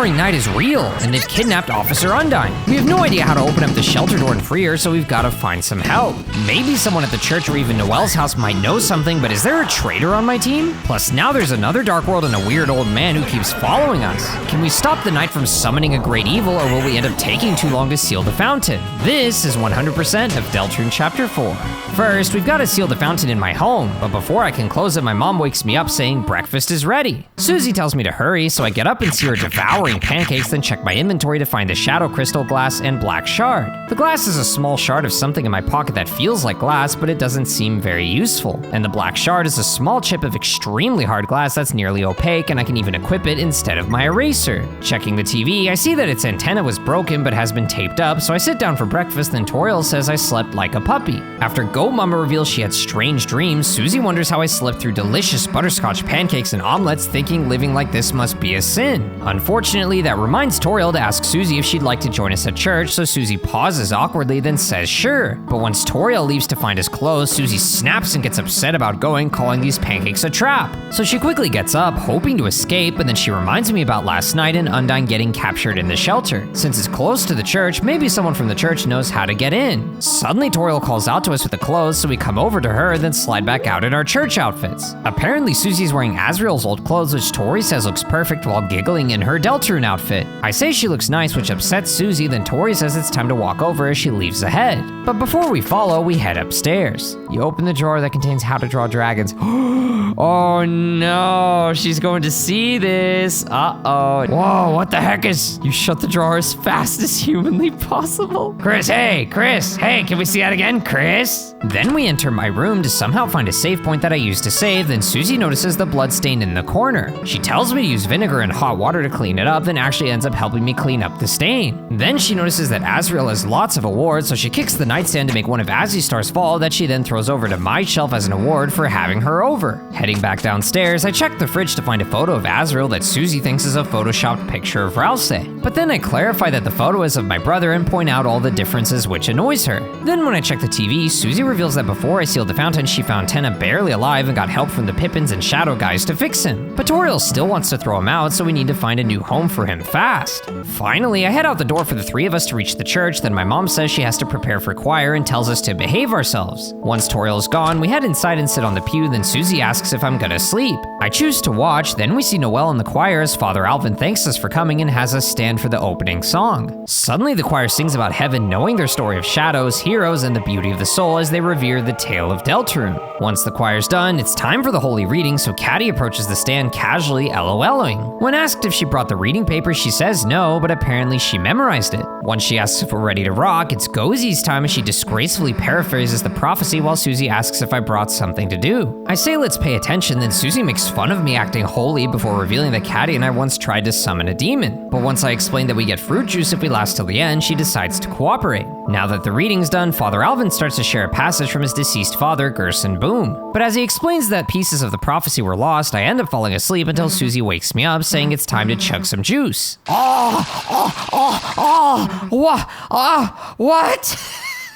devouring night is real, and they've kidnapped Officer Undyne. We have no idea how to open up the shelter door and free her, so we've got to find some help. Maybe someone at the church or even Noelle's house might know something, but is there a traitor on my team? Plus, now there's another dark world and a weird old man who keeps following us. Can we stop the night from summoning a great evil, or will we end up taking too long to seal the fountain? This is 100% of Deltarune Chapter 4. First, we've got to seal the fountain in my home, but before I can close it, my mom wakes me up saying breakfast is ready. Susie tells me to hurry, so I get up and see her devouring pancakes, then check my inventory to find the shadow crystal glass and black shard. The glass is a small shard of something in my pocket that feels like glass, but it doesn't seem very useful. And the black shard is a small chip of extremely hard glass that's nearly opaque, and I can even equip it instead of my eraser. Checking the TV, I see that its antenna was broken but has been taped up, so I sit down for breakfast, and Toriel says I slept like a puppy. After Goat Mama reveals she had strange dreams, Susie wonders how I slept through delicious butterscotch pancakes and omelets, thinking living like this must be a sin. Unfortunately, that reminds Toriel to ask Susie if she'd like to join us at church, so Susie pauses awkwardly, then says sure. But once Toriel leaves to find his clothes, Susie snaps and gets upset about going, calling these pancakes a trap. So she quickly gets up, hoping to escape, but then she reminds me about last night and Undyne getting captured in the shelter. Since it's close to the church, maybe someone from the church knows how to get in. Suddenly, Toriel calls out to us with the clothes, so we come over to her, then slide back out in our church outfits. Apparently, Susie's wearing Azriel's old clothes, which Tori says looks perfect, while giggling in her Deltarune outfit. I say she looks nice, which upsets Susie, then Tori says it's time to walk over as she leaves ahead. But before we follow, we head upstairs. You open the drawer that contains how to draw dragons. Oh no, she's going to see this. Uh-oh. Whoa, what the heck is... You shut the drawer as fast as humanly possible. Chris, hey, can we see that again, Chris? Then we enter my room to somehow find a save point that I used to save, then Susie notices the blood stain in the corner. She tells me to use vinegar and hot water to clean it up, then actually ends up helping me clean up the stain. Then she notices that Azriel has lots of awards, so she kicks the nightstand to make one of Azistar's fall that she then throws over to my shelf as an award for having her over. Heading back downstairs, I check the fridge to find a photo of Azriel that Susie thinks is a photoshopped picture of Rousey. But then I clarify that the photo is of my brother and point out all the differences, which annoys her. Then when I check the TV, Susie reveals that before I sealed the fountain, she found Tenna barely alive and got help from the Pippins and Shadow guys to fix him. But Toriel still wants to throw him out, so we need to find a new home for him fast. Finally, I head out the door for the three of us to reach the church, then my mom says she has to prepare for choir and tells us to behave ourselves. Once Toriel is gone, we head inside and sit on the pew, then Susie asks if I'm gonna sleep. I choose to watch, then we see Noelle in the choir as Father Alvin thanks us for coming and has us stand for the opening song. Suddenly the choir sings about heaven knowing their story of shadows, heroes, and the beauty of the soul as they revere the tale of Deltarune. Once the choir's done, it's time for the holy reading, so Caddy approaches the stand casually LOLing. When asked if she brought the reading paper, she says no, but apparently she memorized it. Once she asks if we're ready to rock, it's Gozy's time as she disgracefully paraphrases the prophecy while Susie asks if I brought something to do. I say let's pay attention, then Susie makes fun of me acting holy before revealing that Caddy and I once tried to summon a demon. But once I explain that we get fruit juice if we last till the end, she decides to cooperate. Now that the reading's done, Father Alvin starts to share a passage from his deceased father, Gerson Boom. But as he explains that pieces of the prophecy were lost, I end up falling asleep until Susie wakes me up, saying it's time to chug some juice. What?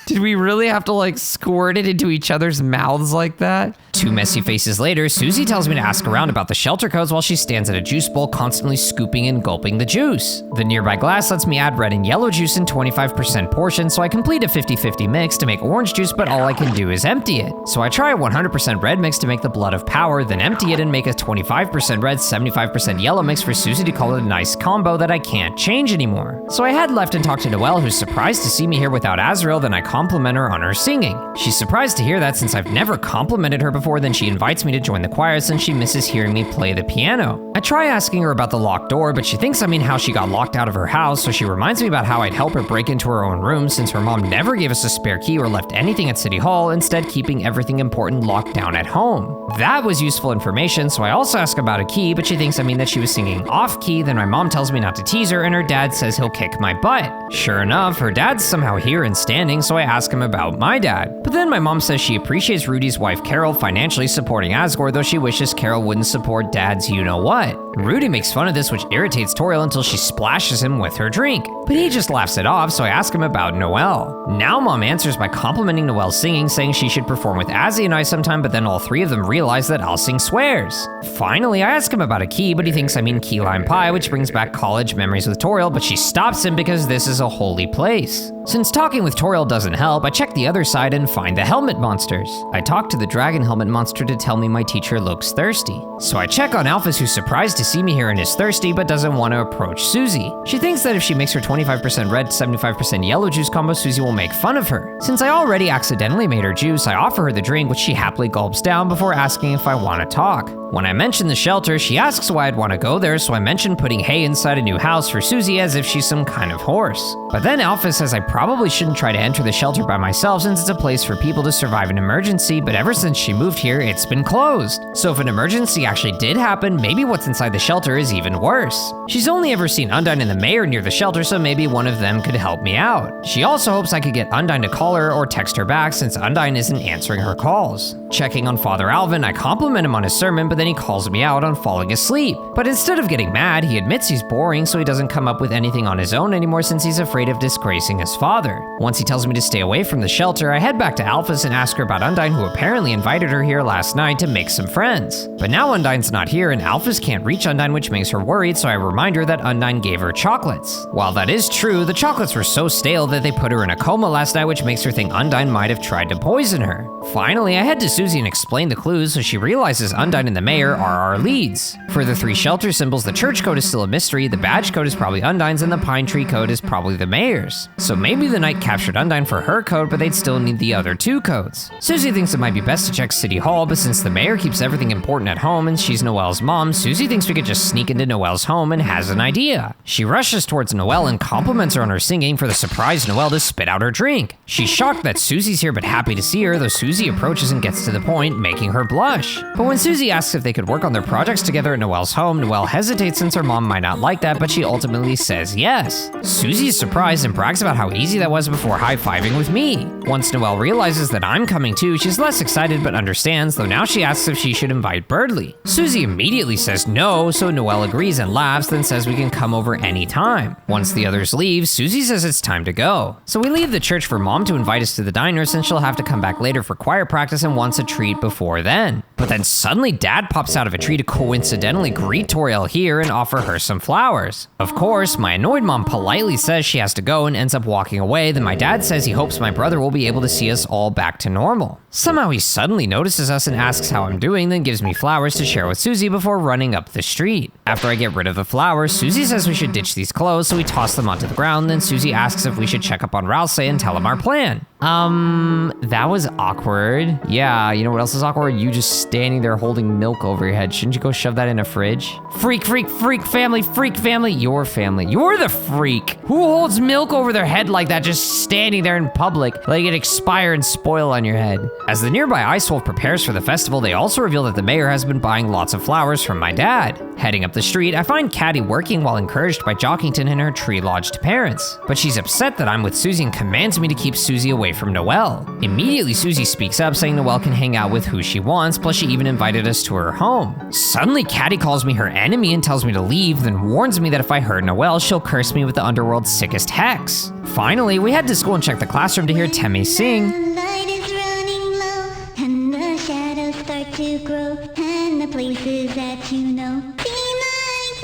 Did we really have to squirt it into each other's mouths like that? Two messy faces later, Susie tells me to ask around about the shelter codes while she stands at a juice bowl constantly scooping and gulping the juice. The nearby glass lets me add red and yellow juice in 25% portions, so I complete a 50-50 mix to make orange juice, but all I can do is empty it. So I try a 100% red mix to make the blood of power, then empty it and make a 25% red, 75% yellow mix for Susie to call it a nice combo that I can't change anymore. So I head left and talk to Noelle, who's surprised to see me here without Azriel, then I compliment her on her singing. She's surprised to hear that since I've never complimented her before, then she invites me to join the choir since she misses hearing me play the piano. I try asking her about the locked door, but she thinks I mean how she got locked out of her house, so she reminds me about how I'd help her break into her own room since her mom never gave us a spare key or left anything at City Hall, instead keeping everything important locked down at home. That was useful information, so I also ask about a key, but she thinks I mean that she was singing off-key, then my mom tells me not to tease her, and her dad says he'll kick my butt. Sure enough, her dad's somehow here and standing, so I I ask him about my dad. But then my mom says she appreciates Rudy's wife Carol financially supporting Asgore, though she wishes Carol wouldn't support Dad's you-know-what. Rudy makes fun of this, which irritates Toriel until she splashes him with her drink. But he just laughs it off, so I ask him about Noelle. Now Mom answers by complimenting Noelle's singing, saying she should perform with Azzy and I sometime, but then all three of them realize that I'll sing swears. Finally, I ask him about a key, but he thinks I mean key lime pie, which brings back college memories with Toriel, but she stops him because this is a holy place. Since talking with Toriel doesn't help, I check the other side and find the helmet monsters. I talk to the dragon helmet monster to tell me my teacher looks thirsty. So I check on Alphys, who's surprised to see me here and is thirsty, but doesn't want to approach Susie. She thinks that if she makes her 25% red, 75% yellow juice combo, Susie will make fun of her. Since I already accidentally made her juice, I offer her the drink, which she happily gulps down before asking if I want to talk. When I mention the shelter, she asks why I'd want to go there, so I mention putting hay inside a new house for Susie as if she's some kind of horse. But then Alphys says I probably shouldn't try to enter the shelter by myself since it's a place for people to survive an emergency, but ever since she moved here, it's been closed. So if an emergency actually did happen, maybe what's inside the shelter is even worse. She's only ever seen Undyne and the mayor near the shelter, so maybe one of them could help me out. She also hopes I could get Undyne to call her or text her back since Undyne isn't answering her calls. Checking on Father Alvin, I compliment him on his sermon, but then he calls me out on falling asleep. But instead of getting mad, he admits he's boring, so he doesn't come up with anything on his own anymore since he's afraid of disgracing his father. Once he tells me to stay away from the shelter, I head back to Alphys and ask her about Undyne, who apparently invited her here last night to make some friends. But now Undyne's not here and Alphys can't reach Undyne, which makes her worried, so I remind her that Undyne gave her chocolates. While that is true, the chocolates were so stale that they put her in a coma last night, which makes her think Undyne might have tried to poison her. Finally, I head to Susie and explain the clues, so she realizes Undyne and the mayor are our leads. For the three shelter symbols, the church code is still a mystery, the badge code is probably Undyne's, and the pine tree code is probably the mayor's. So maybe the knight captured Undyne for her code, but they'd still need the other two codes. Susie thinks it might be best to check City Hall, but since the mayor keeps everything important at home and she's Noelle's mom, Susie thinks we could just sneak into Noelle's home and has an idea. She rushes towards Noelle and compliments her on her singing for the surprised Noelle to spit out her drink. She's shocked that Susie's here but happy to see her, though Susie approaches and gets to the point, making her blush. But when Susie asks if they could work on their projects together at Noelle's home, Noelle hesitates since her mom might not like that, but she ultimately says yes. Susie's surprised and brags about how easy that was before high-fiving with me. Once Noelle realizes that I'm coming too, she's less excited but understands, though now she asks if she should invite Birdly. Susie immediately says no, so Noelle agrees and laughs, then says we can come over anytime. Once the others leave, Susie says it's time to go. So we leave the church for Mom to invite us to the diner since she'll have to come back later for choir practice and wants a treat before then. But then suddenly Dad pops out of a tree to coincidentally greet Toriel here and offer her some flowers. Of course, my annoyed mom politely says she has to go and ends up walking away, then my dad says he hopes my brother will be able to see us all back to normal. Somehow he suddenly notices us and asks how I'm doing, then gives me flowers to share with Susie before running up the street. After I get rid of the flowers, Susie says we should ditch these clothes, so we toss them onto the ground, then Susie asks if we should check up on Ralsei and tell him our plan. That was awkward. Yeah, you know what else is awkward? You just standing there holding milk over your head. Shouldn't you go shove that in a fridge? Freak, freak, freak family, freak family. Your family. You're the freak. Who holds milk over their head like that, just standing there in public, letting it expire and spoil on your head? As the nearby Ice Wolf prepares for the festival, they also reveal that the mayor has been buying lots of flowers from my dad. Heading up the street, I find Caddy working while encouraged by Jockington and her tree-lodged parents. But she's upset that I'm with Susie and commands me to keep Susie away from Noelle. Immediately, Susie speaks up, saying Noelle can hang out with who she wants, plus she even invited us to her home. Suddenly, Caddy calls me her enemy and tells me to leave, then warns me that if I hurt Noelle, she'll curse me with the underworld's sickest hex. Finally, we head to school and check the classroom to hear Temmie sing. The light is running low, and the shadows start to grow, and the places that you know seem like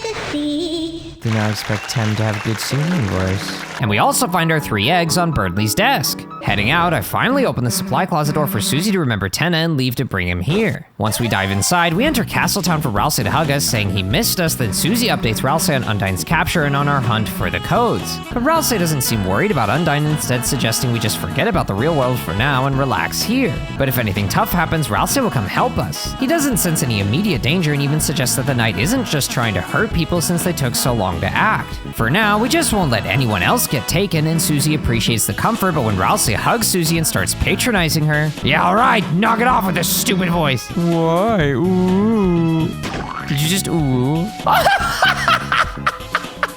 fantasy. Do not expect Tem to have good singing voice. And we also find our 3 eggs on Birdly's desk. Heading out, I finally open the supply closet door for Susie to remember Tenna and leave to bring him here. Once we dive inside, we enter Castletown for Ralsei to hug us, saying he missed us, then Susie updates Ralsei on Undyne's capture and on our hunt for the codes. But Ralsei doesn't seem worried about Undyne, instead suggesting we just forget about the real world for now and relax here. But if anything tough happens, Ralsei will come help us. He doesn't sense any immediate danger and even suggests that the knight isn't just trying to hurt people since they took so long to act. For now, we just won't let anyone else get taken, and Susie appreciates the comfort, but when Ralsei hugs Susie and starts patronizing her, "Yeah, all right, knock it off with this stupid voice." Why? Ooh. Did you just ooh?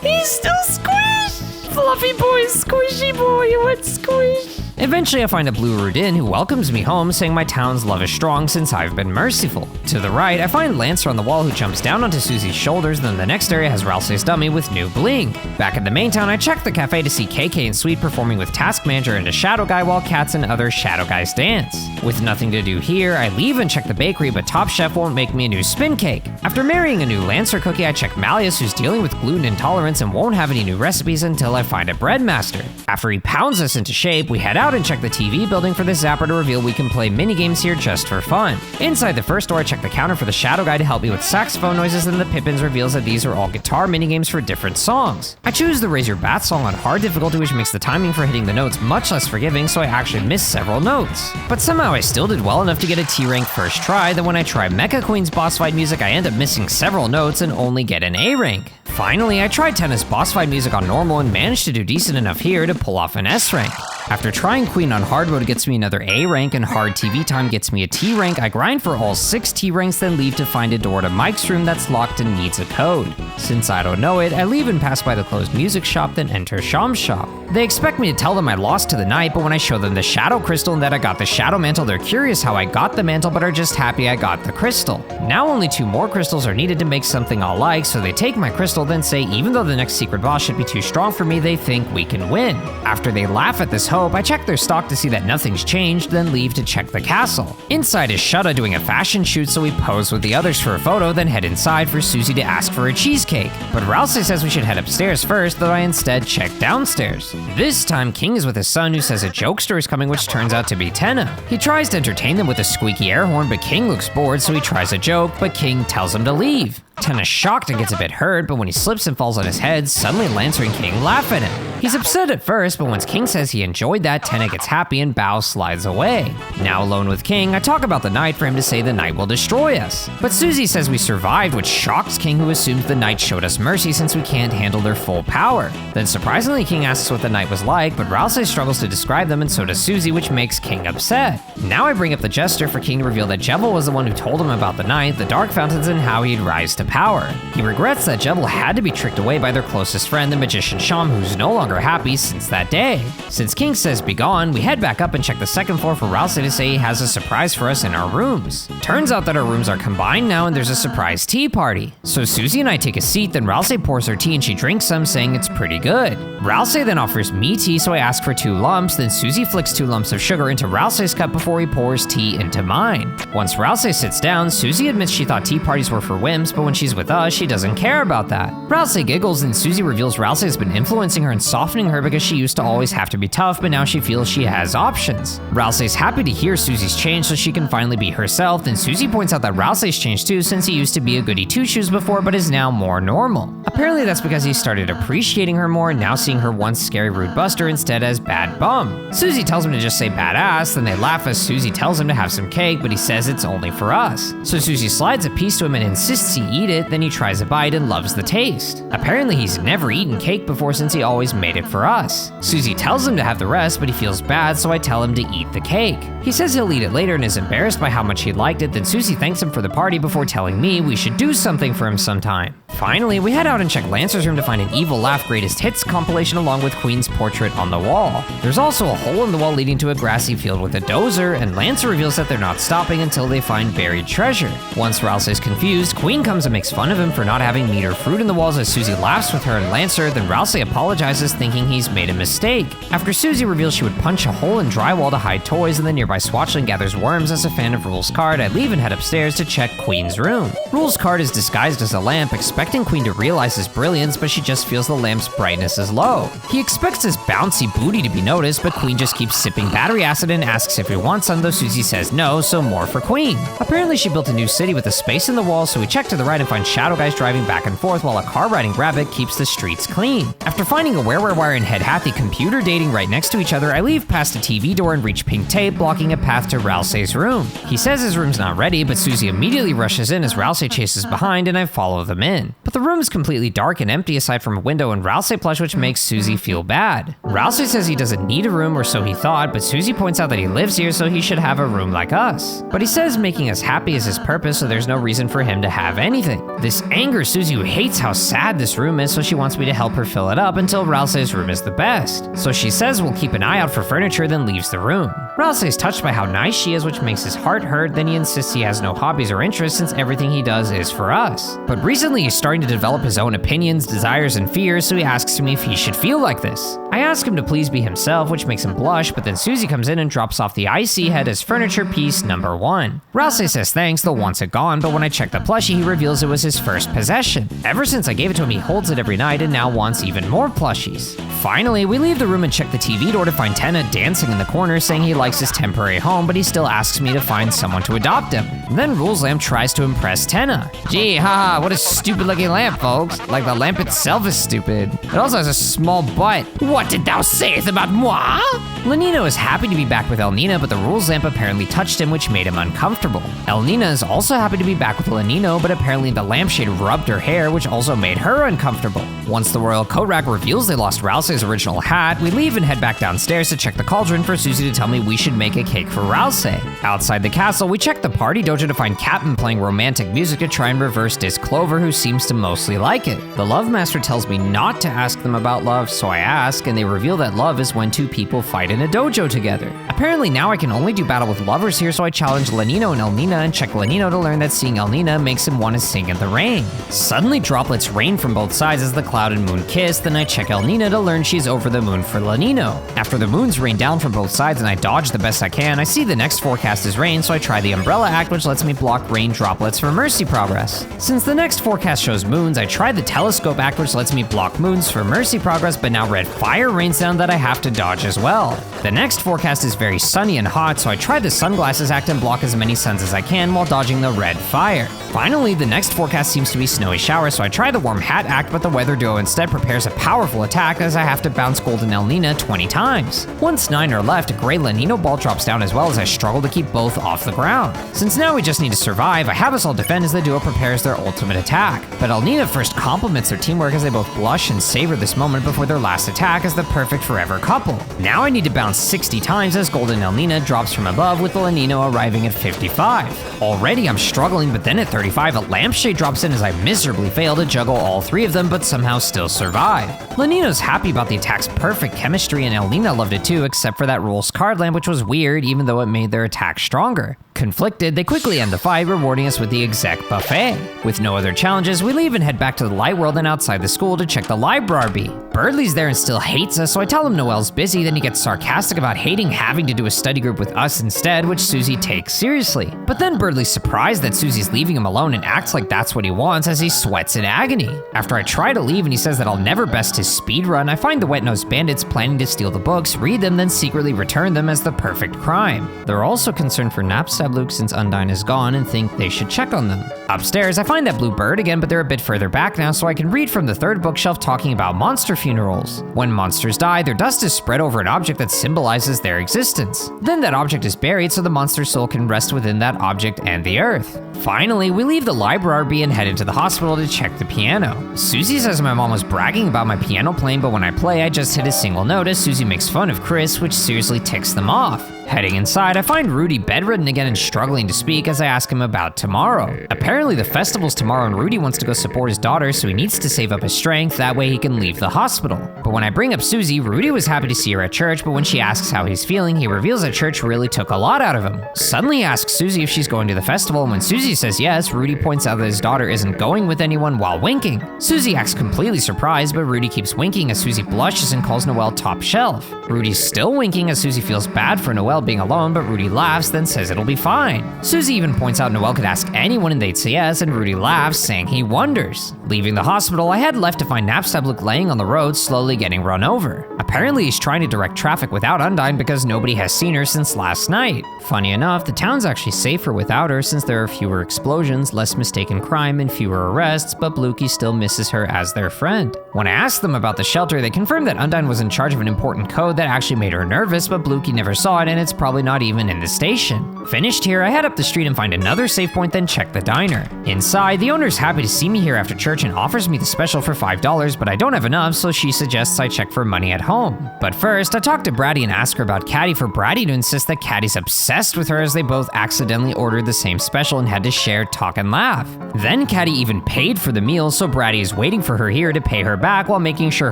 He's still squished. Fluffy boy, squishy boy, what squish? Eventually I find a blue Rudin who welcomes me home, saying my town's love is strong since I've been merciful. To the right, I find Lancer on the wall who jumps down onto Susie's shoulders, then the next area has Ralsei's dummy with new bling. Back at the main town, I check the cafe to see KK and Sweet performing with Task Manager and a Shadow Guy while Cats and other Shadow Guys dance. With nothing to do here, I leave and check the bakery, but Top Chef won't make me a new spin cake. After marrying a new Lancer cookie, I check Malleus, who's dealing with gluten intolerance and won't have any new recipes until I find a bread master. After he pounds us into shape, we head out and check the TV building for the Zapper to reveal we can play minigames here just for fun. Inside the first door, I check the counter for the Shadow Guy to help me with saxophone noises, and the Pippins reveals that these are all guitar minigames for different songs. I choose the Raise Your Bat song on hard difficulty, which makes the timing for hitting the notes much less forgiving, so I actually miss several notes. But somehow I still did well enough to get a T rank first try, then when I try Mecha Queen's boss fight music, I end up missing several notes and only get an A rank. Finally, I tried Tennis boss fight music on normal and managed to do decent enough here to pull off an S rank. After trying Queen on hard mode gets me another A rank and hard TV time gets me a T rank, I grind for all 6 T ranks, then leave to find a door to Mike's room that's locked and needs a code. Since I don't know it, I leave and pass by the closed music shop, then enter Sham's shop. They expect me to tell them I lost to the knight, but when I show them the Shadow Crystal and that I got the Shadow Mantle, they're curious how I got the mantle but are just happy I got the crystal. Now only 2 more crystals are needed to make something I'll like, so they take my crystal, then say even though the next secret boss should be too strong for me, they think we can win. After they laugh at this hope, I check their stock to see that nothing's changed, then leave to check the castle. Inside is Shutta doing a fashion shoot, so we pose with the others for a photo, then head inside for Susie to ask for a cheesecake. But Ralsei says we should head upstairs first, though I instead check downstairs. This time, King is with his son who says a jokester is coming, which turns out to be Tenna. He tries to entertain them with a squeaky air horn, but King looks bored, so he tries a joke, but King tells him to leave. Tenna's shocked and gets a bit hurt, but when he slips and falls on his head, suddenly Lancer and King laugh at him. He's upset at first, but once King says he enjoyed that, Tenna gets happy and Bao slides away. Now alone with King, I talk about the knight for him to say the knight will destroy us. But Susie says we survived, which shocks King, who assumes the knight showed us mercy since we can't handle their full power. Then surprisingly, King asks what the knight was like, but Ralsei struggles to describe them and so does Susie, which makes King upset. Now I bring up the jester for King to reveal that Jevil was the one who told him about the knight, the dark fountains, and how he'd rise to power. He regrets that Jevil had to be tricked away by their closest friend, the magician Sham, who's no longer happy since that day. Since King says be gone, we head back up and check the second floor for Ralsei to say he has a surprise for us in our rooms. Turns out that our rooms are combined now and there's a surprise tea party. So Susie and I take a seat, then Ralsei pours her tea and she drinks some, saying it's pretty good. Ralsei then offers me tea, so I ask for 2 lumps, then Susie flicks 2 lumps of sugar into Ralsei's cup before he pours tea into mine. Once Ralsei sits down, Susie admits she thought tea parties were for wimps, but when she's with us, she doesn't care about that. Ralsei giggles and Susie reveals Ralsei has been influencing her and softening her because she used to always have to be tough, but now she feels she has options. Ralsei's happy to hear Susie's changed so she can finally be herself, then Susie points out that Ralsei's changed too since he used to be a goody two-shoes before but is now more normal. Apparently that's because he started appreciating her more and now seeing her once scary rude buster instead as bad bum. Susie tells him to just say badass, then they laugh as Susie tells him to have some cake, but he says it's only for us. So Susie slides a piece to him and insists he eat it, then he tries a bite and loves the taste. Apparently he's never eaten cake before since he always made it for us. Susie tells him to have the rest, but he feels bad, so I tell him to eat the cake. He says he'll eat it later and is embarrassed by how much he liked it, then Susie thanks him for the party before telling me we should do something for him sometime. Finally, we head out and check Lancer's room to find an Evil Laugh Greatest Hits compilation along with Queen's portrait on the wall. There's also a hole in the wall leading to a grassy field with a dozer, and Lancer reveals that they're not stopping until they find buried treasure. Once Ralsei's confused, Queen comes and makes fun of him for not having meat or fruit in the walls as Susie laughs with her and Lancer, then Ralsei apologizes thinking he's made a mistake. After Susie reveals she would punch a hole in drywall to hide toys and the nearby Swatchling gathers worms as a fan of Rule's card, I leave and head upstairs to check Queen's room. Rule's card is disguised as a lamp, expecting Queen to realize his brilliance, but she just feels the lamp's brightness is low. He expects his bouncy booty to be noticed, but Queen just keeps sipping battery acid and asks if he wants some, though Susie says no, so more for Queen. Apparently she built a new city with a space in the wall, so we check to the right and find Shadow Guys driving back and forth while a car-riding rabbit keeps the streets clean. After finding a wire and Head Hathy computer dating right next to each other, I leave past a TV door and reach pink tape, blocking a path to Ralsei's room. He says his room's not ready, but Susie immediately rushes in as Ralsei chases behind and I follow them in. But the room is completely dark and empty aside from a window and Rousey plush, which makes Susie feel bad. Rousey says he doesn't need a room, or so he thought, but Susie points out that he lives here, so he should have a room like us. But he says making us happy is his purpose, so there's no reason for him to have anything. This angers Susie, who hates how sad this room is, so she wants me to help her fill it up until Rousey's room is the best. So she says we'll keep an eye out for furniture, then leaves the room. Rousey is touched by how nice she is, which makes his heart hurt. Then he insists he has no hobbies or interests since everything he does is for us. But recently he's starting to develop his own opinions, desires, and fears, so he asks me if he should feel like this. I ask him to please be himself, which makes him blush, but then Susie comes in and drops off the icy head as furniture piece number 1. Rousey says thanks, though wants it gone, but when I check the plushie, he reveals it was his first possession. Ever since I gave it to him, he holds it every night and now wants even more plushies. Finally, we leave the room and check the TV door to find Tenna dancing in the corner, saying he likes his temporary home, but he still asks me to find someone to adopt him. Then Rules Lamp tries to impress Tenna. Gee, haha, what a stupid looking lamp, folks. Like the lamp itself is stupid. It also has a small butt. What did thou sayest about moi? Lenino is happy to be back with Elnina, but the Rules Lamp apparently touched him, which made him uncomfortable. Elnina is also happy to be back with Lenino, but apparently the lampshade rubbed her hair, which also made her uncomfortable. Once the royal coat rack reveals they lost Rousey's original hat, we leave and head back downstairs to check the cauldron for Susie to tell me we should make a cake for Rousey. Outside the castle, we check the party dojo to find Captain playing romantic music to try and reverse Dis Clover, who seems to mostly like it. The Love Master tells me not to ask them about love, so I ask, and they reveal that love is when two people fight in a dojo together. Apparently now I can only do battle with lovers here, so I challenge Lenino and Elnina and check Lenino to learn that seeing Elnina makes him want to sing in the rain. Suddenly droplets rain from both sides as the cloud and moon kiss, then I check Elnina to learn she's over the moon for Lenino. After the moons rain down from both sides and I dodge the best I can, I see the next forecast is rain, so I try the umbrella act, which lets me block rain droplets for mercy progress. Since the next forecast shows moons, I try the telescope act, which lets me block moons for mercy progress, but now red fire rains down that I have to dodge as well. The next forecast is very sunny and hot, so I try the sunglasses act and block as many suns as I can while dodging the red fire. Finally, the next forecast seems to be snowy shower, so I try the warm hat act, but the weather duo instead prepares a powerful attack as I have to bounce Golden Elnina 20 times. Once 9 are left, a gray Lenino ball drops down as well as I struggle to keep both off the ground. Since now we just need to survive, I have us all defend as the duo prepares their ultimate attack. But Elnina first compliments their teamwork as they both blush and savor this moment before their last attack as the perfect forever couple. Now I need to bounce 60 times as Golden Elnina drops from above with the Lenino arriving at 55. Already I'm struggling, but then at 35 a lampshade drops in as I miserably fail to juggle all 3 of them but somehow still survive. Lenino's happy about the attack's perfect chemistry and Elnina loved it too, except for that Rules card lamp, which was weird even though it made their attack stronger. Conflicted, they quickly end the fight, rewarding us with the exec buffet. With no other challenges, we leave and head back to the light world and outside the school to check the library. Birdley's there and still hates us, so I tell him Noelle's busy, then he gets sarcastic about hating having to do a study group with us instead, which Susie takes seriously. But then Birdley's surprised that Susie's leaving him alone and acts like that's what he wants as he sweats in agony. After I try to leave and he says that I'll never best his speed run, I find the wet-nosed bandits planning to steal the books, read them, then secretly return them as the perfect crime. They're also concerned for Knapstab Luke since Undyne is gone and think they should check on them. Upstairs, I find that blue bird again, but they're a bit further back now, so I can read from the 3rd bookshelf talking about monster funerals. When monsters die, their dust is spread over an object that symbolizes their existence. Then that object is buried so the monster's soul can rest within that object and the earth. Finally, we leave the library and head into the hospital to check the piano. Susie says my mom was bragging about my piano playing, but when I play, I just hit a single note as Susie makes fun of Chris, which seriously ticks them off. Heading inside, I find Rudy bedridden again and struggling to speak as I ask him about tomorrow. Apparently the festival's tomorrow and Rudy wants to go support his daughter, so he needs to save up his strength, that way he can leave the hospital. But when I bring up Susie, Rudy was happy to see her at church, but when she asks how he's feeling, he reveals that church really took a lot out of him. Suddenly he asks Susie if she's going to the festival, and when Susie says yes, Rudy points out that his daughter isn't going with anyone while winking. Susie acts completely surprised, but Rudy keeps winking as Susie blushes and calls Noelle top shelf. Rudy's still winking as Susie feels bad for Noelle being alone, but Rudy laughs, then says it'll be fine. Susie even points out Noelle could ask anyone and they'd say yes, and Rudy laughs, saying he wonders. Leaving the hospital, I head left to find Knapstab Luke laying on the road, slowly getting run over. Apparently he's trying to direct traffic without Undyne because nobody has seen her since last night. Funny enough, the town's actually safer without her since there are fewer explosions, less mistaken crime, and fewer arrests, but Blukey still misses her as their friend. When I asked them about the shelter, they confirmed that Undyne was in charge of an important code that actually made her nervous, but Blukey never saw it and it's probably not even in the station. Finished here, I head up the street and find another save point, then check the diner. Inside, the owner's happy to see me here after church and offers me the special for $5, but I don't have enough, so she suggests I check for money at home. But first, I talk to Bratty and ask her about Caddy for Bratty to insist that Caddy's obsessed with her as they both accidentally ordered the same special and had to share, talk, and laugh. Then Caddy even paid for the meal, so Bratty is waiting for her here to pay her back while making sure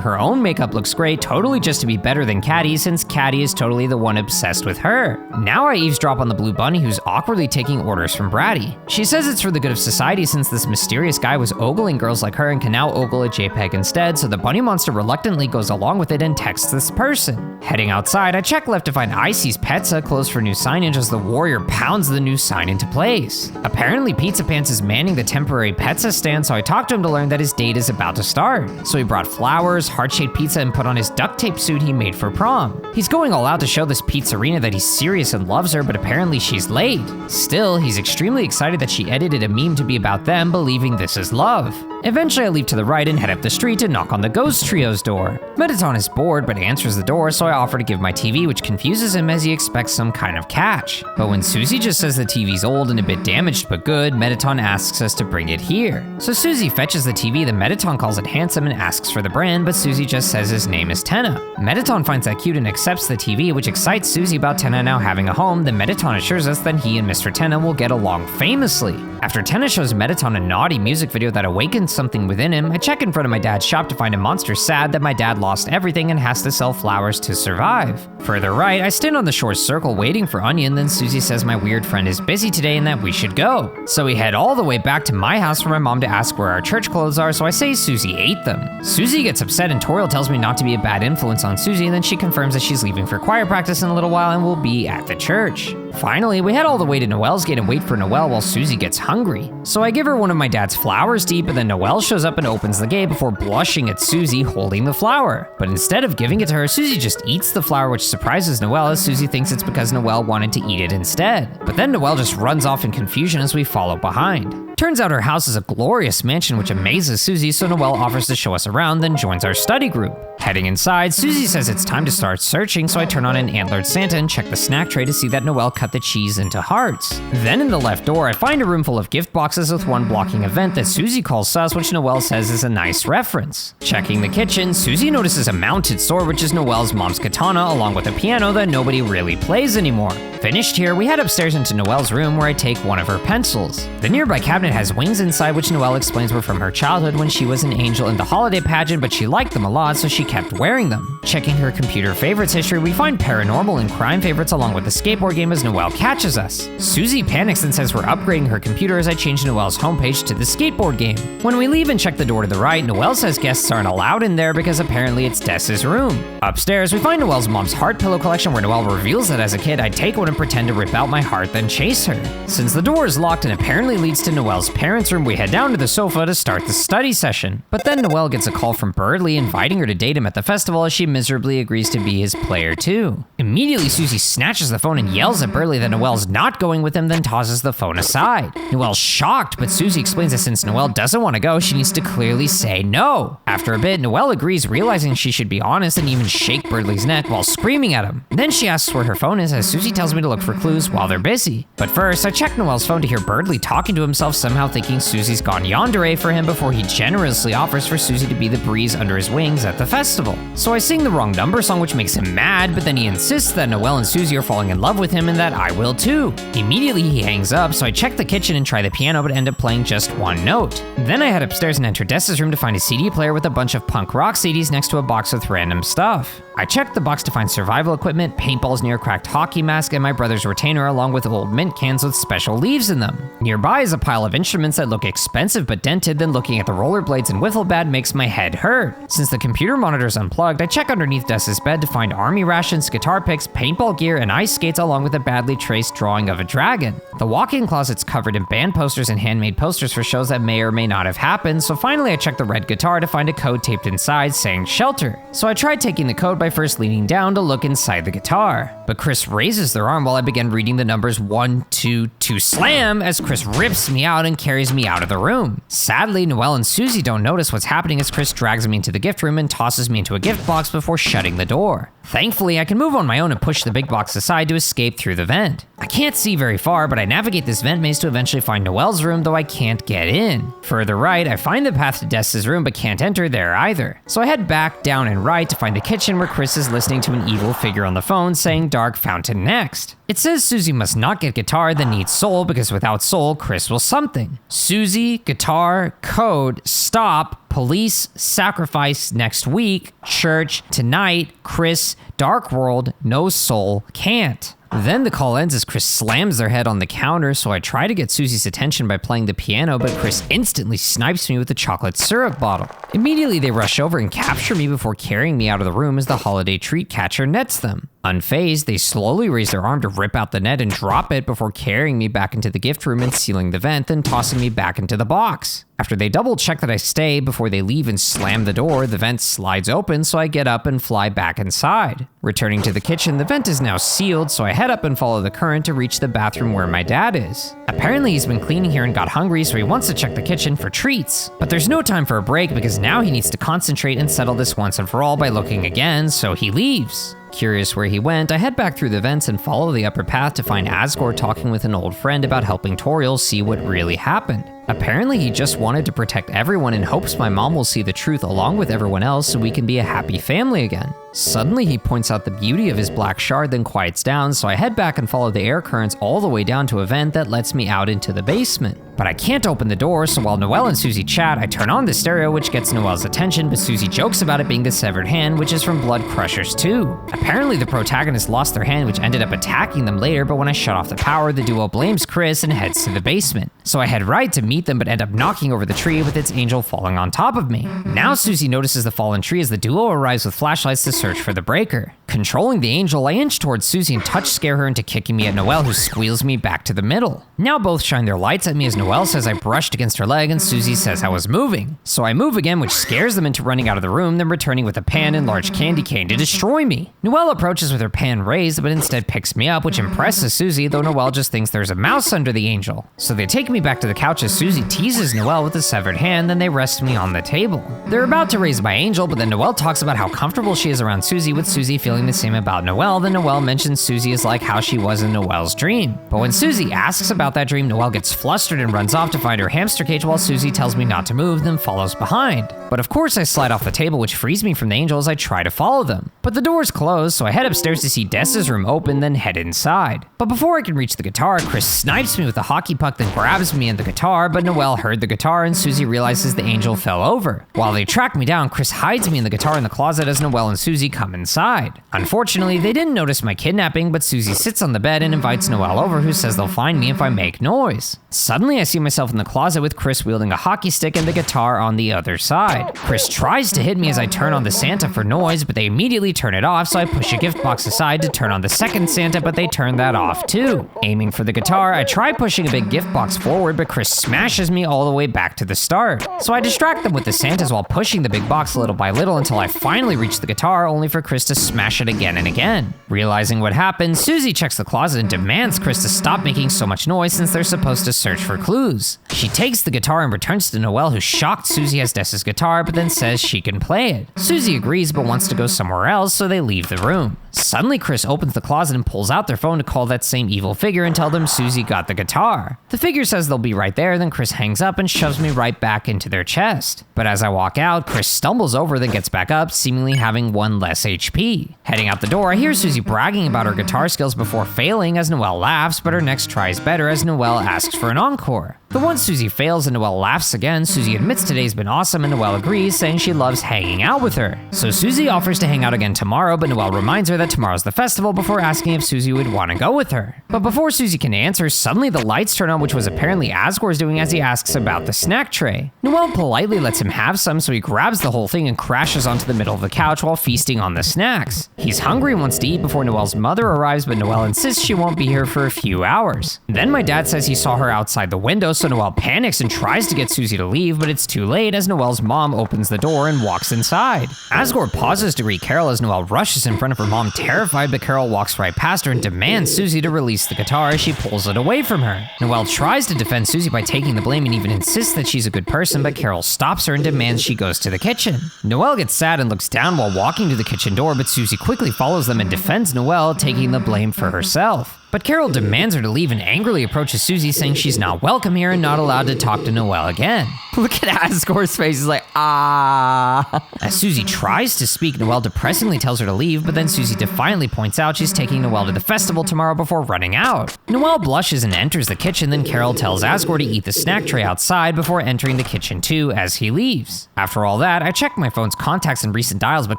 her own makeup looks great, totally just to be better than Caddy since Caddy is totally the one obsessed with her. Now I eavesdrop on the blue bunny who's awkwardly taking orders from Bratty. She says it's for the good of society since this mysterious guy was ogling girls like her and can now ogle a JPEG instead, so the bunny monster reluctantly goes along with it and texts this person. Heading outside, I check left to find Icy's Pizza closed for new signage as the warrior pounds the new sign into place. Apparently Pizza Pants is manning the temporary pizza stand, so I talked to him to learn that his date is about to start. So he brought flowers, heart-shaped pizza, and put on his duct tape suit he made for prom. He's going all out to show this pizzerina that he's serious and loves her, but apparently she's late. Still, he's extremely excited that she edited a meme to be about them, believing this is love. Eventually I leave to the right and head up the street to knock on the Ghost Trio's door. Mettaton is bored but answers the door, so I offer to give my TV, which confuses him as he expects some kind of catch. But when Susie just says the TV's old and a bit damaged but good, Mettaton asks us to bring it here. So Susie fetches the TV, then Mettaton calls it handsome and asks for the brand, but Susie just says his name is Tenna. Mettaton finds that cute and accepts the TV, which excites Susie about Tenna now having a home, then Mettaton assures us that he and Mr. Tenna will get along famously. After Tenna shows Mettaton a naughty music video that awakens something within him, I check in front of my dad's shop to find a monster sad that my dad lost everything and has to sell flowers to survive. Further right, I stand on the shore circle waiting for Onion, then Susie says my weird friend is busy today and that we should go. So we head all the way back to my house for my mom to ask where our church clothes are, so I say Susie ate them. Susie gets upset and Toriel tells me not to be a bad influence on Susie, and then she confirms that she's leaving for choir practice in a little while and will be at the church. Finally, we head all the way to Noelle's gate and wait for Noelle while Susie gets hungry. So I give her one of my dad's flowers to eat, but then Noelle shows up and opens the gate before blushing at Susie holding the flower. But instead of giving it to her, Susie just eats the flower, which surprises Noelle as Susie thinks it's because Noelle wanted to eat it instead. But then Noelle just runs off in confusion as we follow behind. Turns out her house is a glorious mansion which amazes Susie, so Noelle offers to show us around, then joins our study group. Heading inside, Susie says it's time to start searching, so I turn on an antlered Santa and check the snack tray to see that Noelle cut the cheese into hearts. Then in the left door, I find a room full of gift boxes with one blocking a vent that Susie calls sus, which Noelle says is a nice reference. Checking the kitchen, Susie notices a mounted sword, which is Noelle's mom's katana, along with a piano that nobody really plays anymore. Finished here, we head upstairs into Noelle's room where I take one of her pencils. The nearby cabinet has wings inside, which Noelle explains were from her childhood when she was an angel in the holiday pageant, but she liked them a lot, so she kept wearing them. Checking her computer favorites history, we find paranormal and crime favorites along with the skateboard game as Noelle catches us. Susie panics and says we're upgrading her computer as I change Noelle's homepage to the skateboard game. When we leave and check the door to the right, Noelle says guests aren't allowed in there because apparently it's Dessa's room. Upstairs, we find Noelle's mom's heart pillow collection where Noelle reveals that as a kid I'd take one and pretend to rip out my heart then chase her. Since the door is locked and apparently leads to Noelle's parents' room, we head down to the sofa to start the study session. But then Noelle gets a call from Birdley inviting her to date him at the festival as she miserably agrees to be his player too. Immediately Susie snatches the phone and yells at Birdley that Noelle's not going with him, then tosses the phone aside. Noelle's shocked, but Susie explains that since Noelle doesn't want to go, she needs to clearly say no. After a bit, Noelle agrees, realizing she should be honest and even shake Birdley's neck while screaming at him. Then she asks where her phone is as Susie tells me to look for clues while they're busy. But first, I check Noelle's phone to hear Birdley talking to himself, somehow thinking Susie's gone yandere for him before he generously offers for Susie to be the breeze under his wings at the festival. So I sing the wrong number song, which makes him mad, but then he insists that Noelle and Susie are falling in love with him and that I will too. Immediately he hangs up, so I check the kitchen and try the piano, but end up playing just one note. Then I head upstairs and enter Dessa's room to find a CD player with a bunch of punk rock CDs next to a box with random stuff. I checked the box to find survival equipment, paintballs near a cracked hockey mask, and my brother's retainer along with old mint cans with special leaves in them. Nearby is a pile of instruments that look expensive but dented, then looking at the rollerblades and wiffle bat makes my head hurt. Since the computer monitor monitors unplugged, I check underneath Dessa's bed to find army rations, guitar picks, paintball gear, and ice skates along with a badly traced drawing of a dragon. The walk-in closet's covered in band posters and handmade posters for shows that may or may not have happened, so finally I check the red guitar to find a code taped inside saying shelter. So I tried taking the code by first leaning down to look inside the guitar. But Chris raises their arm while I begin reading the numbers 1, 2, 2 slam as Chris rips me out and carries me out of the room. Sadly, Noelle and Susie don't notice what's happening as Chris drags me into the gift room and tosses me into a gift box before shutting the door. Thankfully, I can move on my own and push the big box aside to escape through the vent. I can't see very far, but I navigate this vent maze to eventually find Noelle's room, though I can't get in. Further right, I find the path to Dessa's room, but can't enter there either. So I head back, down, and right to find the kitchen where Chris is listening to an evil figure on the phone saying Dark Fountain next. It says Susie must not get guitar, then needs soul, because without soul, Chris will something. Susie, guitar, code, stop, police, sacrifice next week, church, tonight, Chris, dark world, no soul, can't. Then the call ends as Chris slams their head on the counter, so I try to get Susie's attention by playing the piano, but Chris instantly snipes me with a chocolate syrup bottle. Immediately they rush over and capture me before carrying me out of the room as the holiday treat catcher nets them. Unfazed, they slowly raise their arm to rip out the net and drop it before carrying me back into the gift room and sealing the vent, then tossing me back into the box. After they double check that I stay before they leave and slam the door, the vent slides open, so I get up and fly back inside. Returning to the kitchen, the vent is now sealed, so I head up and follow the current to reach the bathroom where my dad is. Apparently he's been cleaning here and got hungry, so he wants to check the kitchen for treats. But there's no time for a break because now he needs to concentrate and settle this once and for all by looking again, so he leaves. Curious where he went, I head back through the vents and follow the upper path to find Asgore talking with an old friend about helping Toriel see what really happened. Apparently he just wanted to protect everyone in hopes my mom will see the truth along with everyone else so we can be a happy family again. Suddenly he points out the beauty of his black shard, then quiets down, so I head back and follow the air currents all the way down to a vent that lets me out into the basement. But I can't open the door, so while Noelle and Susie chat, I turn on the stereo, which gets Noelle's attention, but Susie jokes about it being the severed hand, which is from Blood Crushers 2. Apparently the protagonist lost their hand, which ended up attacking them later, but when I shut off the power, the duo blames Chris and heads to the basement. So I head right to meet them, but end up knocking over the tree with its angel falling on top of me. Now Susie notices the fallen tree as the duo arrives with flashlights to search for the breaker. Controlling the angel, I inch towards Susie and touch scare her into kicking me at Noelle, who squeals me back to the middle. Now both shine their lights at me as Noelle says I brushed against her leg and Susie says I was moving. So I move again, which scares them into running out of the room, then returning with a pan and large candy cane to destroy me. Noelle approaches with her pan raised, but instead picks me up, which impresses Susie, though Noelle just thinks there's a mouse under the angel. So they take me back to the couch as Susie teases Noelle with a severed hand, then they rest me on the table. They're about to raise my angel, but then Noelle talks about how comfortable she is around Susie, with Susie feeling the same about Noelle. Then Noelle mentions Susie is like how she was in Noelle's dream. But when Susie asks about that dream, Noelle gets flustered and runs off to find her hamster cage while Susie tells me not to move, then follows behind. But of course I slide off the table, which frees me from the angel as I try to follow them. But the door's closed, so I head upstairs to see Dessa's room open, then head inside. But before I can reach the guitar, Chris snipes me with a hockey puck, then grabs me and the guitar, but Noelle heard the guitar and Susie realizes the angel fell over. While they track me down, Chris hides me and the guitar in the closet as Noelle and Susie come inside. Unfortunately, they didn't notice my kidnapping, but Susie sits on the bed and invites Noelle over, who says they'll find me if I make noise. Suddenly I see myself in the closet with Chris wielding a hockey stick and the guitar on the other side. Chris tries to hit me as I turn on the Santa for noise, but they immediately turn it off, so I push a gift box aside to turn on the second Santa, but they turn that off too. Aiming for the guitar, I try pushing a big gift box forward, but Chris smashes me all the way back to the start. So I distract them with the Santas while pushing the big box little by little until I finally reach the guitar, only for Chris to smash it again and again. Realizing what happened, Susie checks the closet and demands Chris to stop making so much noise since they're supposed to search for clues. She takes the guitar and returns to Noelle, who shocked Susie has Dessa's guitar, but then says she can play it. Susie agrees but wants to go somewhere else, so they leave the room. Suddenly Chris opens the closet and pulls out their phone to call that same evil figure and tell them Susie got the guitar. The figure says they'll be right there, then Chris hangs up and shoves me right back into their chest. But as I walk out, Chris stumbles over, then gets back up, seemingly having 1 less HP. Heading out the door, I hear Susie bragging about her guitar skills before failing as Noelle laughs, but her next try is better as Noelle asks for an encore. But once Susie fails and Noelle laughs again, Susie admits today's been awesome and Noelle agrees, saying she loves hanging out with her. So Susie offers to hang out again tomorrow, but Noelle reminds her that tomorrow's the festival before asking if Susie would want to go with her. But before Susie can answer, suddenly the lights turn on, which was apparently Asgore's doing as he asks about the snack tray. Noelle politely lets him have some, so he grabs the whole thing and crashes onto the middle of the couch while feasting on the snacks. He's hungry and wants to eat before Noelle's mother arrives, but Noelle insists she won't be here for a few hours. Then my dad says he saw her outside the window, so Noelle panics and tries to get Susie to leave, but it's too late as Noelle's mom opens the door and walks inside. Asgore pauses to greet Carol as Noelle rushes in front of her mom, terrified, but Carol walks right past her and demands Susie to release the guitar as she pulls it away from her. Noelle tries to defend Susie by taking the blame and even insists that she's a good person, but Carol stops her and demands she goes to the kitchen. Noelle gets sad and looks down while walking to the kitchen door, but Susie quickly follows them and defends Noelle, taking the blame for herself. But Carol demands her to leave and angrily approaches Susie, saying she's not welcome here and not allowed to talk to Noelle again. Look at Asgore's face, he's like, ah. As Susie tries to speak, Noelle depressingly tells her to leave, but then Susie defiantly points out she's taking Noelle to the festival tomorrow before running out. Noelle blushes and enters the kitchen, then Carol tells Asgore to eat the snack tray outside before entering the kitchen too as he leaves. After all that, I check my phone's contacts and recent dials, but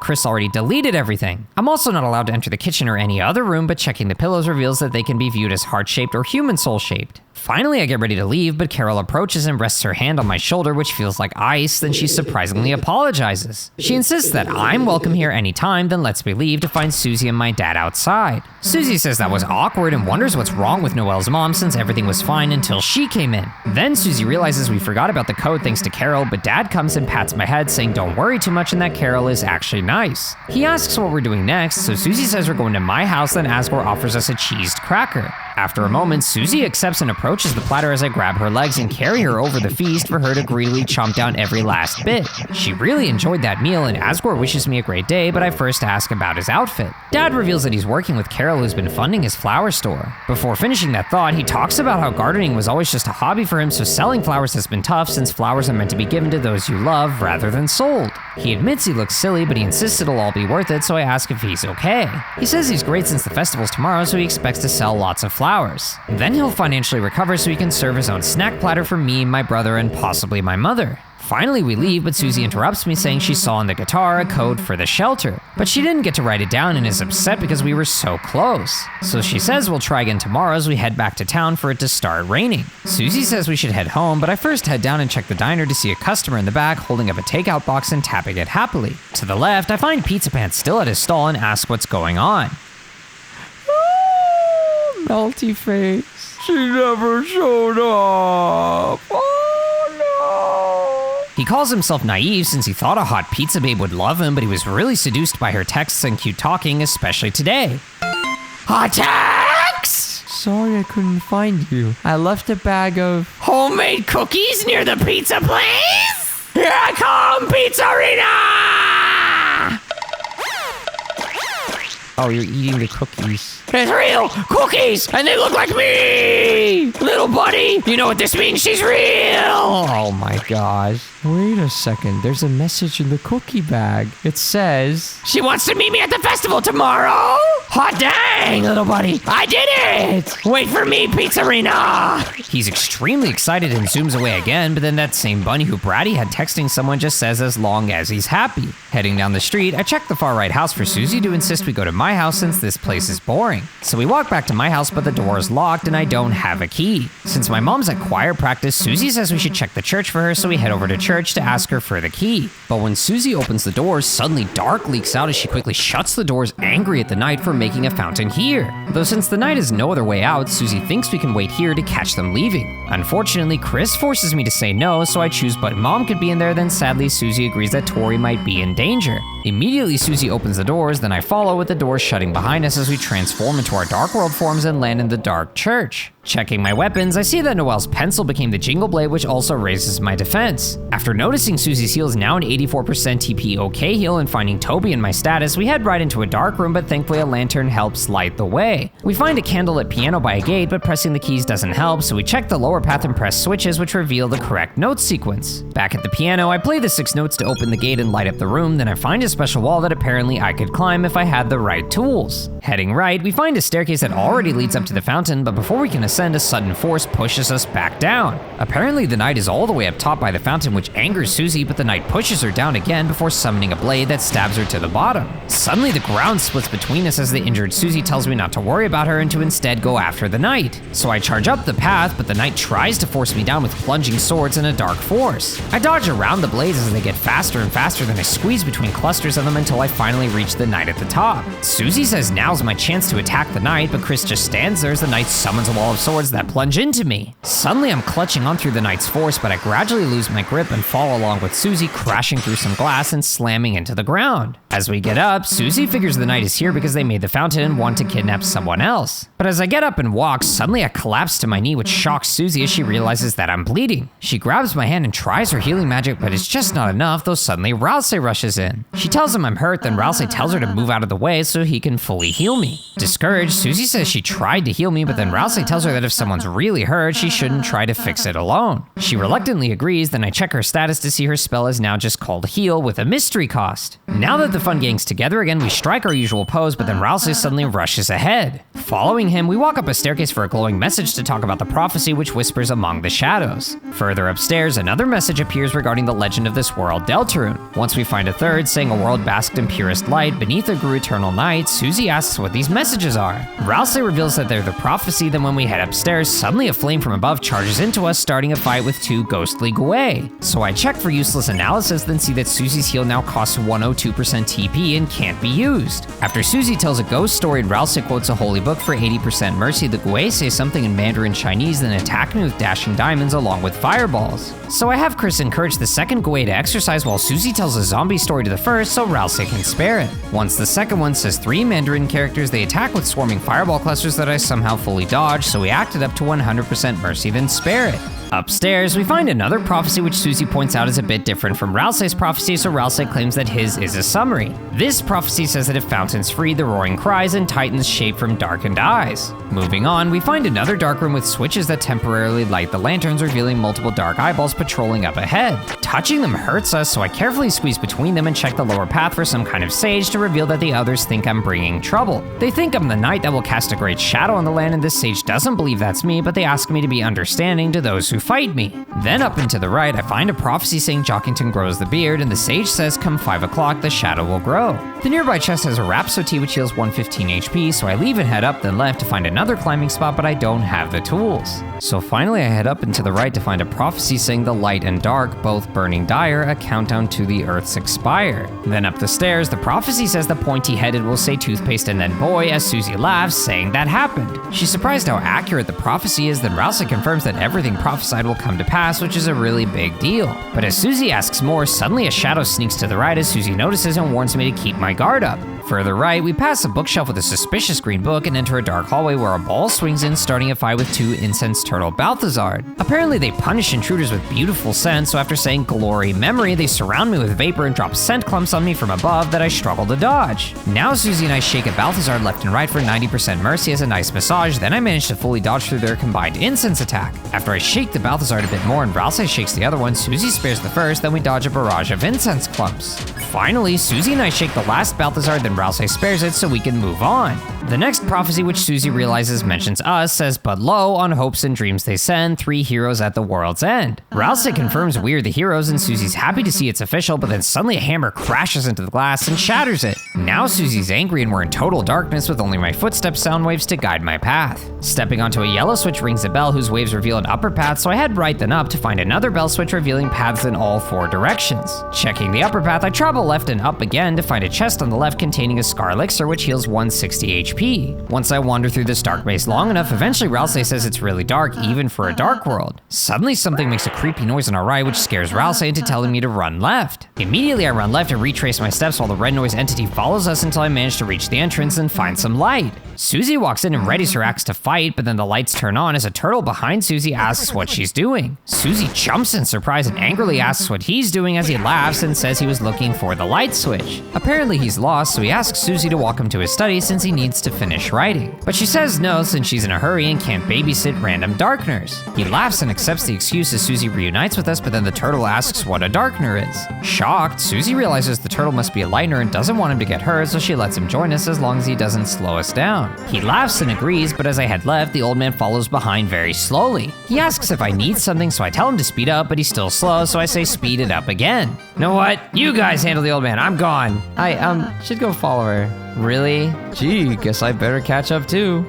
Chris already deleted everything. I'm also not allowed to enter the kitchen or any other room, but checking the pillows reveals that they can be viewed as heart-shaped or human soul-shaped. Finally, I get ready to leave, but Carol approaches and rests her hand on my shoulder, which feels like ice, then she surprisingly apologizes. She insists that I'm welcome here anytime, then lets me leave to find Susie and my dad outside. Susie says that was awkward and wonders what's wrong with Noelle's mom since everything was fine until she came in. Then Susie realizes we forgot about the code thanks to Carol, but dad comes and pats my head saying don't worry too much and that Carol is actually nice. He asks what we're doing next, so Susie says we're going to my house, then Asgore offers us a cheesed cracker. After a moment, Susie accepts and approaches the platter as I grab her legs and carry her over the feast for her to greedily chomp down every last bit. She really enjoyed that meal and Asgore wishes me a great day, but I first ask about his outfit. Dad reveals that he's working with Carol, who's been funding his flower store. Before finishing that thought, he talks about how gardening was always just a hobby for him, so selling flowers has been tough since flowers are meant to be given to those you love rather than sold. He admits he looks silly, but he insists it'll all be worth it, so I ask if he's okay. He says he's great since the festival's tomorrow, so he expects to sell lots of flowers. Then he'll financially recover so he can serve his own snack platter for me, my brother, and possibly my mother. Finally, we leave, but Susie interrupts me saying she saw on the guitar a code for the shelter. But she didn't get to write it down and is upset because we were so close. So she says we'll try again tomorrow as we head back to town for it to start raining. Susie says we should head home, but I first head down and check the diner to see a customer in the back holding up a takeout box and tapping it happily. To the left, I find Pizza Pants still at his stall and ask what's going on. Melty face. She never showed up. Oh no. He calls himself naive since he thought a hot pizza babe would love him, but he was really seduced by her texts and cute talking, especially today. Hot texts! Sorry I couldn't find you. I left a bag of homemade cookies near the pizza place. Here I come, Pizzarina! Oh, you're eating the cookies. It's real cookies, and they look like me! Little buddy, you know what this means? She's real! Oh my gosh. Wait a second, there's a message in the cookie bag. It says, she wants to meet me at the festival tomorrow! Hot dang, little buddy, I did it! Wait for me, Pizzarina! He's extremely excited and zooms away again, but then that same bunny who Bratty had texting someone just says as long as he's happy. Heading down the street, I check the far right house for Susie to insist we go to my house since this place is boring. So we walk back to my house, but the door is locked and I don't have a key. Since my mom's at choir practice, Susie says we should check the church for her, so we head over to church to ask her for the key. But when Susie opens the doors, suddenly dark leaks out as she quickly shuts the doors, angry at the night for making a fountain here. Though since the night has no other way out, Susie thinks we can wait here to catch them leaving. Unfortunately, Chris forces me to say no, so I choose but Mom could be in there, then sadly Susie agrees that Tori might be in danger. Immediately Susie opens the doors, then I follow with the doors shutting behind us as we transform into our Dark World forms and land in the dark church. Checking my weapons, I see that Noelle's pencil became the Jingle Blade, which also raises my defense. After noticing Susie's heal is now an 84% TP OK heal and finding Toby in my status, we head right into a dark room, but thankfully a lantern helps light the way. We find a candlelit piano by a gate, but pressing the keys doesn't help, so we check the lower path and press switches, which reveal the correct note sequence. Back at the piano, I play the 6 notes to open the gate and light up the room, then I find a special wall that apparently I could climb if I had the right tools. Heading right, we find a staircase that already leads up to the fountain, but before we can ascend, ascend, a sudden force pushes us back down. Apparently the knight is all the way up top by the fountain, which angers Susie, but the knight pushes her down again before summoning a blade that stabs her to the bottom. Suddenly the ground splits between us as the injured Susie tells me not to worry about her and to instead go after the knight. So I charge up the path, but the knight tries to force me down with plunging swords and a dark force. I dodge around the blades as they get faster and faster, then I squeeze between clusters of them until I finally reach the knight at the top. Susie says now's my chance to attack the knight, but Chris just stands there as the knight summons a wall of swords that plunge into me. Suddenly I'm clutching on through the knight's force, but I gradually lose my grip and fall along with Susie, crashing through some glass and slamming into the ground. As we get up, Susie figures the knight is here because they made the fountain and want to kidnap someone else. But as I get up and walk, suddenly I collapse to my knee, which shocks Susie as she realizes that I'm bleeding. She grabs my hand and tries her healing magic, but it's just not enough, though suddenly Rousey rushes in. She tells him I'm hurt, then Rousey tells her to move out of the way so he can fully heal me. Discouraged, Susie says she tried to heal me, but then Rousey tells her that if someone's really hurt, she shouldn't try to fix it alone. She reluctantly agrees, then I check her status to see her spell is now just called heal with a mystery cost. Now that the fun gang's together again, we strike our usual pose, but then Rousey suddenly rushes ahead. Following him, we walk up a staircase for a glowing message to talk about the prophecy which whispers among the shadows. Further upstairs, another message appears regarding the legend of this world, Deltarune. Once we find a third, saying a world basked in purest light, beneath it grew eternal night, Susie asks what these messages are. Rousey reveals that they're the prophecy, then when we head upstairs, suddenly a flame from above charges into us, starting a fight with two ghostly Gwei. So I check for useless analysis, then see that Susie's heal now costs 102% TP and can't be used. After Susie tells a ghost story and Rousey quotes a holy book for 80% mercy, the Gwei say something in Mandarin Chinese, then attack me with dashing diamonds along with fireballs. So I have Chris encourage the second Gwei to exercise while Susie tells a zombie story to the first so Rousey can spare it. Once the second one says 3 Mandarin characters, they attack with swarming fireball clusters that I somehow fully dodge, so we acted up to 100% mercy then spare it. Upstairs, we find another prophecy which Susie points out is a bit different from Rousey's prophecy, so Rousey claims that his is a summary. This prophecy says that if fountains free, the roaring cries and titans shape from darkened eyes. Moving on, we find another dark room with switches that temporarily light the lanterns, revealing multiple dark eyeballs patrolling up ahead. Touching them hurts us, so I carefully squeeze between them and check the lower path for some kind of sage to reveal that the others think I'm bringing trouble. They think I'm the knight that will cast a great shadow on the land, and this sage doesn't believe that's me, but they ask me to be understanding to those who fight me. Then up and to the right, I find a prophecy saying Jockington grows the beard, and the sage says come 5 o'clock, the shadow will grow. The nearby chest has a Rhapsody which heals 115 HP, so I leave and head up then left to find another climbing spot, but I don't have the tools. So finally I head up and to the right to find a prophecy saying the light and dark, both burning dire, a countdown to the earth's expire. Then up the stairs, the prophecy says the pointy-headed will say toothpaste and then boy, as Susie laughs, saying that happened. She's surprised how accurate the prophecy is, then Rousey confirms that everything prophesied will come to pass, which is a really big deal. But as Susie asks more, suddenly a shadow sneaks to the right as Susie notices and warns me to keep my guard up. Further right, we pass a bookshelf with a suspicious green book and enter a dark hallway where a ball swings in, starting a fight with 2 incense turtle Balthazar. Apparently they punish intruders with beautiful scent, so after saying glory memory, they surround me with vapor and drop scent clumps on me from above that I struggle to dodge. Now Susie and I shake at Balthazar left and right for 90% mercy as a nice massage, then I manage to fully dodge through their combined incense attack. After I shake the Balthazar a bit more and Rousey shakes the other one, Susie spares the first, then we dodge a barrage of incense clumps. Finally, Susie and I shake the last Balthazar, then Rousey spares it so we can move on. The next prophecy which Susie realizes mentions us says, but lo, on hopes and dreams they send 3 heroes at the world's end. Rousey confirms we're the heroes and Susie's happy to see it's official, but then suddenly a hammer crashes into the glass and shatters it. Now Susie's angry and we're in total darkness with only my footstep sound waves to guide my path. Stepping onto a yellow switch rings a bell whose waves reveal an upper path, so I head right then up to find another bell switch revealing paths in all 4 directions. Checking the upper path, I travel left and up again to find a chest on the left containing a Scar Elixir which heals 160 HP. Once I wander through this dark maze long enough, eventually Rousey says it's really dark even for a dark world. Suddenly something makes a creepy noise on our right which scares Rousey into telling me to run left. Immediately I run left and retrace my steps while the red noise entity follows us until I manage to reach the entrance and find some light. Susie walks in and readies her axe to fight, but then the lights turn on as a turtle behind Susie asks what she's doing. Susie jumps in surprise and angrily asks what he's doing as he laughs and says he was looking for the light switch. Apparently he's lost, so he asks Susie to walk him to his study since he needs to finish writing. But she says no since she's in a hurry and can't babysit random darkeners. He laughs and accepts the excuse as Susie reunites with us, but then the turtle asks what a darkener is. Shocked, Susie realizes the turtle must be a lightener and doesn't want him to get hurt, so she lets him join us as long as he doesn't slow us down. He laughs and agrees, but as I had left, the old man follows behind very slowly. He asks if I need something, so I tell him to speed up, but he's still slow, so I say speed it up again. You know what? You guys handle the old man, I'm gone. I should go follow her. Really? Gee, guess I better catch up too.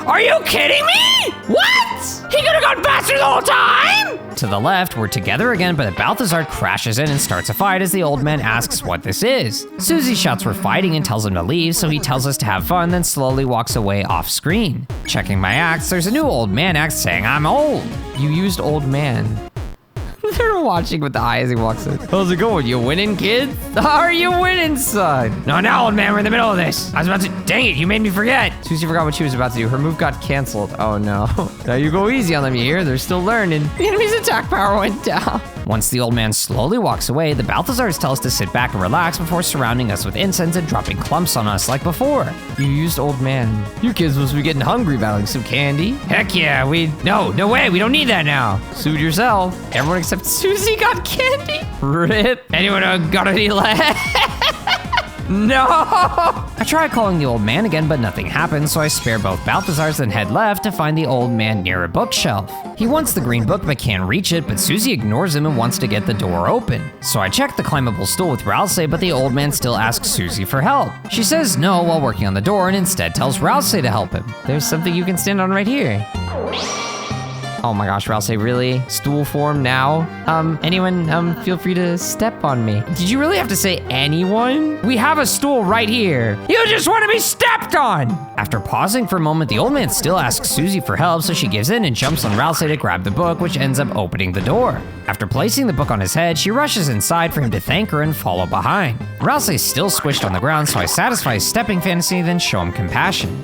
Are you kidding me? What? He could have gone faster the whole time? To the left, we're together again, but Balthazar crashes in and starts a fight as the old man asks what this is. Susie shouts we're fighting and tells him to leave, so he tells us to have fun, then slowly walks away off screen. Checking my acts, there's a new old man act saying I'm old. You used old man. They're watching with the eye as he walks in. How's it going? You winning, kid? Are you winning, son? No, old man, we're in the middle of this. I was about to, dang it, you made me forget. Susie forgot what she was about to do. Her move got canceled. Oh no. Now you go easy on them, you hear? They're still learning. The enemy's attack power went down. Once the old man slowly walks away, the Balthazars tell us to sit back and relax before surrounding us with incense and dropping clumps on us like before. You used old man. You kids must be getting hungry, battling some candy. Heck yeah, no way, we don't need that now. Suit yourself. Everyone except Susie got candy. Rip. Anyone got any left? No! I try calling the old man again, but nothing happens, so I spare both Balthazars and head left to find the old man near a bookshelf. He wants the green book but can't reach it, but Susie ignores him and wants to get the door open. So I check the climbable stool with Rouse, but the old man still asks Susie for help. She says no while working on the door and instead tells Rouse to help him. There's something you can stand on right here. Oh my gosh, Rouse, really? Stool form now? Anyone, feel free to step on me. Did you really have to say anyone? We have a stool right here. You just want to be stepped on! After pausing for a moment, the old man still asks Susie for help, so she gives in and jumps on Rouse to grab the book, which ends up opening the door. After placing the book on his head, she rushes inside for him to thank her and follow behind. Rouse is still squished on the ground, so I satisfy his stepping fantasy, then show him compassion.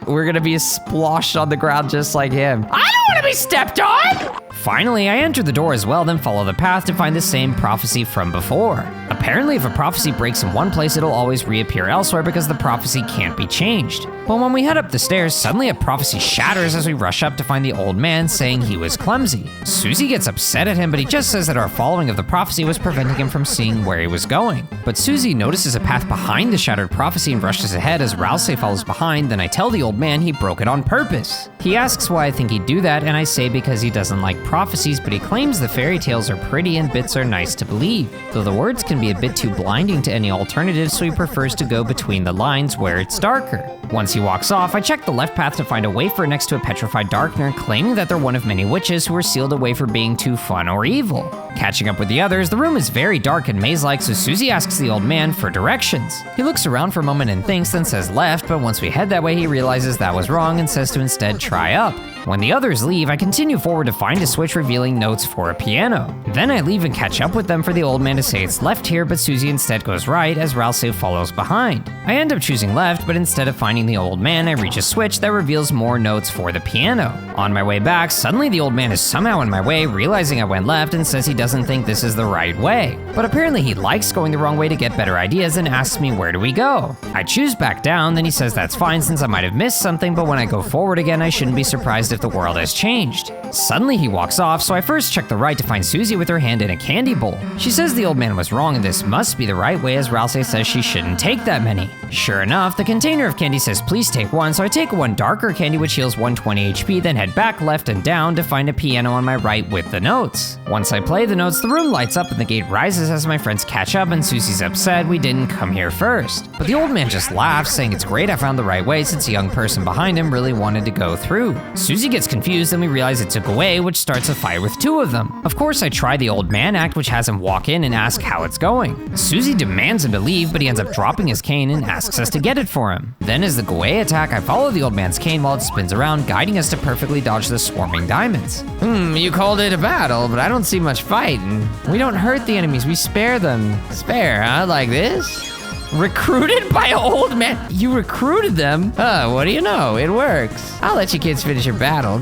We're gonna be sploshed on the ground just like him. I don't wanna be stepped on! Finally, I enter the door as well, then follow the path to find the same prophecy from before. Apparently, if a prophecy breaks in one place, it'll always reappear elsewhere because the prophecy can't be changed. But when we head up the stairs, suddenly a prophecy shatters as we rush up to find the old man saying he was clumsy. Susie gets upset at him, but he just says that our following of the prophecy was preventing him from seeing where he was going. But Susie notices a path behind the shattered prophecy and rushes ahead as Rouse follows behind, then I tell the old man he broke it on purpose. He asks why I think he'd do that, and I say because he doesn't like prophecies, but he claims the fairy tales are pretty and bits are nice to believe, though the words can be a bit too blinding to any alternatives, so he prefers to go between the lines where it's darker. Once he walks off, I check the left path to find a wafer next to a petrified darkener, claiming that they're one of many witches who were sealed away for being too fun or evil. Catching up with the others, the room is very dark and maze-like, so Susie asks the old man for directions. He looks around for a moment and thinks, then says left, but once we head that way, he realizes that was wrong and says to instead try up. When the others leave, I continue forward to find a switch revealing notes for a piano. Then I leave and catch up with them for the old man to say it's left here, but Susie instead goes right as Rouse follows behind. I end up choosing left, but instead of finding the old man, I reach a switch that reveals more notes for the piano. On my way back, suddenly the old man is somehow in my way, realizing I went left and says he doesn't think this is the right way. But apparently he likes going the wrong way to get better ideas and asks me where do we go. I choose back down, then he says that's fine since I might have missed something, but when I go forward again, I shouldn't be surprised if the world has changed. Suddenly he walks off, so I first check the right to find Susie with her hand in a candy bowl. She says the old man was wrong and this must be the right way as Rouse says she shouldn't take that many. Sure enough, the container of candy says please take one, so I take one darker candy which heals 120 HP, then head back left and down to find a piano on my right with the notes. Once I play the notes, the room lights up and the gate rises as my friends catch up and Susie's upset we didn't come here first. But the old man just laughs, saying it's great I found the right way since a young person behind him really wanted to go through. Susie gets confused and we realize it took away, which starts a fight with two of them. Of course, I try the old man act, which has him walk in and ask how it's going. Susie demands him to leave, but he ends up dropping his cane and asks us to get it for him. Then as the Gouet attack, I follow the old man's cane while it spins around, guiding us to perfectly dodge the swarming diamonds. You called it a battle, but I don't see much fighting. We don't hurt the enemies, we spare them. Spare, huh? Like this? Recruited by old man? You recruited them? What do you know? It works. I'll let you kids finish your battle.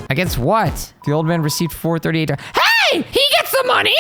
Against what? The old man received 438. Hey! He gets the money!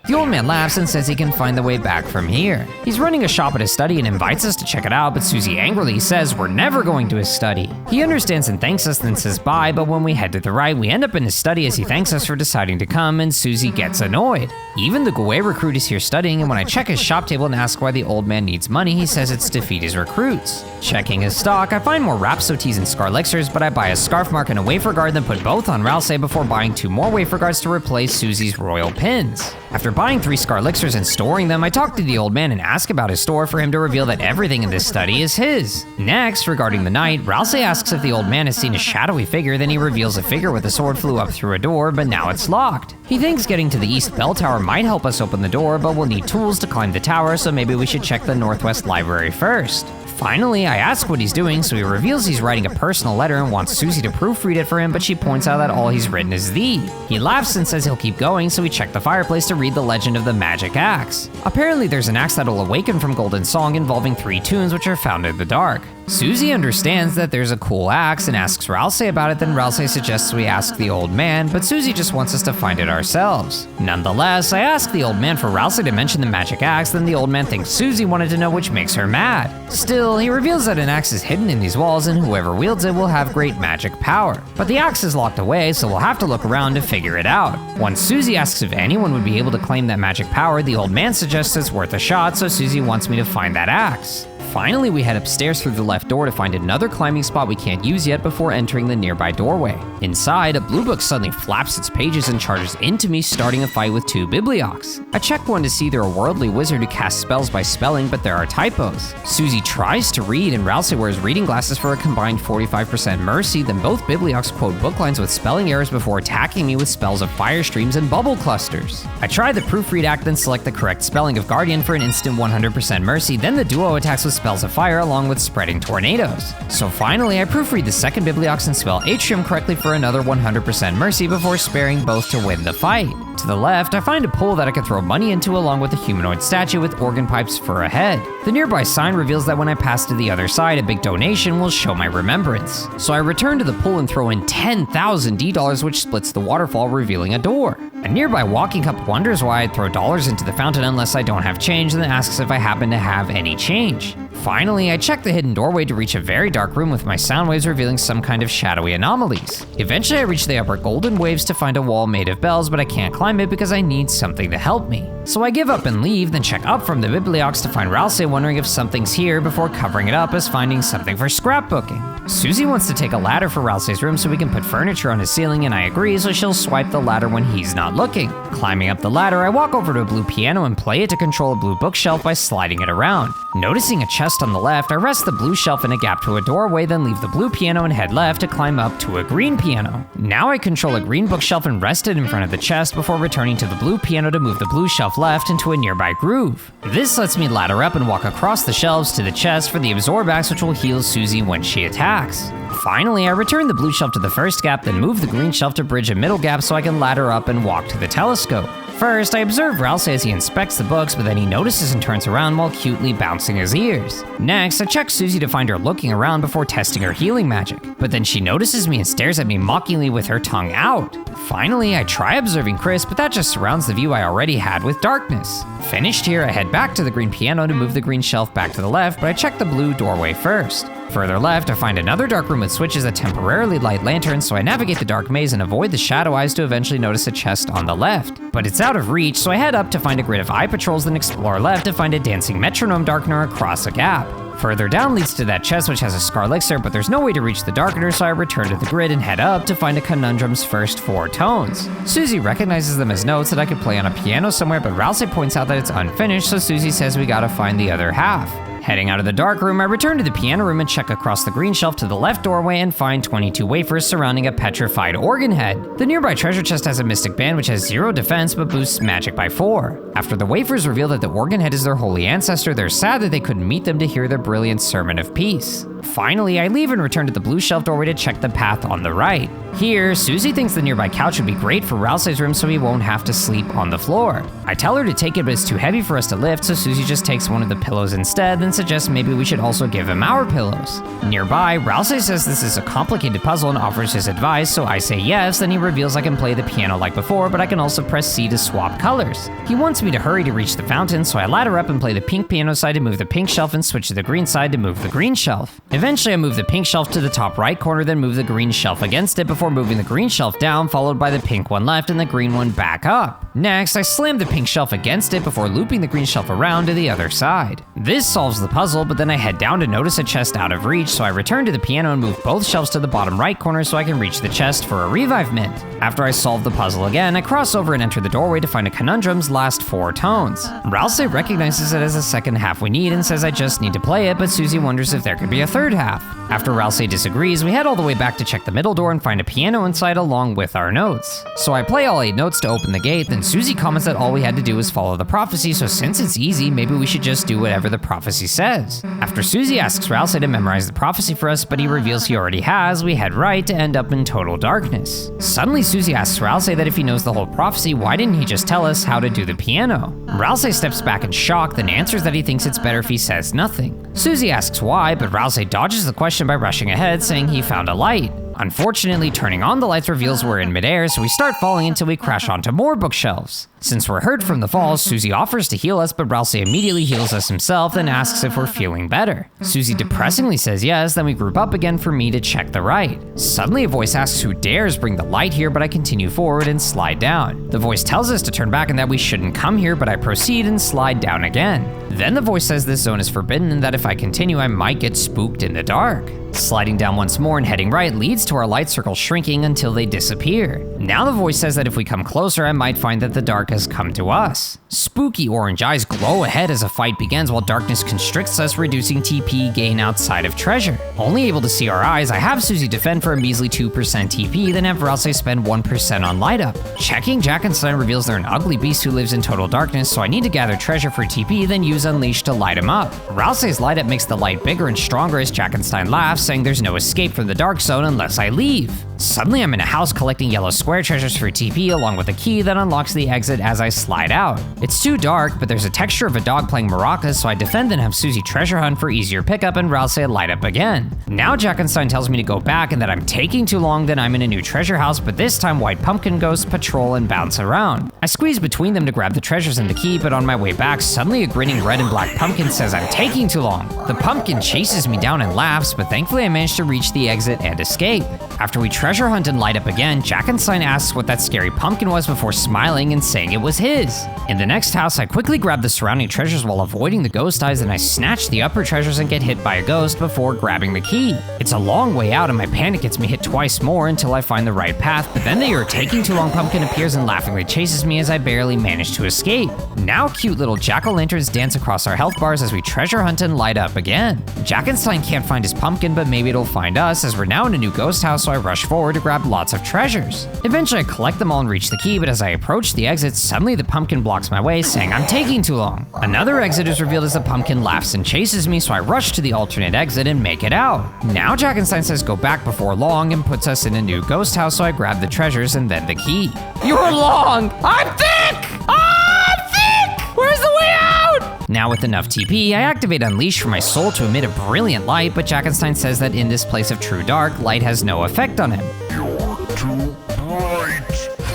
The old man laughs and says he can find the way back from here. He's running a shop at his study and invites us to check it out, but Susie angrily says we're never going to his study. He understands and thanks us, then says bye, but when we head to the right, we end up in his study as he thanks us for deciding to come, and Susie gets annoyed. Even the Gouet recruit is here studying, and when I check his shop table and ask why the old man needs money, he says it's to feed his recruits. Checking his stock, I find more Rhapso teas and Scarlixirs, but I buy a scarf mark and a wafer guard, then put both on Ralsei before buying 2 more wafer guards to replace Susie's royal pins. After buying 3 Scarlixirs and storing them, I talk to the old man and ask about his store for him to reveal that everything in this study is his. Next, regarding the night, Ralsei asks if the old man has seen a shadowy figure, then he reveals a figure with a sword flew up through a door, but now it's locked. He thinks getting to the East Bell Tower might help us open the door, but we'll need tools to climb the tower, so maybe we should check the Northwest Library first. Finally, I ask what he's doing, so he reveals he's writing a personal letter and wants Susie to proofread it for him, but she points out that all he's written is "the." He laughs and says he'll keep going, so we check the fireplace to read the legend of the magic axe. Apparently there's an axe that'll awaken from Golden Song involving 3 tunes which are found in the dark. Susie understands that there's a cool axe and asks Ralsei about it, then Ralsei suggests we ask the old man, but Susie just wants us to find it ourselves. Nonetheless, I ask the old man for Ralsei to mention the magic axe, then the old man thinks Susie wanted to know, which makes her mad. Still, he reveals that an axe is hidden in these walls and whoever wields it will have great magic power. But the axe is locked away, so we'll have to look around to figure it out. Once Susie asks if anyone would be able to claim that magic power, the old man suggests it's worth a shot, so Susie wants me to find that axe. Finally, we head upstairs through the left door to find another climbing spot we can't use yet before entering the nearby doorway. Inside, a blue book suddenly flaps its pages and charges into me, starting a fight with 2 Bibliocs. I check one to see they're a worldly wizard who casts spells by spelling, but there are typos. Susie tries to read, and Ralsei wears reading glasses for a combined 45% mercy, then both Bibliocs quote book lines with spelling errors before attacking me with spells of fire streams and bubble clusters. I try the proofread act, then select the correct spelling of Guardian for an instant 100% mercy, then the duo attacks with spells of fire along with spreading tornadoes. So finally, I proofread the second Bibliox and spell Atrium correctly for another 100% mercy before sparing both to win the fight. To the left, I find a pool that I can throw money into along with a humanoid statue with organ pipes for a head. The nearby sign reveals that when I pass to the other side, a big donation will show my remembrance. So I return to the pool and throw in 10,000 D-dollars, which splits the waterfall, revealing a door. A nearby walking cup wonders why I'd throw dollars into the fountain unless I don't have change, and then asks if I happen to have any change. Finally, I check the hidden doorway to reach a very dark room with my sound waves revealing some kind of shadowy anomalies. Eventually, I reach the upper golden waves to find a wall made of bells, but I can't climb it because I need something to help me. So I give up and leave, then check up from the Bibliox to find Ralsei wondering if something's here before covering it up as finding something for scrapbooking. Susie wants to take a ladder for Ralsei's room so we can put furniture on his ceiling, and I agree, so she'll swipe the ladder when he's not looking. Climbing up the ladder, I walk over to a blue piano and play it to control a blue bookshelf by sliding it around. Noticing a chest on the left, I rest the blue shelf in a gap to a doorway, then leave the blue piano and head left to climb up to a green piano. Now I control a green bookshelf and rest it in front of the chest before returning to the blue piano to move the blue shelf left into a nearby groove. This lets me ladder up and walk across the shelves to the chest for the absorb axe, which will heal Susie when she attacks. Finally, I return the blue shelf to the first gap, then move the green shelf to bridge a middle gap so I can ladder up and walk to the telescope. First, I observe Ralsei as he inspects the books, but then he notices and turns around while cutely bouncing his ears. Next, I check Susie to find her looking around before testing her healing magic, but then she notices me and stares at me mockingly with her tongue out. Finally, I try observing Chris, but that just surrounds the view I already had with darkness. Finished here, I head back to the green piano to move the green shelf back to the left, but I check the blue doorway first. Further left, I find another dark room with switches that temporarily light lanterns, so I navigate the dark maze and avoid the shadow eyes to eventually notice a chest on the left. But it's out of reach, so I head up to find a grid of eye patrols, then explore left to find a dancing metronome darkener across a gap. Further down leads to that chest which has a Scarlixir, but there's no way to reach the darkener, so I return to the grid and head up to find a conundrum's first 4 tones. Susie recognizes them as notes that I could play on a piano somewhere, but Ralsei points out that it's unfinished, so Susie says we gotta find the other half. Heading out of the dark room, I return to the piano room and check across the green shelf to the left doorway and find 22 wafers surrounding a petrified organ head. The nearby treasure chest has a mystic band which has 0 defense but boosts magic by 4. After the wafers reveal that the organ head is their holy ancestor, they're sad that they couldn't meet them to hear their brilliant sermon of peace. Finally, I leave and return to the blue shelf doorway to check the path on the right. Here, Susie thinks the nearby couch would be great for Ralsei's room so he won't have to sleep on the floor. I tell her to take it, but it's too heavy for us to lift, so Susie just takes one of the pillows instead, then suggests maybe we should also give him our pillows. Nearby, Ralsei says this is a complicated puzzle and offers his advice, so I say yes, then he reveals I can play the piano like before, but I can also press C to swap colors. He wants me to hurry to reach the fountain, so I ladder up and play the pink piano side to move the pink shelf and switch to the green side to move the green shelf. Eventually, I move the pink shelf to the top right corner, then move the green shelf against it before moving the green shelf down, followed by the pink one left and the green one back up. Next, I slam the pink shelf against it before looping the green shelf around to the other side. This solves the puzzle, but then I head down to notice a chest out of reach, so I return to the piano and move both shelves to the bottom right corner so I can reach the chest for a revive mint. After I solve the puzzle again, I cross over and enter the doorway to find a conundrum's last 4 tones. Ralsei recognizes it as a second half we need and says I just need to play it, but Susie wonders if there could be a third half. After Ralsei disagrees, we head all the way back to check the middle door and find a piano inside along with our notes. So I play all 8 notes to open the gate, then Susie comments that all we had to do was follow the prophecy, so since it's easy, maybe we should just do whatever the prophecy says. After Susie asks Ralsei to memorize the prophecy for us, but he reveals he already has, we head right to end up in total darkness. Suddenly Susie asks Ralsei that if he knows the whole prophecy, why didn't he just tell us how to do the piano? Ralsei steps back in shock, then answers that he thinks it's better if he says nothing. Susie asks why, but Ralsei dodges the question by rushing ahead, saying he found a light. Unfortunately, turning on the lights reveals we're in midair, so we start falling until we crash onto more bookshelves. Since we're hurt from the falls, Susie offers to heal us, but Ralsei immediately heals us himself, then asks if we're feeling better. Susie depressingly says yes, then we group up again for me to check the right. Suddenly a voice asks who dares bring the light here, but I continue forward and slide down. The voice tells us to turn back and that we shouldn't come here, but I proceed and slide down again. Then the voice says this zone is forbidden and that if I continue, I might get spooked in the dark. Sliding down once more and heading right leads to our light circles shrinking until they disappear. Now the voice says that if we come closer, I might find that the dark has come to us. Spooky orange eyes glow ahead as a fight begins while darkness constricts us, reducing TP gain outside of treasure. Only able to see our eyes, I have Susie defend for a measly 2% TP, then have Ralsei spend 1% on light up. Checking Jackenstein reveals they're an ugly beast who lives in total darkness, so I need to gather treasure for TP, then use Unleash to light him up. Ralsei's light up makes the light bigger and stronger as Jackenstein laughs, saying there's no escape from the dark zone unless I leave. Suddenly I'm in a house collecting yellow square treasures for TP along with a key that unlocks the exit as I slide out. It's too dark, but there's a texture of a dog playing maracas, so I defend and have Susie treasure hunt for easier pickup and Ralsei light up again. Now Jackenstein tells me to go back and that I'm taking too long, then I'm in a new treasure house, but this time white pumpkin ghosts patrol and bounce around. I squeeze between them to grab the treasures and the key, but on my way back, suddenly a grinning red and black pumpkin says I'm taking too long. The pumpkin chases me down and laughs, but thankfully I manage to reach the exit and escape. After we treasure hunt and light up again, Jackenstein asks what that scary pumpkin was before smiling and saying it was his. In the next house, I quickly grab the surrounding treasures while avoiding the ghost eyes, and I snatch the upper treasures and get hit by a ghost before grabbing the key. It's a long way out and my panic gets me hit twice more until I find the right path, but then the "you're taking too long" pumpkin appears and laughingly chases me as I barely manage to escape. Now cute little jack-o'-lanterns dance across our health bars as we treasure hunt and light up again. Jackenstein can't find his pumpkin, but maybe it'll find us as we're now in a new ghost house, so I rush forward to grab lots of treasures. Eventually I collect them all and reach the key, but as I approach the exit, suddenly the pumpkin blocks my way, saying I'm taking too long. Another exit is revealed as the pumpkin laughs and chases me, so I rush to the alternate exit and make it out. Now Jackenstein says go back before long and puts us in a new ghost house, so I grab the treasures and then the key. You're long! I'm thick! I'm thick! Where's the way out? Now with enough TP, I activate Unleash for my soul to emit a brilliant light, but Jackenstein says that in this place of true dark, light has no effect on him. You're too bright.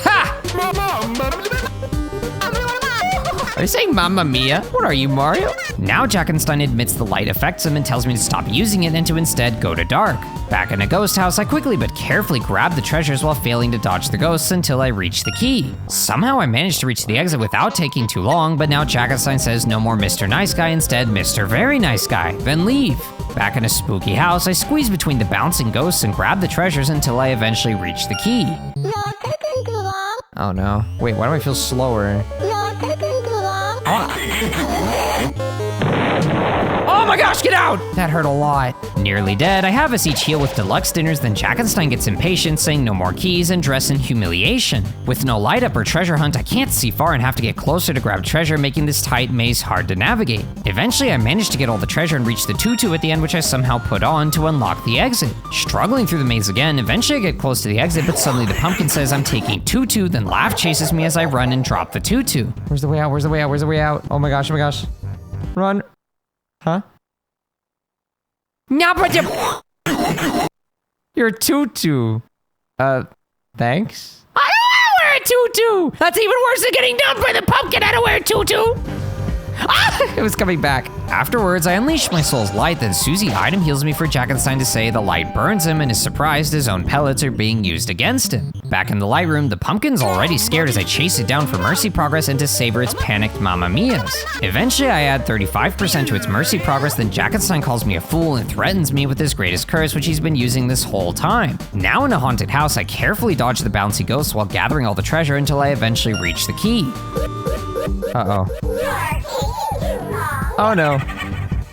Ha! Are you saying Mamma Mia? What are you, Mario? Now Jackenstein admits the light affects him and tells me to stop using it and to instead go to dark. Back in a ghost house, I quickly but carefully grab the treasures while failing to dodge the ghosts until I reach the key. Somehow I managed to reach the exit without taking too long, but now Jackenstein says no more Mr. Nice Guy, instead Mr. Very Nice Guy, then leave. Back in a spooky house, I squeeze between the bouncing ghosts and grab the treasures until I eventually reach the key. You're taking too long. Oh no. Wait, why do I feel slower? You're taking too long. Oh my gosh, get out! That hurt a lot. Nearly dead, I have us each heal with deluxe dinners, then Jackenstein gets impatient, saying no more keys and dress in humiliation. With no light up or treasure hunt, I can't see far and have to get closer to grab treasure, making this tight maze hard to navigate. Eventually, I managed to get all the treasure and reach the tutu at the end, which I somehow put on to unlock the exit. Struggling through the maze again, eventually I get close to the exit, but suddenly the pumpkin says I'm taking tutu, then Laugh chases me as I run and drop the tutu. Where's the way out? Where's the way out? Where's the way out? Oh my gosh, oh my gosh. Run. Huh? No, but you're a tutu. Thanks? I don't wear a tutu! That's even worse than getting dumped by the pumpkin. I don't wear a tutu! Ah! It was coming back. Afterwards, I unleashed my soul's light, then Susie item heals me for Jackenstein to say the light burns him and is surprised his own pellets are being used against him. Back in the light room, the pumpkin's already scared as I chase it down for mercy progress and to savor its panicked Mamma Mias. Eventually, I add 35% to its mercy progress, then Jackenstein calls me a fool and threatens me with his greatest curse, which he's been using this whole time. Now in a haunted house, I carefully dodge the bouncy ghosts while gathering all the treasure until I eventually reach the key. Uh-oh. Oh no.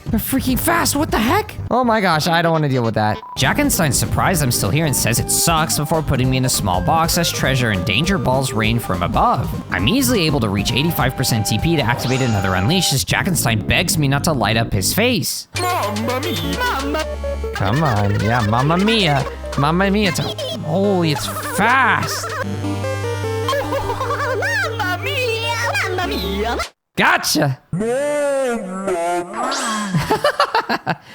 They're freaking fast, what the heck? Oh my gosh, I don't want to deal with that. Jackenstein's surprised I'm still here and says it sucks before putting me in a small box as treasure and danger balls rain from above. I'm easily able to reach 85% TP to activate another unleash as Jackenstein begs me not to light up his face. Mamma mia! Come on, yeah, Mamma Mia. Mamma Mia, holy, it's fast. Mamma mia! Mamma mia! Gotcha!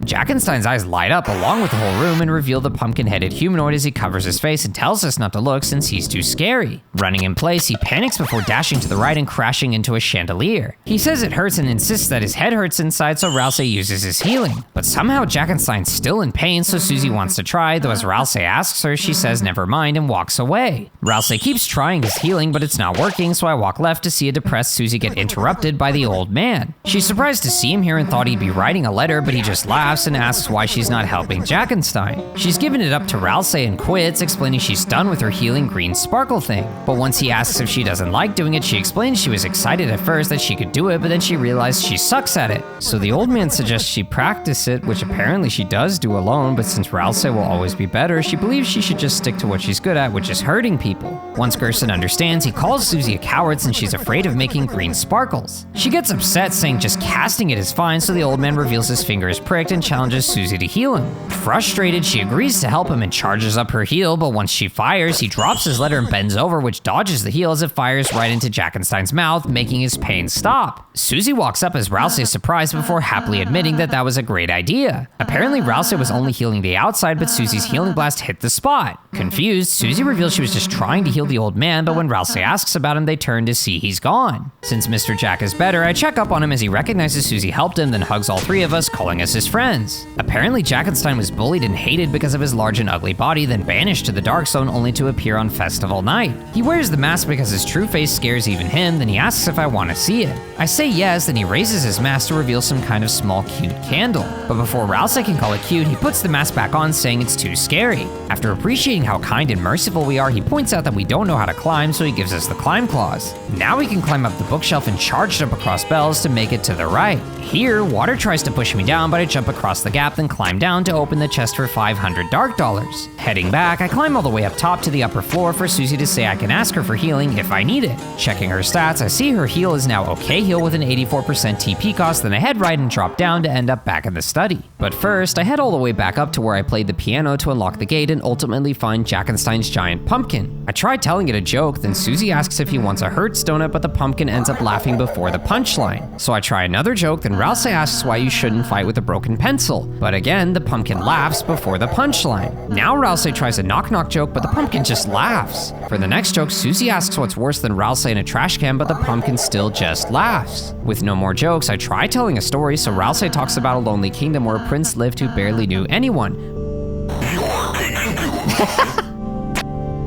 Jackenstein's eyes light up along with the whole room and reveal the pumpkin-headed humanoid as he covers his face and tells us not to look since he's too scary. Running in place, he panics before dashing to the right and crashing into a chandelier. He says it hurts and insists that his head hurts inside, so Rousey uses his healing. But somehow Jackenstein's still in pain, so Susie wants to try, though as Rousey asks her, she says never mind and walks away. Rousey keeps trying his healing, but it's not working, so I walk left to see a depressed Susie get interrupted by the old man. She's surprised to see him here and thought he'd be writing a letter, but he just laughs and asks why she's not helping Jackenstein. She's given it up to Rousey and quits, explaining she's done with her healing green sparkle thing. But once he asks if she doesn't like doing it, she explains she was excited at first that she could do it, but then she realized she sucks at it. So the old man suggests she practice it, which apparently she does do alone, but since Rousey will always be better, she believes she should just stick to what she's good at, which is hurting people. Once Gerson understands, he calls Susie a coward since she's afraid of making green sparkles. She gets upset, saying just casting it is fine, so the old man reveals his finger is pricked and challenges Susie to heal him. Frustrated, she agrees to help him and charges up her heal, but once she fires, he drops his letter and bends over, which dodges the heal as it fires right into Jackenstein's mouth, making his pain stop. Susie walks up as Rousey is surprised before happily admitting that that was a great idea. Apparently, Rousey was only healing the outside, but Susie's healing blast hit the spot. Confused, Susie reveals she was just trying to heal the old man, but when Rousey asks about him, they turn to see he's gone. Since Mr. Jack is better, I check up on him as he recognizes Susie helped him, then hugs all three of us, calling us his friends. Apparently, Jackenstein was bullied and hated because of his large and ugly body, then banished to the Dark Zone only to appear on festival night. He wears the mask because his true face scares even him, then he asks if I want to see it. I say yes, then he raises his mask to reveal some kind of small cute candle. But before Rousey can call it cute, he puts the mask back on, saying it's too scary. After appreciating how kind and merciful we are, he points out that we don't know how to climb, so he gives us the climb claws. Now we can climb up the bookshelf and charge jump across bells to make it to the right. Here, water tries to push me down, but I jump across the gap, then climb down to open the chest for 500 dark dollars. Heading back, I climb all the way up top to the upper floor for Susie to say I can ask her for healing if I need it. Checking her stats, I see her heal is now okay heal with an 84% TP cost, then I head right and drop down to end up back in the study. But first, I head all the way back up to where I played the piano to unlock the gate and ultimately find Jackenstein's giant pumpkin. I try telling it a joke, then Susie asks if he wants a Hertz donut, but the pumpkin ends up laughing before the punchline. So I try another joke, then Rousey asks why you shouldn't fight with a broken pencil. But again, the pumpkin laughs before the punchline. Now Rousey tries a knock-knock joke, but the pumpkin just laughs. For the next joke, Susie asks what's worse than Rousey in a trash can, but the pumpkin still just laughs. With no more jokes, I try telling a story, so Rousey talks about a lonely kingdom where a prince lived who barely knew anyone.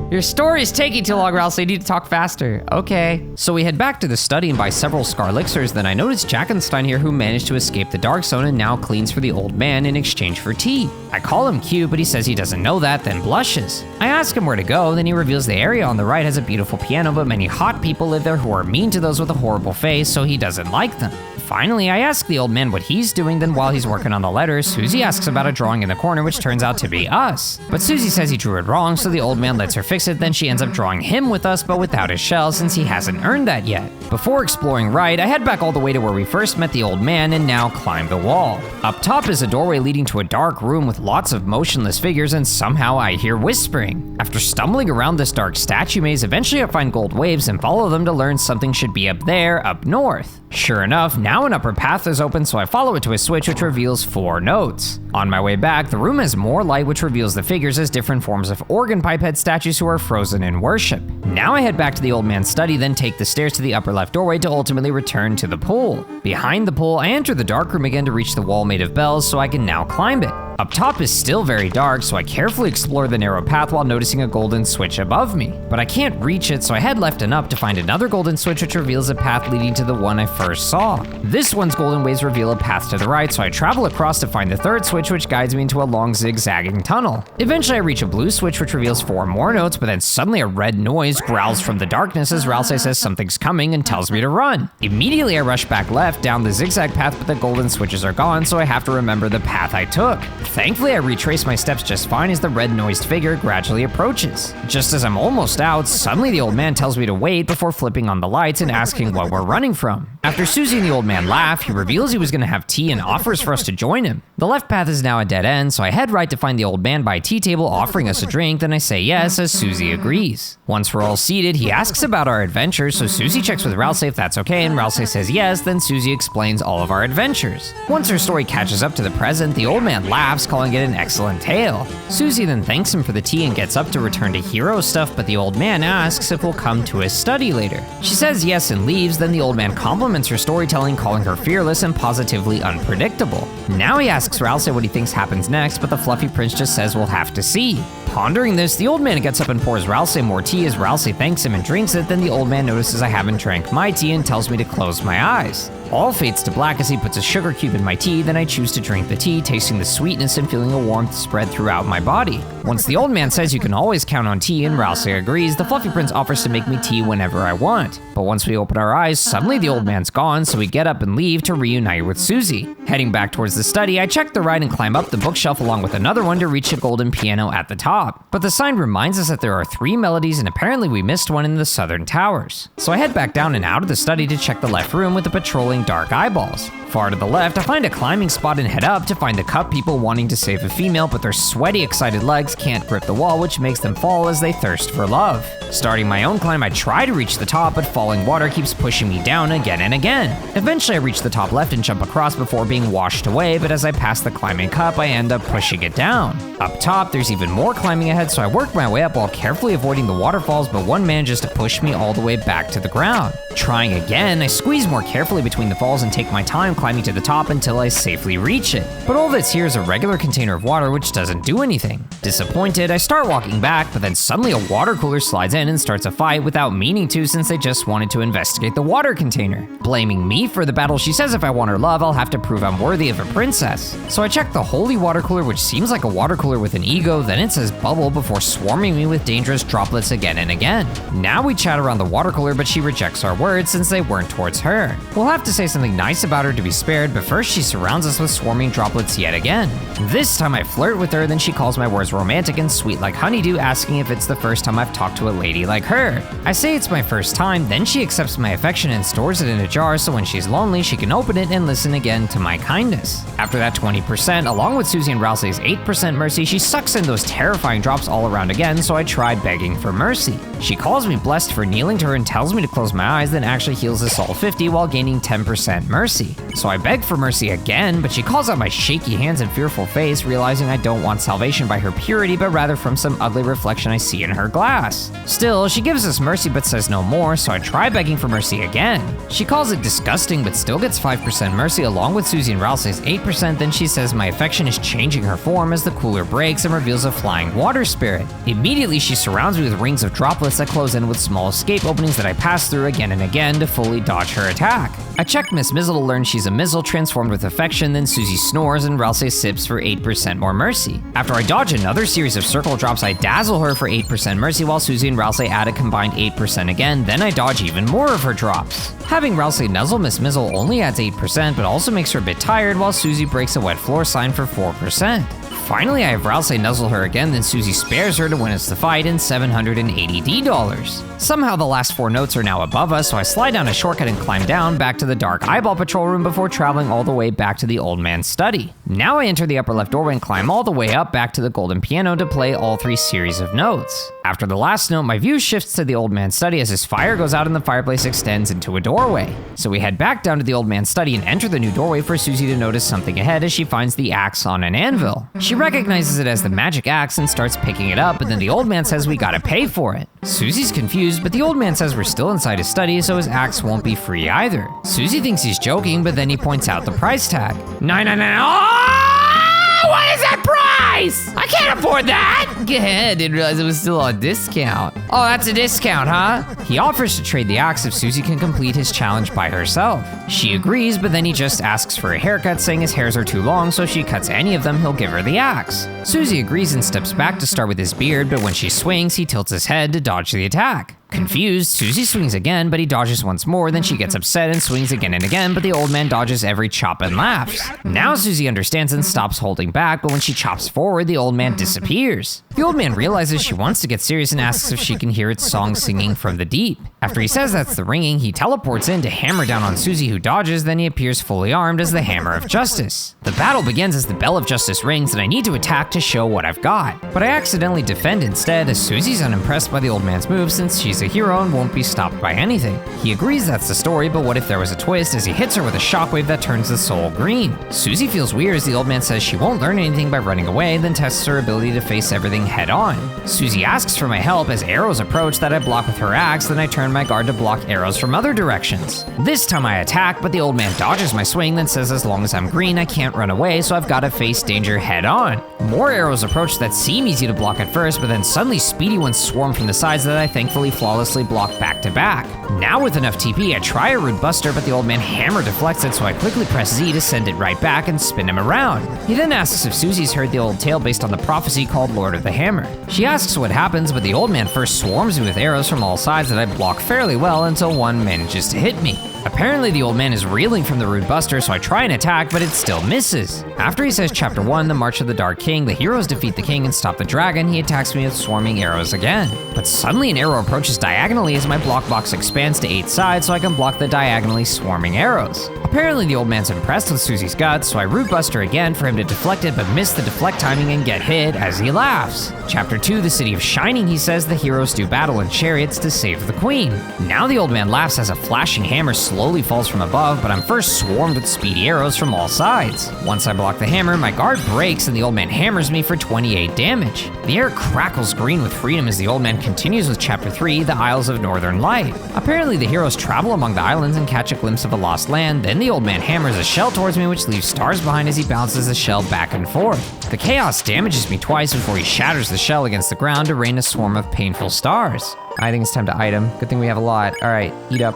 Your story's taking too long, Rousey. You need to talk faster. Okay. So we head back to the study and buy several Scar Elixirs, then I notice Jackenstein here who managed to escape the Dark Zone and now cleans for the old man in exchange for tea. I call him cute, but he says he doesn't know that, then blushes. I ask him where to go, then he reveals the area on the right has a beautiful piano, but many hot people live there who are mean to those with a horrible face, so he doesn't like them. Finally, I ask the old man what he's doing, then while he's working on the letters, Susie asks about a drawing in the corner which turns out to be us. But Susie says he drew it wrong, so the old man lets her fix it, then she ends up drawing him with us but without his shell since he hasn't earned that yet. Before exploring right, I head back all the way to where we first met the old man and now climb the wall. Up top is a doorway leading to a dark room with lots of motionless figures, and somehow I hear whispering. After stumbling around this dark statue maze, eventually I find gold waves and follow them to learn something should be up there, up north. Sure enough, now an upper path is open, so I follow it to a switch which reveals 4 notes. On my way back, the room has more light which reveals the figures as different forms of organ pipehead statues who are frozen in worship. Now I head back to the old man's study, then take the stairs to the upper left doorway to ultimately return to the pool. Behind the pool, I enter the dark room again to reach the wall made of bells so I can now climb it. Up top is still very dark, so I carefully explore the narrow path while noticing a golden switch above me. But I can't reach it, so I head left and up to find another golden switch which reveals a path leading to the one I first saw. This one's golden waves reveal a path to the right, so I travel across to find the third switch which guides me into a long zigzagging tunnel. Eventually I reach a blue switch which reveals 4 more notes, but then suddenly a red noise growls from the darkness as Ralsei says something's coming and tells me to run. Immediately I rush back left down the zigzag path, but the golden switches are gone, so I have to remember the path I took. Thankfully, I retrace my steps just fine as the red-noised figure gradually approaches. Just as I'm almost out, suddenly the old man tells me to wait before flipping on the lights and asking what we're running from. After Susie and the old man laugh, he reveals he was gonna have tea and offers for us to join him. The left path is now a dead end, so I head right to find the old man by a tea table offering us a drink, then I say yes as Susie agrees. Once we're all seated, he asks about our adventures, so Susie checks with Ralsei if that's okay, and Ralsei says yes, then Susie explains all of our adventures. Once her story catches up to the present, the old man laughs, calling it an excellent tale. Susie then thanks him for the tea and gets up to return to hero stuff, but the old man asks if we'll come to his study later. She says yes and leaves, then the old man compliments her storytelling, calling her fearless and positively unpredictable. Now he asks Ralsei what he thinks happens next, but the fluffy prince just says we'll have to see. Pondering this, the old man gets up and pours Ralsei more tea as Ralsei thanks him and drinks it, then the old man notices I haven't drank my tea and tells me to close my eyes. All fades to black as he puts a sugar cube in my tea, then I choose to drink the tea, tasting the sweetness and feeling a warmth spread throughout my body. Once the old man says you can always count on tea and Ralsei agrees, the fluffy prince offers to make me tea whenever I want. But once we open our eyes, suddenly the old man's gone, so we get up and leave to reunite with Susie. Heading back towards the study, I check the right and climb up the bookshelf along with another one to reach a golden piano at the top. But the sign reminds us that there are 3 melodies and apparently we missed one in the southern towers. So I head back down and out of the study to check the left room with the patrolling dark eyeballs. Far to the left, I find a climbing spot and head up to find the cup people wanting to save a female, but their sweaty, excited legs can't grip the wall, which makes them fall as they thirst for love. Starting my own climb, I try to reach the top, but falling water keeps pushing me down again and again. Eventually, I reach the top left and jump across before being washed away, but as I pass the climbing cup, I end up pushing it down. Up top, there's even more climbing ahead, so I work my way up while carefully avoiding the waterfalls, but one manages to push me all the way back to the ground. Trying again, I squeeze more carefully between the falls and take my time climbing to the top until I safely reach it. But all that's here is a regular container of water which doesn't do anything. Disappointed, I start walking back, but then suddenly a water cooler slides in and starts a fight without meaning to since they just wanted to investigate the water container. Blaming me for the battle, she says if I want her love, I'll have to prove I'm worthy of a princess. So I check the holy water cooler, which seems like a water cooler with an ego, then it says bubble before swarming me with dangerous droplets again and again. Now we chat around the water cooler, but she rejects our words since they weren't towards her. We'll have to say something nice about her to be spared, but first she surrounds us with swarming droplets yet again. This time I flirt with her, then she calls my words romantic and sweet like honeydew, asking if it's the first time I've talked to a lady like her. I say it's my first time, then she accepts my affection and stores it in a jar so when she's lonely she can open it and listen again to my kindness. After that 20%, along with Susie and Ralsei's 8% mercy, she sucks in those terrifying drops all around again, so I try begging for mercy. She calls me blessed for kneeling to her and tells me to close my eyes, then actually heals us all 50 while gaining 10% mercy. So I beg for mercy again, but she calls out my shaky hands and fearful face, realizing I don't want salvation by her purity, but rather from some ugly reflection I see in her glass. Still, she gives us mercy but says no more, so I try begging for mercy again. She calls it disgusting but still gets 5% mercy along with Susie and Ralsei's 8%, then she says my affection is changing her form as the cooler breaks and reveals a flying water spirit. Immediately, she surrounds me with rings of droplets that close in with small escape openings that I pass through again and again to fully dodge her attack. I checked Miss Mizzle to learn she's a Mizzle transformed with affection, then Susie snores and Ralsei sips for 8% more mercy. After I dodge another series of circle drops, I dazzle her for 8% mercy while Susie and Ralsei add a combined 8% again, then I dodge even more of her drops. Having Ralsei nuzzle Miss Mizzle only adds 8%, but also makes her a bit tired while Susie breaks a wet floor sign for 4%. Finally, I have Ralsei nuzzle her again, then Susie spares her to win us the fight in $780. Somehow the last 4 notes are now above us, so I slide down a shortcut and climb down back to the dark eyeball patrol room before traveling all the way back to the old man's study. Now I enter the upper left doorway and climb all the way up back to the golden piano to play all 3 series of notes. After the last note, my view shifts to the old man's study as his fire goes out and the fireplace extends into a doorway. So we head back down to the old man's study and enter the new doorway for Susie to notice something ahead as she finds the axe on an anvil. She recognizes it as the magic axe and starts picking it up, but then the old man says we gotta pay for it. Susie's confused, but the old man says we're still inside his study, so his axe won't be free either. Susie thinks he's joking, but then he points out the price tag. $9.99. Oh, what is that price? I can't afford that. Go ahead, didn't realize it was still on discount. Oh, that's a discount, huh? He offers to trade the axe if Susie can complete his challenge by herself. She agrees, but then he just asks for a haircut, saying his hairs are too long, so if she cuts any of them, he'll give her the axe. Susie agrees and steps back to start with his beard, but when she swings, he tilts his head to dodge the attack. Confused, Susie swings again, but he dodges once more, then she gets upset and swings again and again, but the old man dodges every chop and laughs. Now Susie understands and stops holding back, but when she chops forward, the old man disappears. The old man realizes she wants to get serious and asks if she can hear its song singing from the deep. After he says that's the ringing, he teleports in to hammer down on Susie, who dodges, then he appears fully armed as the Hammer of Justice. The battle begins as the Bell of Justice rings and I need to attack to show what I've got. But I accidentally defend instead as Susie's unimpressed by the old man's move since she's a hero and won't be stopped by anything. He agrees that's the story, but what if there was a twist as he hits her with a shockwave that turns the soul green? Susie feels weird as the old man says she won't learn anything by running away, then tests her ability to face everything head on. Susie asks for my help as arrows approach that I block with her axe, then I turn my guard to block arrows from other directions. This time I attack, but the old man dodges my swing, then says as long as I'm green I can't run away, so I've got to face danger head on. More arrows approach that seem easy to block at first, but then suddenly speedy ones swarm from the sides that I thankfully flawlessly block back to back. Now with enough TP, I try a rude buster, but the old man hammer deflects it, so I quickly press Z to send it right back and spin him around. He then asks if Susie's heard the old tale based on the prophecy called Lord of the Hammer. She asks what happens, but the old man first swarms me with arrows from all sides that I block fairly well until one manages to hit me. Apparently the old man is reeling from the rude buster, so I try and attack, but it still misses. After he says chapter 1, the March of the Dark King, the heroes defeat the king and stop the dragon, he attacks me with swarming arrows again. But suddenly an arrow approaches diagonally as my block box expands to 8 sides so I can block the diagonally swarming arrows. Apparently the old man's impressed with Susie's guts, so I root buster again for him to deflect it, but miss the deflect timing and get hit as he laughs. Chapter 2, the City of Shining, he says the heroes do battle in chariots to save the queen. Now the old man laughs as a flashing hammer slowly falls from above, but I'm first swarmed with speedy arrows from all sides. Once I block the hammer, my guard breaks and the old man hammers me for 28 damage. The air crackles green with freedom as the old man continues with chapter 3, the Isles of Northern Light. Apparently the heroes travel among the islands and catch a glimpse of a lost land, then the old man hammers a shell towards me which leaves stars behind as he bounces the shell back and forth. The chaos damages me twice before he shatters the shell against the ground to rain a swarm of painful stars. I think it's time to item. Good thing we have a lot. All right, eat up.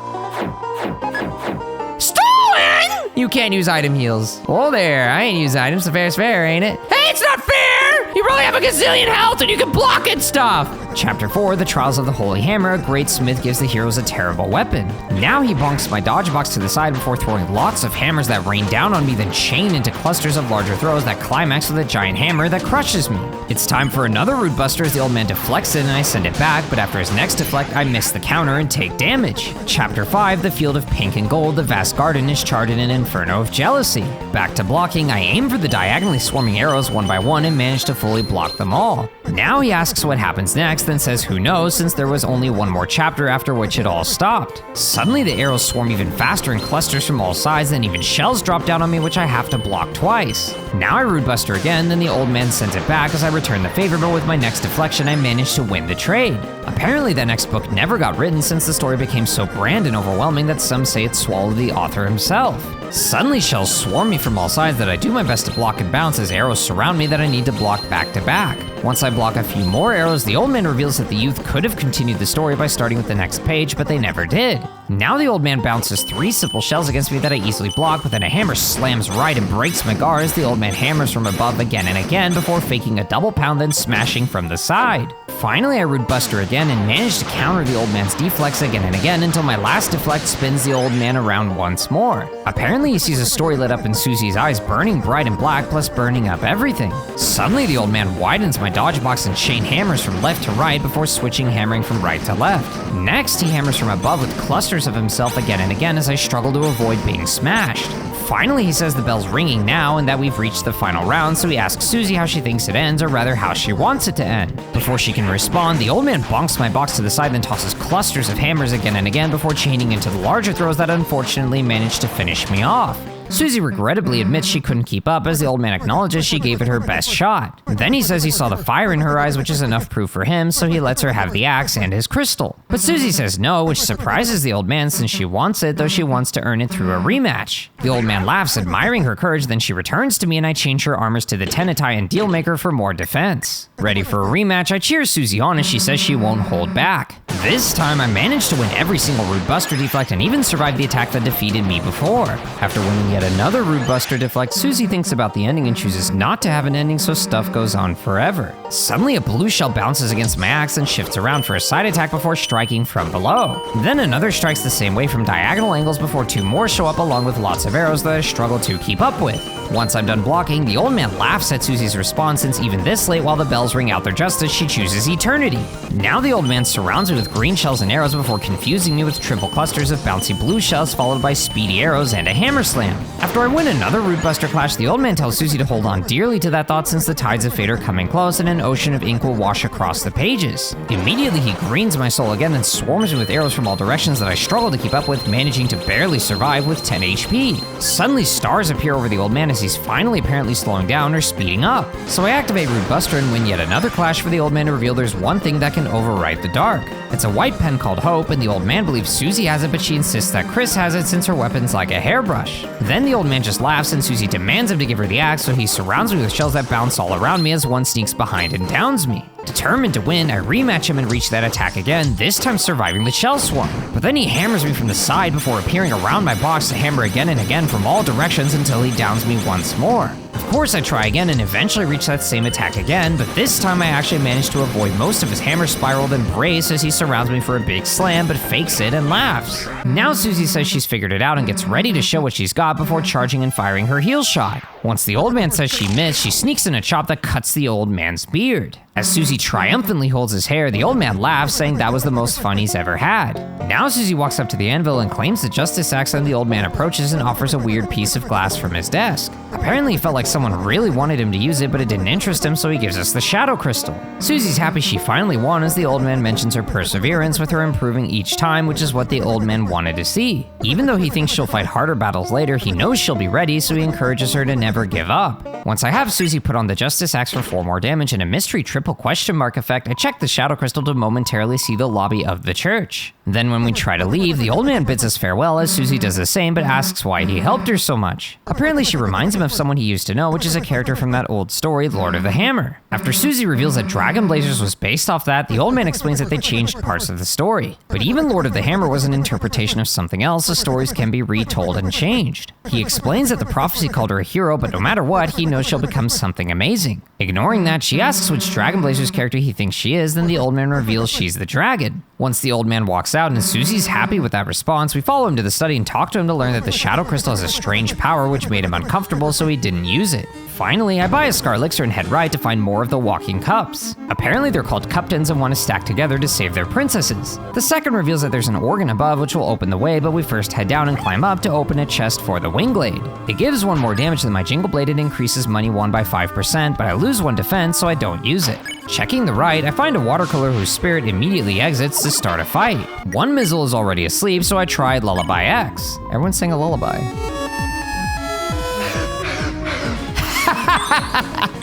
Stolen! You can't use item heals. Oh there, I ain't use items, the fair's fair, ain't it? Hey, it's not fair! You probably have a gazillion health and you can block and stuff! Chapter 4, the Trials of the Holy Hammer, a great smith gives the heroes a terrible weapon. Now he bonks my dodge box to the side before throwing lots of hammers that rain down on me, then chain into clusters of larger throws that climax with a giant hammer that crushes me. It's time for another root buster as the old man deflects it and I send it back, but after his next deflect, I miss the counter and take damage. Chapter 5, the Field of Pink and Gold, the vast garden is charred in an inferno of jealousy. Back to blocking, I aim for the diagonally swarming arrows one by one and manage to fully block them all. Now he asks what happens next, then says who knows since there was only one more chapter after which it all stopped. Suddenly the arrows swarm even faster in clusters from all sides, then even shells drop down on me which I have to block twice. Now I root buster again, then the old man sends it back as I return the favor, but with my next deflection I managed to win the trade. Apparently that next book never got written since the story became so grand and overwhelming that some say it swallowed the author himself. Suddenly shells swarm me from all sides that I do my best to block and bounce as arrows surround me that I need to block back to back. Once I block block a few more arrows, the old man reveals that the youth could have continued the story by starting with the next page, but they never did. Now the old man bounces 3 simple shells against me that I easily block, but then a hammer slams right and breaks my guard as the old man hammers from above again and again before faking a double pound, then smashing from the side. Finally, I root Buster again and manage to counter the old man's deflects again and again until my last deflect spins the old man around once more. Apparently, he sees a story lit up in Susie's eyes burning bright and black, plus burning up everything. Suddenly, the old man widens my dodge box and chain hammers from left to right before switching hammering from right to left. Next, he hammers from above with clusters of himself again and again as I struggle to avoid being smashed. Finally, he says the bell's ringing now and that we've reached the final round, so he asks Susie how she thinks it ends, or rather how she wants it to end. Before she can respond, the old man bonks my box to the side, then tosses clusters of hammers again and again before chaining into the larger throws that unfortunately managed to finish me off. Susie regrettably admits she couldn't keep up as the old man acknowledges she gave it her best shot. Then he says he saw the fire in her eyes, which is enough proof for him, so he lets her have the axe and his crystal. But Susie says no, which surprises the old man since she wants it, though she wants to earn it through a rematch. The old man laughs, admiring her courage, then she returns to me and I change her armors to the Tenetai and Dealmaker for more defense. Ready for a rematch, I cheer Susie on as she says she won't hold back. This time I managed to win every single Rude Buster deflect and even survive the attack that defeated me before. After winning yet another Rude Buster deflect, Susie thinks about the ending and chooses not to have an ending, so stuff goes on forever. Suddenly a blue shell bounces against my axe and shifts around for a side attack before striking from below. Then another strikes the same way from diagonal angles before 2 more show up along with lots of arrows that I struggle to keep up with. Once I'm done blocking, the old man laughs at Susie's response since even this late while the bells ring out their justice, she chooses eternity. Now the old man surrounds me with green shells and arrows before confusing me with triple clusters of bouncy blue shells followed by speedy arrows and a hammer slam. After I win another Rude Buster clash, the old man tells Susie to hold on dearly to that thought since the tides of fate are coming close and an ocean of ink will wash across the pages. Immediately he greens my soul again and swarms me with arrows from all directions that I struggle to keep up with, managing to barely survive with 10 HP. Suddenly stars appear over the old man as he's finally apparently slowing down or speeding up. So I activate Rude Buster and win yet another clash for the old man to reveal there's one thing that can overwrite the dark. It's a white pen called Hope, and the old man believes Susie has it, but she insists that Chris has it since her weapon's like a hairbrush. Then the old man just laughs and Susie demands him to give her the axe, so he surrounds me with shells that bounce all around me as one sneaks behind and downs me. Determined to win, I rematch him and reach that attack again, this time surviving the shell swarm. But then he hammers me from the side before appearing around my box to hammer again and again from all directions until he downs me once more. Of course I try again and eventually reach that same attack again, but this time I actually manage to avoid most of his hammer spiral, then brace as he surrounds me for a big slam but fakes it and laughs. Now Susie says she's figured it out and gets ready to show what she's got before charging and firing her heel shot. Once the old man says she missed, she sneaks in a chop that cuts the old man's beard. As Susie triumphantly holds his hair, the old man laughs, saying that was the most fun he's ever had. Now Susie walks up to the anvil and claims the justice axe, and the old man approaches and offers a weird piece of glass from his desk. Apparently he felt like someone really wanted him to use it, but it didn't interest him, so he gives us the shadow crystal. Susie's happy she finally won as the old man mentions her perseverance with her improving each time, which is what the old man wanted to see. Even though he thinks she'll fight harder battles later, he knows she'll be ready, so he encourages her to never give up. Once I have Susie put on the justice axe for 4 more damage and a mystery triple question mark effect, I check the shadow crystal to momentarily see the lobby of the church. Then when we try to leave, the old man bids us farewell as Susie does the same but asks why he helped her so much. Apparently she reminds him of someone he used to know, which is a character from that old story, Lord of the Hammer. After Susie reveals that Dragon Blazers was based off that, the old man explains that they changed parts of the story. But even Lord of the Hammer was an interpretation of something else, so stories can be retold and changed. He explains that the prophecy called her a hero, but no matter what, he knows she'll become something amazing. Ignoring that, she asks which Dragon Blazers character he thinks she is, then the old man reveals she's the dragon. Once the old man walks out and Susie's happy with that response, we follow him to the study and talk to him to learn that the shadow crystal has a strange power which made him uncomfortable, so he didn't use it. Finally, I buy a Scar Elixir and head right to find more of the walking cups. Apparently they're called Cuptons and want to stack together to save their princesses. The second reveals that there's an organ above which will open the way, but we first head down and climb up to open a chest for the Wing Blade. It gives 1 more damage than my Jingle Blade and increases money won by 5%, but I lose 1 defense, so I don't use it. Checking the right, I find a watercolor whose spirit immediately exits to start a fight. One Mizzle is already asleep, so I tried Lullaby X. Everyone sing a lullaby.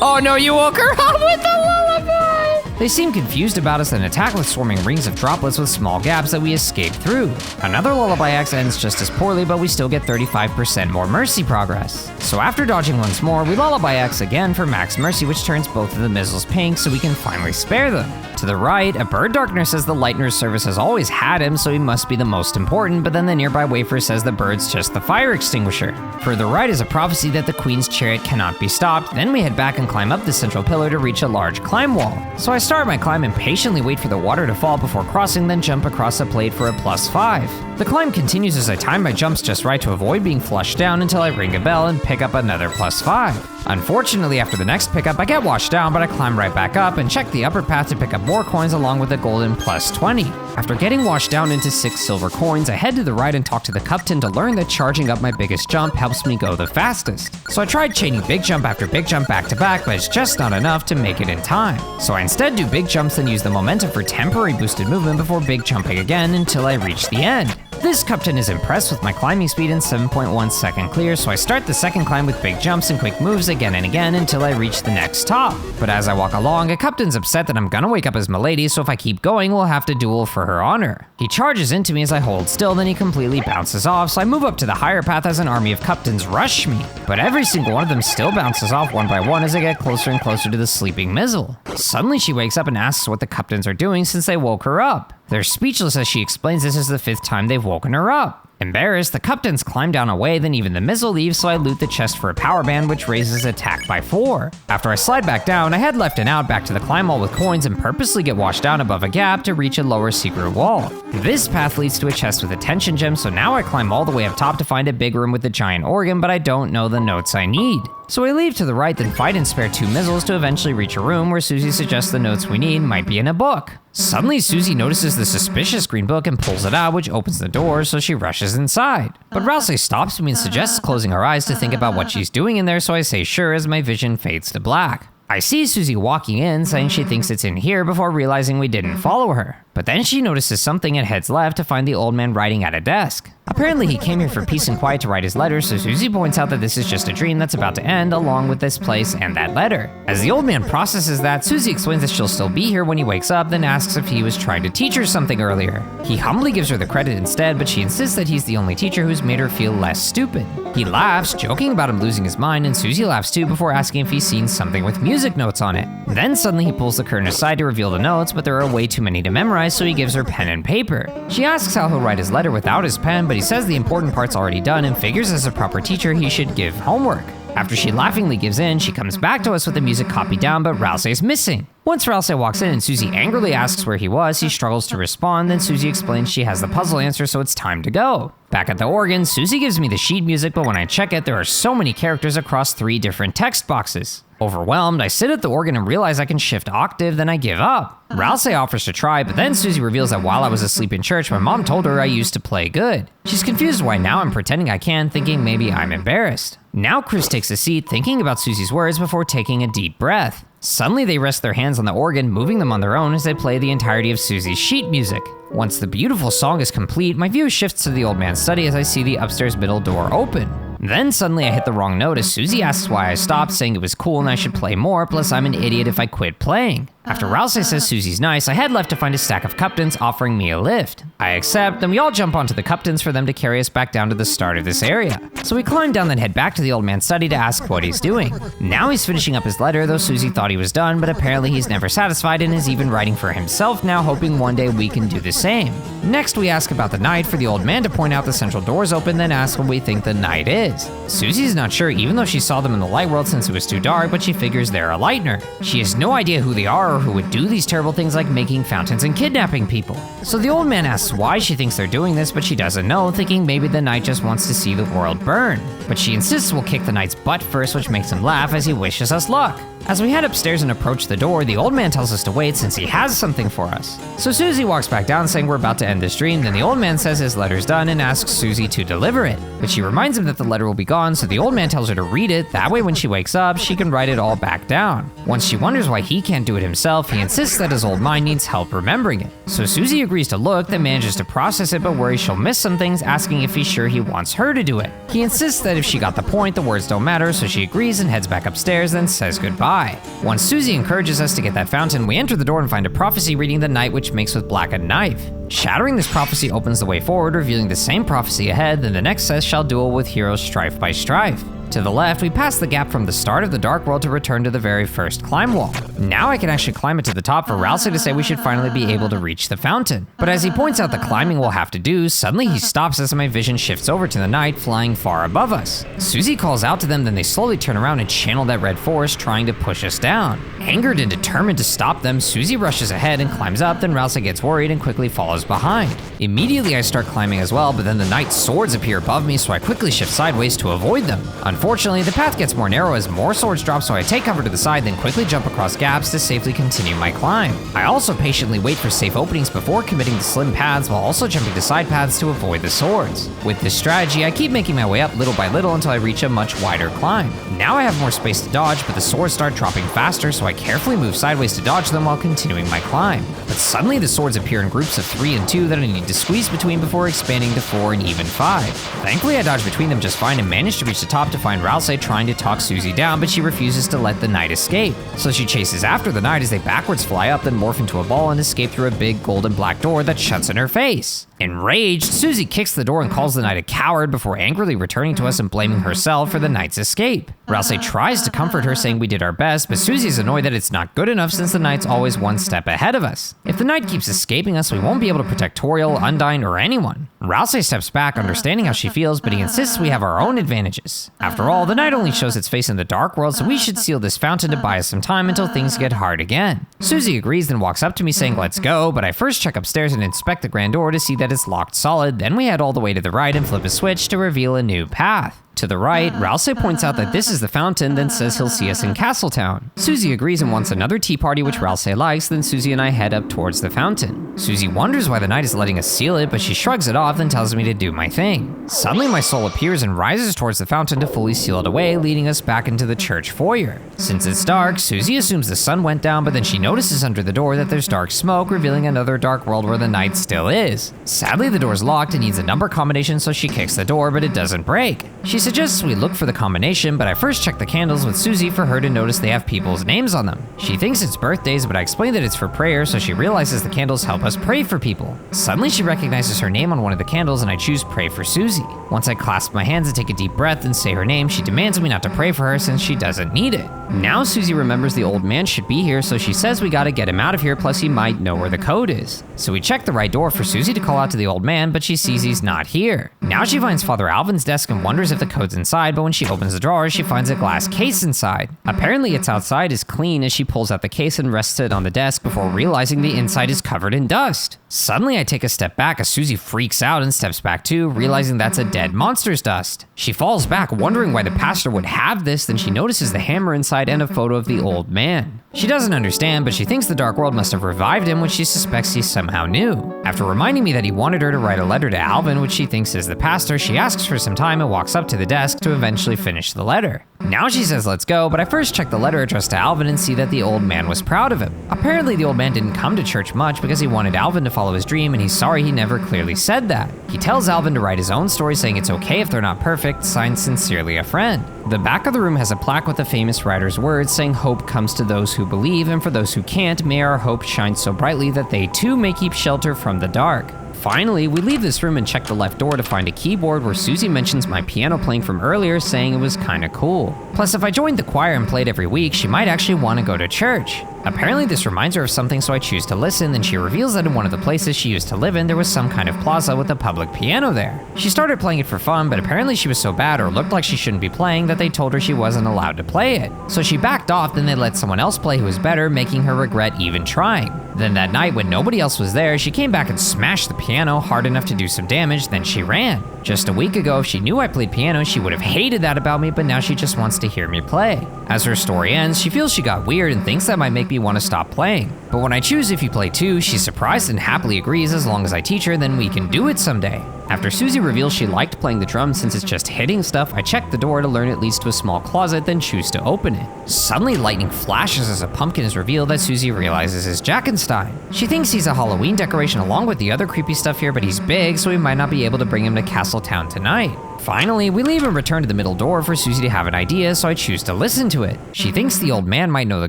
Oh no, you woke her up with the lullaby! They seem confused about us and attack with swarming rings of droplets with small gaps that we escape through. Another Lullaby X ends just as poorly, but we still get 35% more Mercy progress. So after dodging once more, we Lullaby X again for max Mercy, which turns both of the missiles pink so we can finally spare them. To the right, a bird darkener says the Lightner's service has always had him, so he must be the most important, but then the nearby wafer says the bird's just the fire extinguisher. Further right is a prophecy that the Queen's chariot cannot be stopped. Then we head back and climb up the central pillar to reach a large climb wall. So I start my climb and patiently wait for the water to fall before crossing, then jump across a plate for a +5. The climb continues as I time my jumps just right to avoid being flushed down until I ring a bell and pick up another +5. Unfortunately, after the next pickup, I get washed down, but I climb right back up and check the upper path to pick up more coins along with a golden +20. After getting washed down into 6 silver coins, I head to the right and talk to the captain to learn that charging up my biggest jump helps me go the fastest. So I tried chaining big jump after big jump back to back, but it's just not enough to make it in time. So I instead do big jumps and use the momentum for temporary boosted movement before big jumping again until I reach the end. This captain is impressed with my climbing speed in 7.1 second clear, so I start the second climb with big jumps and quick moves again and again until I reach the next top. But as I walk along, a captain's upset that I'm gonna wake up his milady, so if I keep going, we'll have to duel for her honor. He charges into me as I hold still, then he completely bounces off, so I move up to the higher path as an army of captains rush me. But every single one of them still bounces off one by one as I get closer and closer to the sleeping Mizzle. Suddenly she wakes up and asks what the captains are doing since they woke her up. They're speechless as she explains this is the 5th time they've woken her up. Embarrassed, the captains climb down away, then even the Mizzle leaves, so I loot the chest for a power band, which raises attack by 4. After I slide back down, I head left and out back to the climb wall with coins and purposely get washed down above a gap to reach a lower secret wall. This path leads to a chest with a tension gem, so now I climb all the way up top to find a big room with a giant organ, but I don't know the notes I need. So I leave to the right, then fight and spare 2 Mizzles to eventually reach a room where Susie suggests the notes we need might be in a book. Suddenly, Susie notices the suspicious green book and pulls it out, which opens the door, so she rushes inside. But Rousey stops me and suggests closing our eyes to think about what she's doing in there, so I say sure as my vision fades to black. I see Susie walking in, saying she thinks it's in here before realizing we didn't follow her. But then she notices something and heads left to find the old man writing at a desk. Apparently he came here for peace and quiet to write his letter, so Susie points out that this is just a dream that's about to end along with this place and that letter. As the old man processes that, Susie explains that she'll still be here when he wakes up, then asks if he was trying to teach her something earlier. He humbly gives her the credit instead, but she insists that he's the only teacher who's made her feel less stupid. He laughs, joking about him losing his mind, and Susie laughs too before asking if he's seen something with music notes on it. Then suddenly he pulls the curtain aside to reveal the notes, but there are way too many to memorize, so he gives her pen and paper. She asks how he'll write his letter without his pen, but he says the important part's already done and figures as a proper teacher he should give homework. After she laughingly gives in, she comes back to us with the music copied down, but Rousey is missing. Once Rousey walks in and Susie angrily asks where he was, he struggles to respond, then Susie explains she has the puzzle answer, so it's time to go. Back at the organ, Susie gives me the sheet music, but when I check it, there are so many characters across 3 different text boxes. Overwhelmed, I sit at the organ and realize I can shift octave, then I give up. Rousey offers to try, but then Susie reveals that while I was asleep in church, my mom told her I used to play good. She's confused why now I'm pretending I can, thinking maybe I'm embarrassed. Now Chris takes a seat, thinking about Susie's words before taking a deep breath. Suddenly they rest their hands on the organ, moving them on their own as they play the entirety of Susie's sheet music. Once the beautiful song is complete, my view shifts to the old man's study as I see the upstairs middle door open. Then suddenly I hit the wrong note as Susie asks why I stopped, saying it was cool and I should play more, plus I'm an idiot if I quit playing. After Rousey says Susie's nice, I head left to find a stack of captains offering me a lift. I accept, then we all jump onto the captains for them to carry us back down to the start of this area. So we climb down then head back to the old man's study to ask what he's doing. Now he's finishing up his letter, though Susie thought he was done, but apparently he's never satisfied and is even writing for himself now, hoping one day we can do the same. Next we ask about the night for the old man to point out the central doors open, then ask what we think the night is. Susie's not sure even though she saw them in the light world since it was too dark, but she figures they're a Lightner. She has no idea who they are or who would do these terrible things like making fountains and kidnapping people. So the old man asks why she thinks they're doing this, but she doesn't know, thinking maybe the knight just wants to see the world burn. But she insists we'll kick the knight's butt first, which makes him laugh as he wishes us luck. As we head upstairs and approach the door, the old man tells us to wait since he has something for us. So Susie walks back down saying we're about to end this dream, then the old man says his letter's done and asks Susie to deliver it. But she reminds him that the letter will be gone, so the old man tells her to read it, that way when she wakes up, she can write it all back down. Once she wonders why he can't do it himself, he insists that his old mind needs help remembering it. So Susie agrees to look, then manages to process it but worries she'll miss some things, asking if he's sure he wants her to do it. He insists that if she got the point, the words don't matter, so she agrees and heads back upstairs, then says goodbye. by. Once Susie encourages us to get that fountain, we enter the door and find a prophecy reading the night which makes with black a knife. Shattering this prophecy opens the way forward, revealing the same prophecy ahead, then the next says shall duel with heroes strife by strife. To the left, we pass the gap from the start of the Dark World to return to the very first climb wall. Now I can actually climb it to the top for Ralsei to say we should finally be able to reach the fountain. But as he points out the climbing we'll have to do, suddenly he stops as my vision shifts over to the knight flying far above us. Susie calls out to them, then they slowly turn around and channel that red force, trying to push us down. Angered and determined to stop them, Susie rushes ahead and climbs up, then Ralsei gets worried and quickly follows behind. Immediately I start climbing as well, but then the knight's swords appear above me, so I quickly shift sideways to avoid them. Unfortunately, the path gets more narrow as more swords drop, so I take cover to the side, then quickly jump across gaps to safely continue my climb. I also patiently wait for safe openings before committing to slim paths while also jumping to side paths to avoid the swords. With this strategy, I keep making my way up little by little until I reach a much wider climb. Now I have more space to dodge, but the swords start dropping faster, so I carefully move sideways to dodge them while continuing my climb. But suddenly the swords appear in groups of 3 and 2 that I need to squeeze between before expanding to 4 and even 5. Thankfully I dodge between them just fine and manage to reach the top to find Ralsei trying to talk Susie down, but she refuses to let the knight escape. So she chases after the knight as they backwards fly up, then morph into a ball and escape through a big golden black door that shuts in her face. Enraged, Susie kicks the door and calls the knight a coward before angrily returning to us and blaming herself for the knight's escape. Ralsei tries to comfort her, saying we did our best, but Susie's annoyed that it's not good enough since the knight's always one step ahead of us. If the knight keeps escaping us, we won't be able to protect Toriel, Undyne, or anyone. Ralsei steps back, understanding how she feels, but he insists we have our own advantages. After all, the knight only shows its face in the Dark World, so we should seal this fountain to buy us some time until things get hard again. Susie agrees, then walks up to me saying let's go, but I first check upstairs and inspect the grand door to see that it's locked solid, then we head all the way to the right and flip a switch to reveal a new path. To the right, Ralsei points out that this is the fountain, then says he'll see us in Castletown. Susie agrees and wants another tea party, which Ralsei likes, then Susie and I head up towards the fountain. Susie wonders why the knight is letting us seal it, but she shrugs it off and tells me to do my thing. Suddenly my soul appears and rises towards the fountain to fully seal it away, leading us back into the church foyer. Since it's dark, Susie assumes the sun went down, but then she notices under the door that there's dark smoke, revealing another dark world where the knight still is. Sadly, the door's locked and needs a number combination, so she kicks the door, but it doesn't break. She suggests we look for the combination, but I first check the candles with Susie for her to notice they have people's names on them. She thinks it's birthdays, but I explain that it's for prayer, so she realizes the candles help us pray for people. Suddenly she recognizes her name on one of the candles and I choose pray for Susie. Once I clasp my hands and take a deep breath and say her name, she demands me not to pray for her since she doesn't need it. Now Susie remembers the old man should be here, so she says we gotta get him out of here, plus he might know where the code is. So we check the right door for Susie to call out to the old man, but she sees he's not here. Now she finds Father Alvin's desk and wonders if the code's inside, but when she opens the drawer, she finds a glass case inside. Apparently its outside is clean as she pulls out the case and rests it on the desk before realizing the inside is covered in dust. Suddenly I take a step back as Susie freaks out and steps back too, realizing that's a dead monster's dust. She falls back, wondering why the pastor would have this, then she notices the hammer inside and a photo of the old man. She doesn't understand, but she thinks the Dark World must have revived him, which she suspects he somehow knew. After reminding me that he wanted her to write a letter to Alvin, which she thinks is the pastor, she asks for some time and walks up to the desk to eventually finish the letter. Now she says let's go, but I first check the letter addressed to Alvin and see that the old man was proud of him. Apparently the old man didn't come to church much because he wanted Alvin to follow his dream, and he's sorry he never clearly said that. He tells Alvin to write his own story, saying it's okay if they're not perfect, signed sincerely a friend. The back of the room has a plaque with the famous writer's words saying hope comes to those who believe, and for those who can't, may our hope shine so brightly that they too may keep shelter from the dark. Finally, we leave this room and check the left door to find a keyboard where Susie mentions my piano playing from earlier, saying it was kinda cool. Plus, if I joined the choir and played every week, she might actually want to go to church. Apparently this reminds her of something, so I choose to listen, then she reveals that in one of the places she used to live in, there was some kind of plaza with a public piano there. She started playing it for fun, but apparently she was so bad or looked like she shouldn't be playing that they told her she wasn't allowed to play it. So she backed off, then they let someone else play who was better, making her regret even trying. Then that night, when nobody else was there, she came back and smashed the piano hard enough to do some damage, then she ran. Just a week ago, if she knew I played piano, she would have hated that about me, but now she just wants to hear me play. As her story ends, she feels she got weird and thinks that might make me want to stop playing. But when I choose if you play too, she's surprised and happily agrees as long as I teach her, then we can do it someday. After Susie reveals she liked playing the drums since it's just hitting stuff, I check the door to learn it leads to a small closet, then choose to open it. Suddenly lightning flashes as a pumpkin is revealed that Susie realizes is Jackenstein. She thinks he's a Halloween decoration along with the other creepy stuff here, but he's big, so we might not be able to bring him to Castletown tonight. Finally, we leave and return to the middle door for Susie to have an idea, so I choose to listen to it. She thinks the old man might know the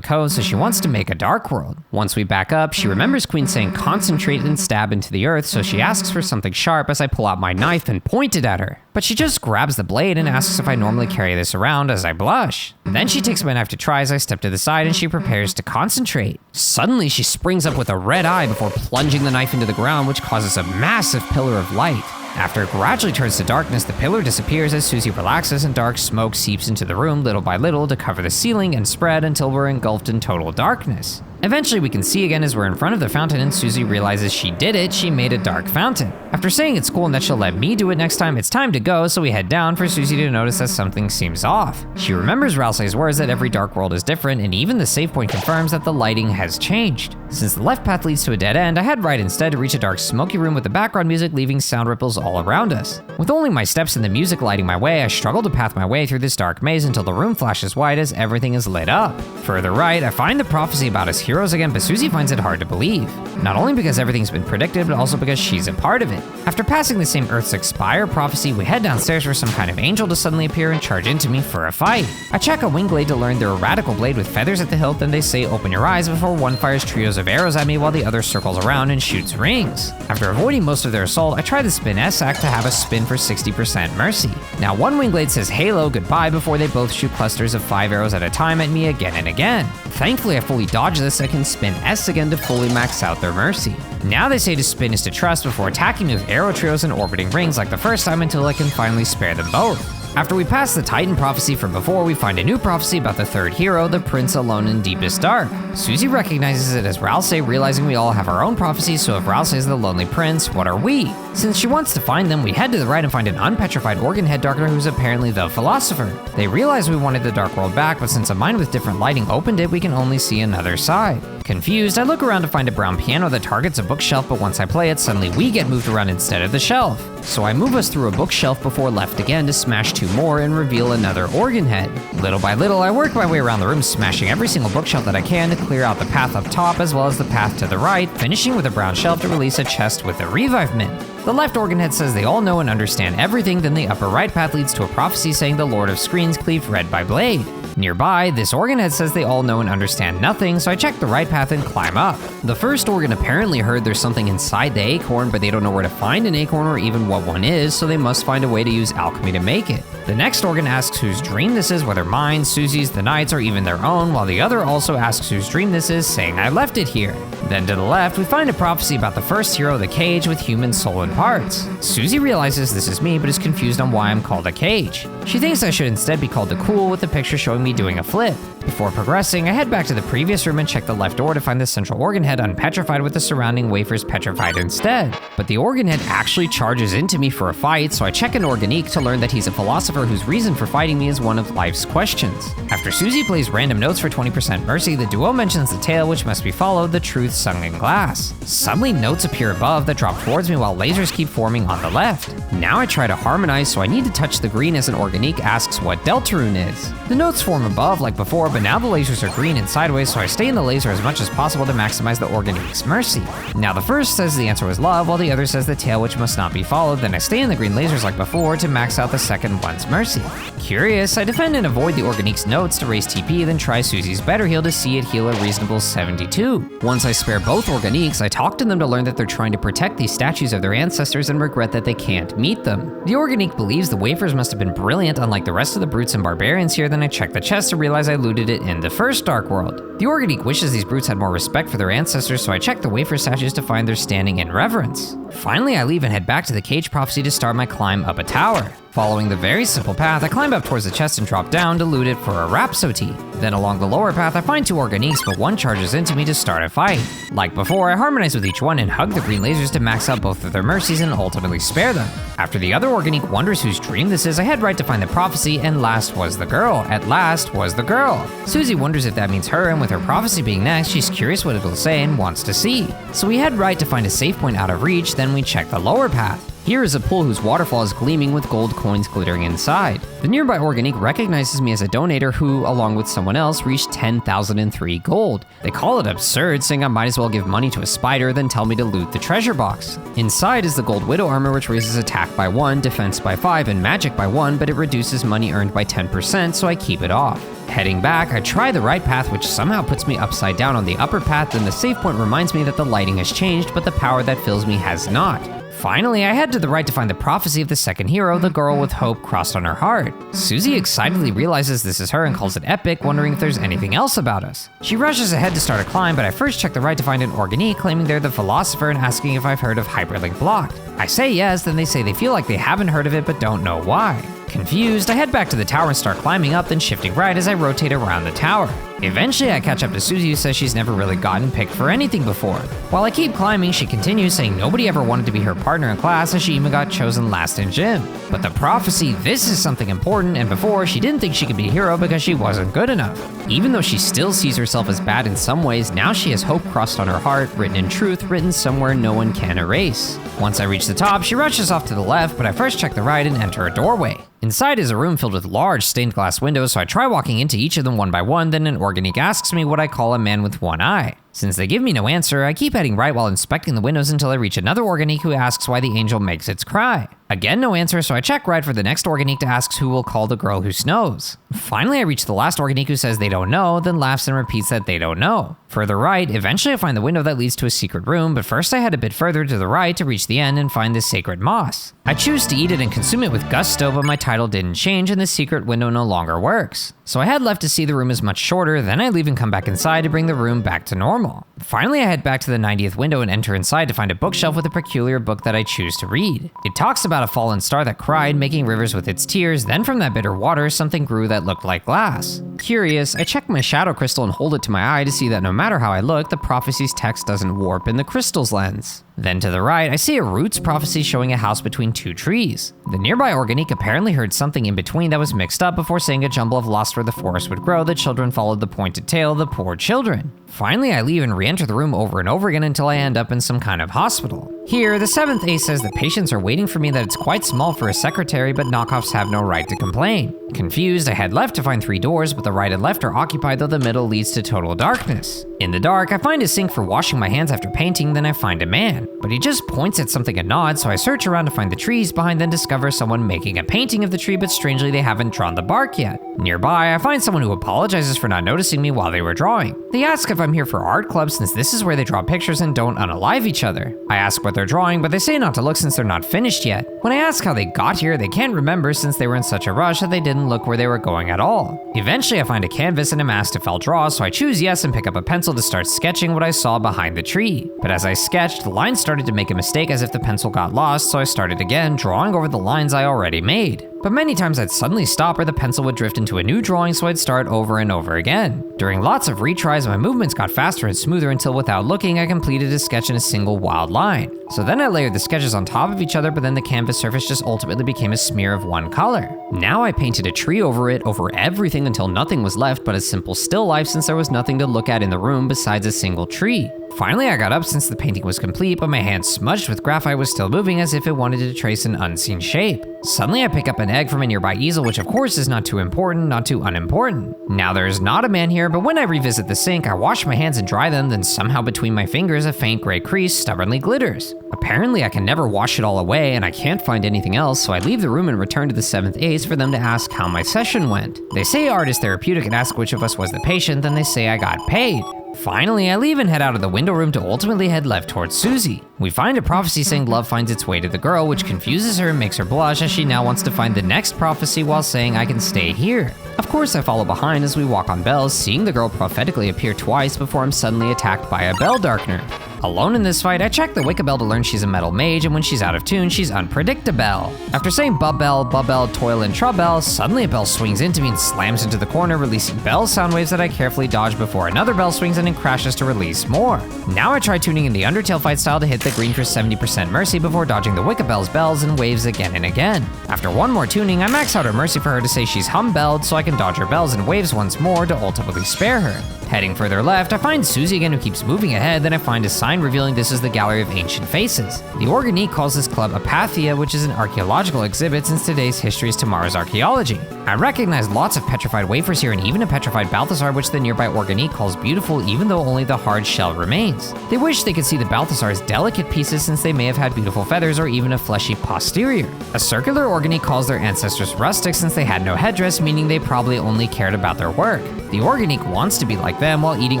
code, so she wants to make a dark world. Once we back up, she remembers Queen saying concentrate and stab into the earth, so she asks for something sharp as I pull out my knife and point it at her. But she just grabs the blade and asks if I normally carry this around as I blush. Then she takes my knife to try as I step to the side and she prepares to concentrate. Suddenly, she springs up with a red eye before plunging the knife into the ground, which causes a massive pillar of light. After it gradually turns to darkness, the pillar disappears as Susie relaxes and dark smoke seeps into the room little by little to cover the ceiling and spread until we're engulfed in total darkness. Eventually we can see again as we're in front of the fountain and Susie realizes she did it, she made a dark fountain. After saying it's cool and that she'll let me do it next time, it's time to go, so we head down for Susie to notice that something seems off. She remembers Ralsei's words that every dark world is different, and even the save point confirms that the lighting has changed. Since the left path leads to a dead end, I head right instead to reach a dark smoky room with the background music leaving sound ripples all around us. With only my steps and the music lighting my way, I struggle to path my way through this dark maze until the room flashes white as everything is lit up. Further right, I find the prophecy about us heroes again, but Susie finds it hard to believe. Not only because everything's been predicted, but also because she's a part of it. After passing the same Earth's Expire prophecy, we head downstairs for some kind of angel to suddenly appear and charge into me for a fight. I check a wing blade to learn they're a radical blade with feathers at the hilt, then they say open your eyes before one fires trios of arrows at me while the other circles around and shoots rings. After avoiding most of their assault, I try the spin S-act to have a spin for 60% mercy. Now one wing blade says halo goodbye before they both shoot clusters of 5 arrows at a time at me again and again. Thankfully I fully dodge this so I can spin S again to fully max out their mercy. Now they say to spin is to trust before attacking me with arrow trios and orbiting rings like the first time until I can finally spare them both. After we pass the Titan prophecy from before, we find a new prophecy about the third hero, the Prince alone in deepest dark. Susie recognizes it as Ralsei, realizing we all have our own prophecies, so if Ralsei is the lonely prince, what are we? Since she wants to find them, we head to the right and find an unpetrified organ head darker who's apparently the philosopher. They realize we wanted the dark world back, but since a mind with different lighting opened it, we can only see another side. Confused, I look around to find a brown piano that targets a bookshelf, but once I play it, suddenly we get moved around instead of the shelf. So I move us through a bookshelf before left again to smash 2 more and reveal another organ head. Little by little, I work my way around the room, smashing every single bookshelf that I can to clear out the path up top as well as the path to the right, finishing with a brown shelf to release a chest with a revive mint. The left organ head says they all know and understand everything, then the upper right path leads to a prophecy saying the Lord of Screens cleave red by blade. Nearby, this organ head says they all know and understand nothing, so I check the right path and climb up. The first organ apparently heard there's something inside the acorn, but they don't know where to find an acorn or even what one is, so they must find a way to use alchemy to make it. The next organ asks whose dream this is, whether mine, Susie's, the knight's, or even their own, while the other also asks whose dream this is, saying I left it here. Then to the left, we find a prophecy about the first hero, the cage, with human soul and parts. Susie realizes this is me, but is confused on why I'm called a cage. She thinks I should instead be called the cool, with the picture showing me doing a flip. Before progressing, I head back to the previous room and check the left door to find the central organ head unpetrified with the surrounding wafers petrified instead. But the organ head actually charges into me for a fight, so I check an organique to learn that he's a philosopher whose reason for fighting me is one of life's questions. After Susie plays random notes for 20% mercy, the duo mentions the tale which must be followed, the truth sung in glass. Suddenly notes appear above that drop towards me while lasers keep forming on the left. Now I try to harmonize, so I need to touch the green as an organique asks what Deltarune is. The notes form above like before, but now the lasers are green and sideways, so I stay in the laser as much as possible to maximize the organique's mercy. Now the first says the answer was love, while the other says the tale which must not be followed, then I stay in the green lasers like before to max out the second one's mercy. Curious, I defend and avoid the organique's notes to raise TP, then try Susie's better heal to see it heal a reasonable 72. Once I spare both organiques, I talk to them to learn that they're trying to protect these statues of their ancestors and regret that they can't meet them. The organique believes the wafers must have been brilliant unlike the rest of the brutes and barbarians here, then I check the chest to realize I looted it in the first Dark World. The organique wishes these brutes had more respect for their ancestors, so I check the wafer statues to find they're standing in reverence. Finally, I leave and head back to the cage prophecy to start my climb up a tower. Following the very simple path, I climb up towards the chest and drop down to loot it for a rhapsody. Then along the lower path, I find 2 organiques, but one charges into me to start a fight. Like before, I harmonize with each one and hug the green lasers to max out both of their mercies and ultimately spare them. After the other organique wonders whose dream this is, I head right to find the prophecy, and last was the girl. At last was the girl. Susie wonders if that means her, and with her prophecy being next, she's curious what it'll say and wants to see. So we head right to find a safe point out of reach, then we check the lower path. Here is a pool whose waterfall is gleaming with gold coins glittering inside. The nearby Organique recognizes me as a donator who, along with someone else, reached 10,003 gold. They call it absurd, saying I might as well give money to a spider than tell me to loot the treasure box. Inside is the gold widow armor, which raises attack by 1, defense by 5, and magic by 1, but it reduces money earned by 10%, so I keep it off. Heading back, I try the right path, which somehow puts me upside down on the upper path, then the save point reminds me that the lighting has changed, but the power that fills me has not. Finally, I head to the right to find the prophecy of the second hero, the girl with hope crossed on her heart. Susie excitedly realizes this is her and calls it epic, wondering if there's anything else about us. She rushes ahead to start a climb, but I first check the right to find an Organique, claiming they're the philosopher and asking if I've heard of Hyperlink Blocked. I say yes, then they say they feel like they haven't heard of it but don't know why. Confused, I head back to the tower and start climbing up, then shifting right as I rotate around the tower. Eventually, I catch up to Susie, who says she's never really gotten picked for anything before. While I keep climbing, she continues saying nobody ever wanted to be her partner in class, as she even got chosen last in gym. But the prophecy, this is something important, and before, she didn't think she could be a hero because she wasn't good enough. Even though she still sees herself as bad in some ways, now she has hope crossed on her heart, written in truth, written somewhere no one can erase. Once I reach the top, she rushes off to the left, but I first check the right and enter a doorway. Inside is a room filled with large stained glass windows, so I try walking into each of them one by one, then an Organique asks me what I call a man with one eye. Since they give me no answer, I keep heading right while inspecting the windows until I reach another Organique who asks why the angel makes its cry. Again, no answer, so I check right for the next Organique to ask who will call the girl who snows. Finally, I reach the last Organique who says they don't know, then laughs and repeats that they don't know. Further right, eventually I find the window that leads to a secret room, but first I head a bit further to the right to reach the end and find this sacred moss. I choose to eat it and consume it with gusto, but my title didn't change and the secret window no longer works. So I head left to see the room is much shorter, then I leave and come back inside to bring the room back to normal. Finally, I head back to the 90th window and enter inside to find a bookshelf with a peculiar book that I choose to read. It talks about a fallen star that cried, making rivers with its tears, then from that bitter water, something grew that looked like glass. Curious, I check my shadow crystal and hold it to my eye to see that no matter how I look, the prophecy's text doesn't warp in the crystal's lens. Then to the right, I see a roots prophecy showing a house between two trees. The nearby Organique apparently heard something in between that was mixed up before saying a jumble of lost where the forest would grow, the children followed the pointed tail, the poor children. Finally, I leave and re-enter the room over and over again until I end up in some kind of hospital. Here, the 7th ace says the patients are waiting for me, that it's quite small for a secretary, but knockoffs have no right to complain. Confused, I head left to find 3 doors, but the right and left are occupied, though the middle leads to total darkness. In the dark, I find a sink for washing my hands after painting, then I find a man. But he just points at something and nods, so I search around to find the trees behind, then discover someone making a painting of the tree, but strangely they haven't drawn the bark yet. Nearby, I find someone who apologizes for not noticing me while they were drawing. They ask if I'm here for art club, since this is where they draw pictures and don't unalive each other. I ask what they're drawing, but they say not to look since they're not finished yet. When I ask how they got here, they can't remember since they were in such a rush that they didn't look where they were going at all. Eventually, I find a canvas and am asked if I'll draw, so I choose yes and pick up a pencil to start sketching what I saw behind the tree. But as I sketched, the lines started to make a mistake as if the pencil got lost, so I started again, drawing over the lines I already made. But many times I'd suddenly stop or the pencil would drift into a new drawing, so I'd start over and over again. During lots of retries, my movements got faster and smoother until without looking, I completed a sketch in a single wild line. So then I layered the sketches on top of each other, but then the canvas surface just ultimately became a smear of one color. Now I painted a tree over it, over everything until nothing was left but a simple still life, since there was nothing to look at in the room besides a single tree. Finally, I got up since the painting was complete, but my hand smudged with graphite was still moving as if it wanted to trace an unseen shape. Suddenly, I pick up an egg from a nearby easel, which of course is not too important, not too unimportant. Now there is not a man here, but when I revisit the sink, I wash my hands and dry them, then somehow between my fingers, a faint gray crease stubbornly glitters. Apparently, I can never wash it all away, and I can't find anything else, so I leave the room and return to the 7th ace for them to ask how my session went. They say art is therapeutic and ask which of us was the patient, then they say I got paid. Finally, I leave and head out of the window room to ultimately head left towards Susie. We find a prophecy saying love finds its way to the girl, which confuses her and makes her blush as she now wants to find the next prophecy while saying I can stay here. Of course, I follow behind as we walk on bells, seeing the girl prophetically appear twice before I'm suddenly attacked by a bell darkener. Alone in this fight, I check the Wicca Bell to learn she's a metal mage, and when she's out of tune, she's unpredictable. After saying bub-bell, toil, and trouble, suddenly a bell swings into me and slams into the corner, releasing bell sound waves that I carefully dodge before another bell swings in and crashes to release more. Now I try tuning in the Undertale fight style to hit the green for 70% mercy before dodging the Wicca Bell's bells and waves again and again. After one more tuning, I max out her mercy for her to say she's humbelled so I can dodge her bells and waves once more to ultimately spare her. Heading further left, I find Susie again who keeps moving ahead, then I find a sign sign revealing this is the Gallery of Ancient Faces. The Organique calls this club Apathia, which is an archaeological exhibit since today's history is tomorrow's archaeology. I recognize lots of petrified wafers here and even a petrified Balthasar, which the nearby Organique calls beautiful even though only the hard shell remains. They wish they could see the Balthasar's delicate pieces since they may have had beautiful feathers or even a fleshy posterior. A circular Organique calls their ancestors rustic since they had no headdress, meaning they probably only cared about their work. The Organique wants to be like them while eating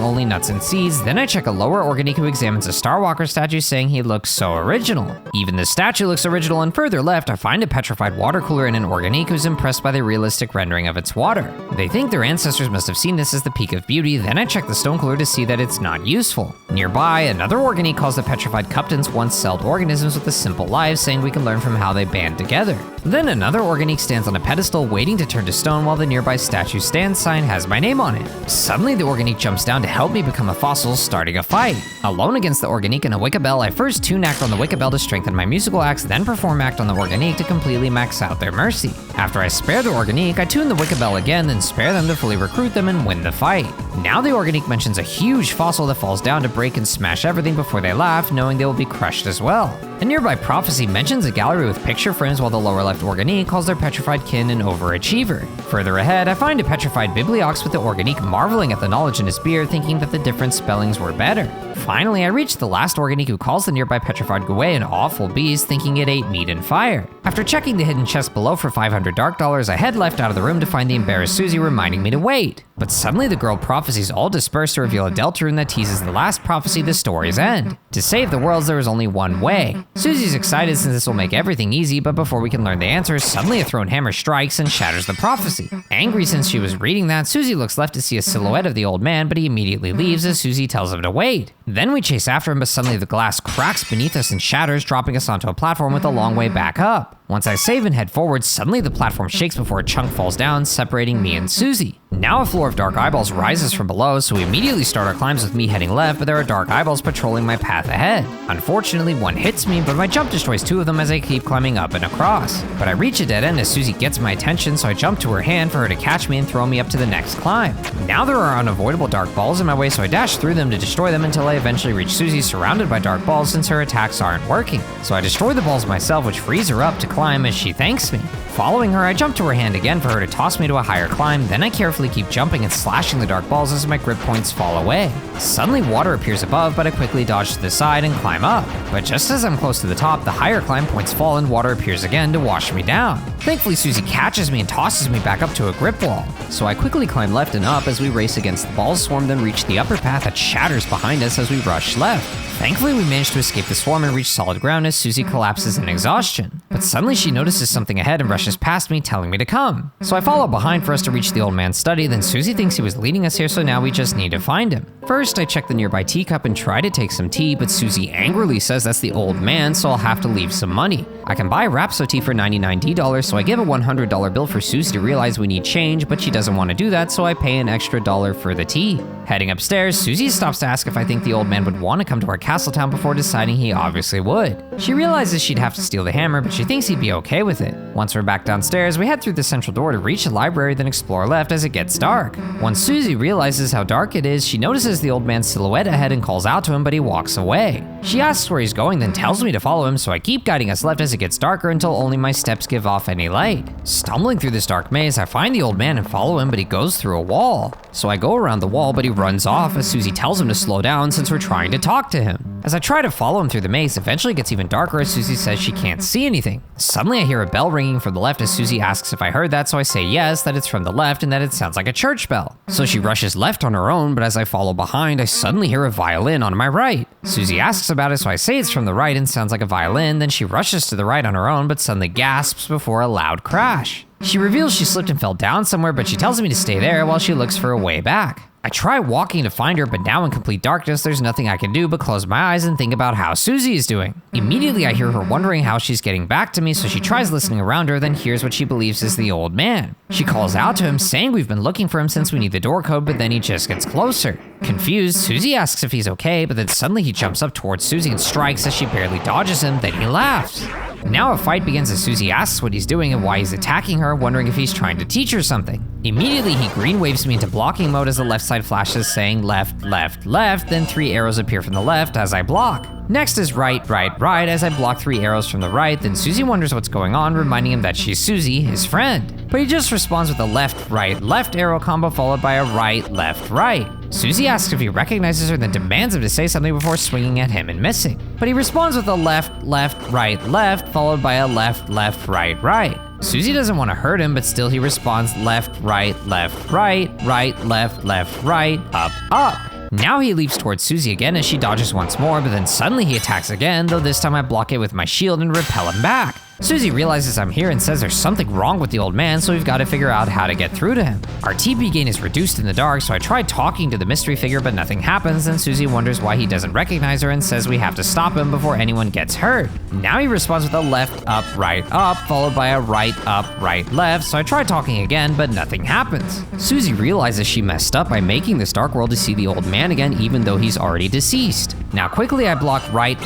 only nuts and seeds. Then I check a lower Organique who examines a Starwalker statue saying he looks so original. Even the statue looks original, and further left I find a petrified water cooler in an Organique who's impressed by the realistic rendering of its water. They think their ancestors must have seen this as the peak of beauty. Then I check the stone cooler to see that it's not useful. Nearby, another Organique calls the petrified Cuptons once-celled organisms with a simple life, saying we can learn from how they band together. Then another Organique stands on a pedestal waiting to turn to stone while the nearby statue stand sign has my name on it. Suddenly the Organique jumps down to help me become a fossil, starting a fight. Alone against the Organique and a Wicca Bell, I first tune act on the Wicca Bell to strengthen my musical axe, then perform act on the Organique to completely max out their mercy. After I spare the Organique, I tune the Wicca Bell again, then spare them to fully recruit them and win the fight. Now the Organique mentions a huge fossil that falls down to break and smash everything before they laugh, knowing they will be crushed as well. A nearby prophecy mentions a gallery with picture frames while the lower left Organique calls their petrified kin an overachiever. Further ahead, I find a petrified Bibliox with the Organique marveling at the knowledge in his beard, thinking that the different spellings were better. Finally, I reach the last Organique who calls the nearby petrified Gouet an awful beast, thinking it ate meat and fire. After checking the hidden chest below for 500 dark dollars, I head left out of the room to find the embarrassed Susie reminding me to wait. But suddenly the girl prophecies all disperse to reveal a Deltarune that teases the last prophecy, the story's end. To save the worlds, there is only one way. Susie's excited since this will make everything easy, but before we can learn the answers, suddenly a thrown hammer strikes and shatters the prophecy. Angry since she was reading that, Susie looks left to see a silhouette of the old man, but he immediately leaves as Susie tells him to wait. Then we chase after him, but suddenly the glass cracks beneath us and shatters, dropping us onto a platform with a long way back up. Once I save and head forward, suddenly the platform shakes before a chunk falls down, separating me and Susie. Now a floor of dark eyeballs rises from below, so we immediately start our climbs with me heading left, but there are dark eyeballs patrolling my path ahead. Unfortunately, one hits me, but my jump destroys two of them as I keep climbing up and across. But I reach a dead end as Susie gets my attention, so I jump to her hand for her to catch me and throw me up to the next climb. Now there are unavoidable dark balls in my way, so I dash through them to destroy them until I eventually reach Susie surrounded by dark balls since her attacks aren't working. So I destroy the balls myself, which frees her up to climb as she thanks me. Following her, I jump to her hand again for her to toss me to a higher climb, then I carefully keep jumping and slashing the dark balls as my grip points fall away. Suddenly water appears above, but I quickly dodge to the side and climb up. But just as I'm close to the top, the higher climb points fall and water appears again to wash me down. Thankfully, Susie catches me and tosses me back up to a grip wall. So I quickly climb left and up as we race against the ball swarm, then reach the upper path that shatters behind us as we rush left. Thankfully, we manage to escape the swarm and reach solid ground as Susie collapses in exhaustion. But suddenly she notices something ahead and rushes past me, telling me to come. So I follow behind for us to reach the old man's study, then Susie thinks he was leading us here, so now we just need to find him. First, I check the nearby teacup and try to take some tea, but Susie angrily says that's the old man, so I'll have to leave some money. I can buy Rapso tea for 99 D-dollars, so I give a $100 bill for Susie to realize we need change, but she doesn't want to do that, so I pay an extra $1 for the tea. Heading upstairs, Susie stops to ask if I think the old man would want to come to our castle town before deciding he obviously would. She realizes she'd have to steal the hammer, but she thinks he'd be okay with it. Once we're back downstairs, we head through the central door to reach the library, then explore left as it gets dark. Once Susie realizes how dark it is, she notices the old man's silhouette ahead and calls out to him, but he walks away. She asks where he's going, then tells me to follow him, so I keep guiding us left as it gets darker until only my steps give off any light. Stumbling through this dark maze, I find the old man and follow him, but he goes through a wall. So I go around the wall, but he runs off as Susie tells him to slow down since we're trying to talk to him. As I try to follow him through the maze, eventually it gets even darker as Susie says she can't see anything. Suddenly I hear a bell ringing from the left as Susie asks if I heard that, so I say yes, that it's from the left and that it sounds like a church bell. So she rushes left on her own, but as I follow behind, I suddenly hear a violin on my right. Susie asks about it, so I say it's from the right and sounds like a violin, then she rushes to the right on her own, but suddenly gasps before a loud crash. She reveals she slipped and fell down somewhere, but she tells me to stay there while she looks for a way back. I try walking to find her, but now in complete darkness, there's nothing I can do but close my eyes and think about how Susie is doing. Immediately, I hear her wondering how she's getting back to me, so she tries listening around her, then hears what she believes is the old man. She calls out to him, saying we've been looking for him since we need the door code, but then he just gets closer. Confused, Susie asks if he's okay, but then suddenly he jumps up towards Susie and strikes as she barely dodges him, then he laughs. Now a fight begins as Susie asks what he's doing and why he's attacking her, wondering if he's trying to teach her something. Immediately, he green waves me into blocking mode as the left side flashes saying left, left, left, then 3 arrows appear from the left as I block. Next is right, right, right as I block 3 arrows from the right, then Susie wonders what's going on, reminding him that she's Susie, his friend. But he just responds with a left, right, left arrow combo followed by a right, left, right. Susie asks if he recognizes her, then demands him to say something before swinging at him and missing. But he responds with a left, left, right, left, followed by a left, left, right, right. Susie doesn't want to hurt him, but still he responds left, right, left, right, right, left, left, right, up, up. Now he leaps towards Susie again as she dodges once more, but then suddenly he attacks again, though this time I block it with my shield and repel him back. Susie realizes I'm here and says there's something wrong with the old man, so we've got to figure out how to get through to him. Our TP gain is reduced in the dark, so I try talking to the mystery figure, but nothing happens, and Susie wonders why he doesn't recognize her and says we have to stop him before anyone gets hurt. Now he responds with a left, up, followed by a right, up, right, left, so I try talking again, but nothing happens. Susie realizes she messed up by making this dark world to see the old man again, even though he's already deceased. Now quickly I block right,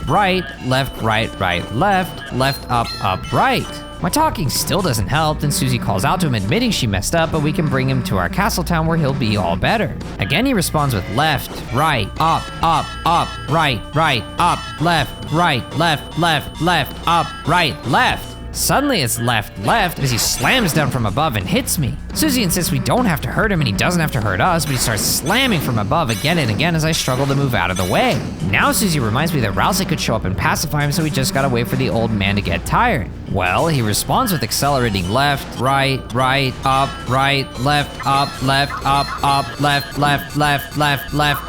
right, left, left, up, right. My talking still doesn't help, then Susie calls out to him admitting she messed up, but we can bring him to our castle town where he'll be all better. Again he responds with left, right, up, right, up, left, up, right, left. Suddenly it's left as he slams down from above and hits me. Susie insists we don't have to hurt him and he doesn't have to hurt us, but he starts slamming from above again and again as I struggle to move out of the way. Now Susie reminds me that Rousey could show up and pacify him, so we just gotta wait for the old man to get tired. Well, he responds with accelerating left, right, up, left, up, left,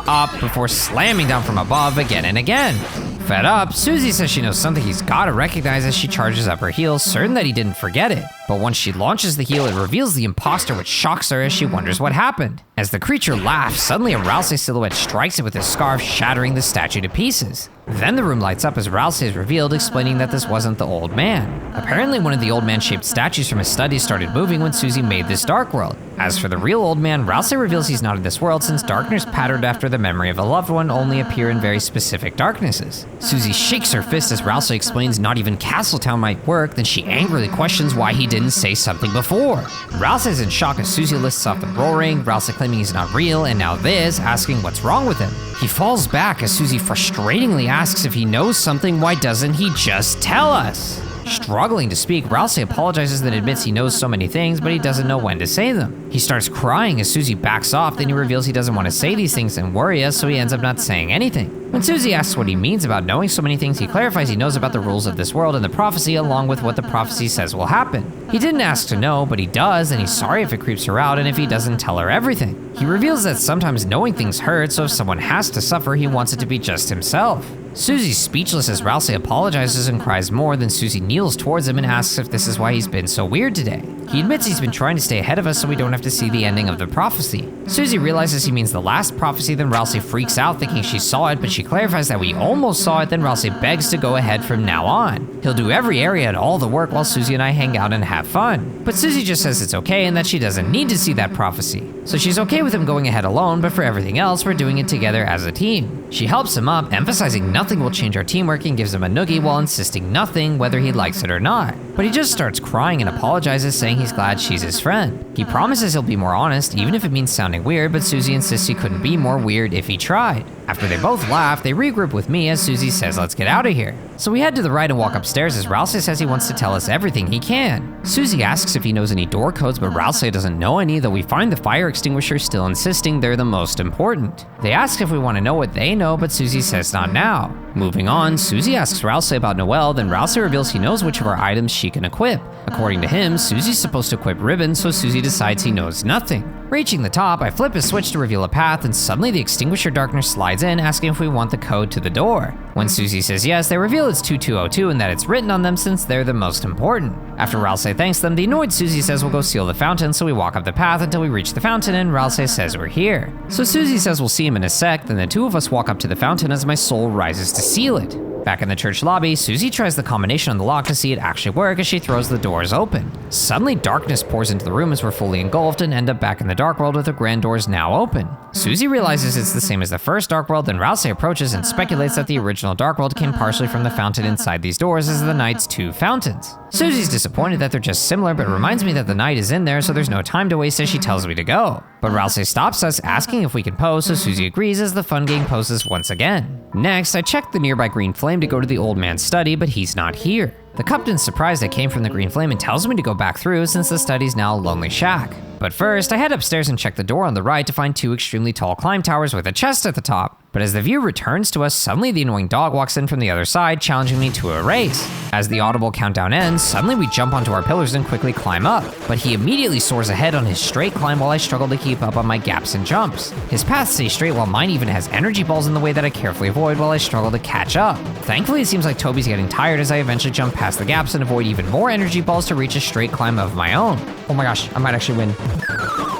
up, before slamming down from above again and again. Fed up, Susie says she knows something he's gotta recognize as she charges up her heels, certain that he didn't forget it. But once she launches the heel, it reveals the imposter, which shocks her as she wonders what happened. As the creature laughs, suddenly a Rousey silhouette strikes it with his scarf, shattering the statue to pieces. Then the room lights up as Rousey is revealed, explaining that this wasn't the old man. Apparently one of the old man-shaped statues from his studies started moving when Susie made this dark world. As for the real old man, Rousey reveals he's not in this world, since darkness patterned after the memory of a loved one only appear in very specific darknesses. Susie shakes her fist as Rousey explains not even Castletown might work, then she angrily questions why he didn't say something before. Rousey's in shock as Susie lists off the roaring, Rousey claiming he's not real, and now this, asking what's wrong with him. He falls back as Susie frustratingly asks if he knows something, why doesn't he just tell us? Struggling to speak, Rousey apologizes and admits he knows so many things, but he doesn't know when to say them. He starts crying as Susie backs off, then he reveals he doesn't want to say these things and worry us, so he ends up not saying anything. When Susie asks what he means about knowing so many things, he clarifies he knows about the rules of this world and the prophecy, along with what the prophecy says will happen. He didn't ask to know, but he does, and he's sorry if it creeps her out and if he doesn't tell her everything. He reveals that sometimes knowing things hurts, so if someone has to suffer, he wants it to be just himself. Susie's speechless as Rousey apologizes and cries more, then Susie kneels towards him and asks if this is why he's been so weird today. He admits he's been trying to stay ahead of us so we don't have to see the ending of the prophecy. Susie realizes he means the last prophecy, then Rousey freaks out thinking she saw it, but she clarifies that we almost saw it, then Rousey begs to go ahead from now on. He'll do every area and all the work while Susie and I hang out and have fun. But Susie just says it's okay and that she doesn't need to see that prophecy. So she's okay with him going ahead alone, but for everything else, we're doing it together as a team. She helps him up, emphasizing nothing will change our teamwork, and gives him a noogie while insisting nothing, whether he likes it or not. But he just starts crying and apologizes, saying he's glad she's his friend. He promises he'll be more honest, even if it means sounding weird, but Susie insists he couldn't be more weird if he tried. After they both laugh, they regroup with me as Susie says let's get out of here. So we head to the right and walk upstairs as Rousey says he wants to tell us everything he can. Susie asks if he knows any door codes, but Rousey doesn't know any, though we find the fire extinguisher still insisting they're the most important. They ask if we want to know what they know, but Susie says not now. Moving on, Susie asks Rousey about Noelle, then Rousey reveals he knows which of our items she can equip. According to him, Susie's supposed to equip ribbons, so Susie decides he knows nothing. Reaching the top, I flip a switch to reveal a path, and suddenly the extinguisher darkness slides in, asking if we want the code to the door. When Susie says yes, they reveal it's 2202 and that it's written on them since they're the most important. After Rousey thanks them, the annoyed Susie says we'll go seal the fountain, so we walk up the path until we reach the fountain, and Rousey says we're here. So Susie says we'll see him in a sec, then the two of us walk up to the fountain as my soul rises to seal it. Back in the church lobby, Susie tries the combination on the lock to see it actually work as she throws the doors open. Suddenly, darkness pours into the room as we're fully engulfed and end up back in the dark world with the grand doors now open. Susie realizes it's the same as the first dark world, then Rouse approaches and speculates that the original dark world came partially from the fountain inside these doors as the night's 2 fountains. Susie's disappointed that they're just similar, but reminds me that the night is in there, so there's no time to waste as she tells me to go. But Rouse stops us, asking if we can pose, so Susie agrees as the fun game poses once again. Next, I check the nearby green flame to go to the old man's study, but he's not here. The captain's surprised I came from the green flame and tells me to go back through since the study's now a lonely shack. But first, I head upstairs and check the door on the right to find 2 extremely tall climb towers with a chest at the top. But as the view returns to us, suddenly the annoying dog walks in from the other side, challenging me to a race. As the audible countdown ends, suddenly we jump onto our pillars and quickly climb up. But he immediately soars ahead on his straight climb while I struggle to keep up on my gaps and jumps. His path stays straight while mine even has energy balls in the way that I carefully avoid while I struggle to catch up. Thankfully, it seems like Toby's getting tired as I eventually jump past the gaps and avoid even more energy balls to reach a straight climb of my own. Oh my gosh, I might actually win.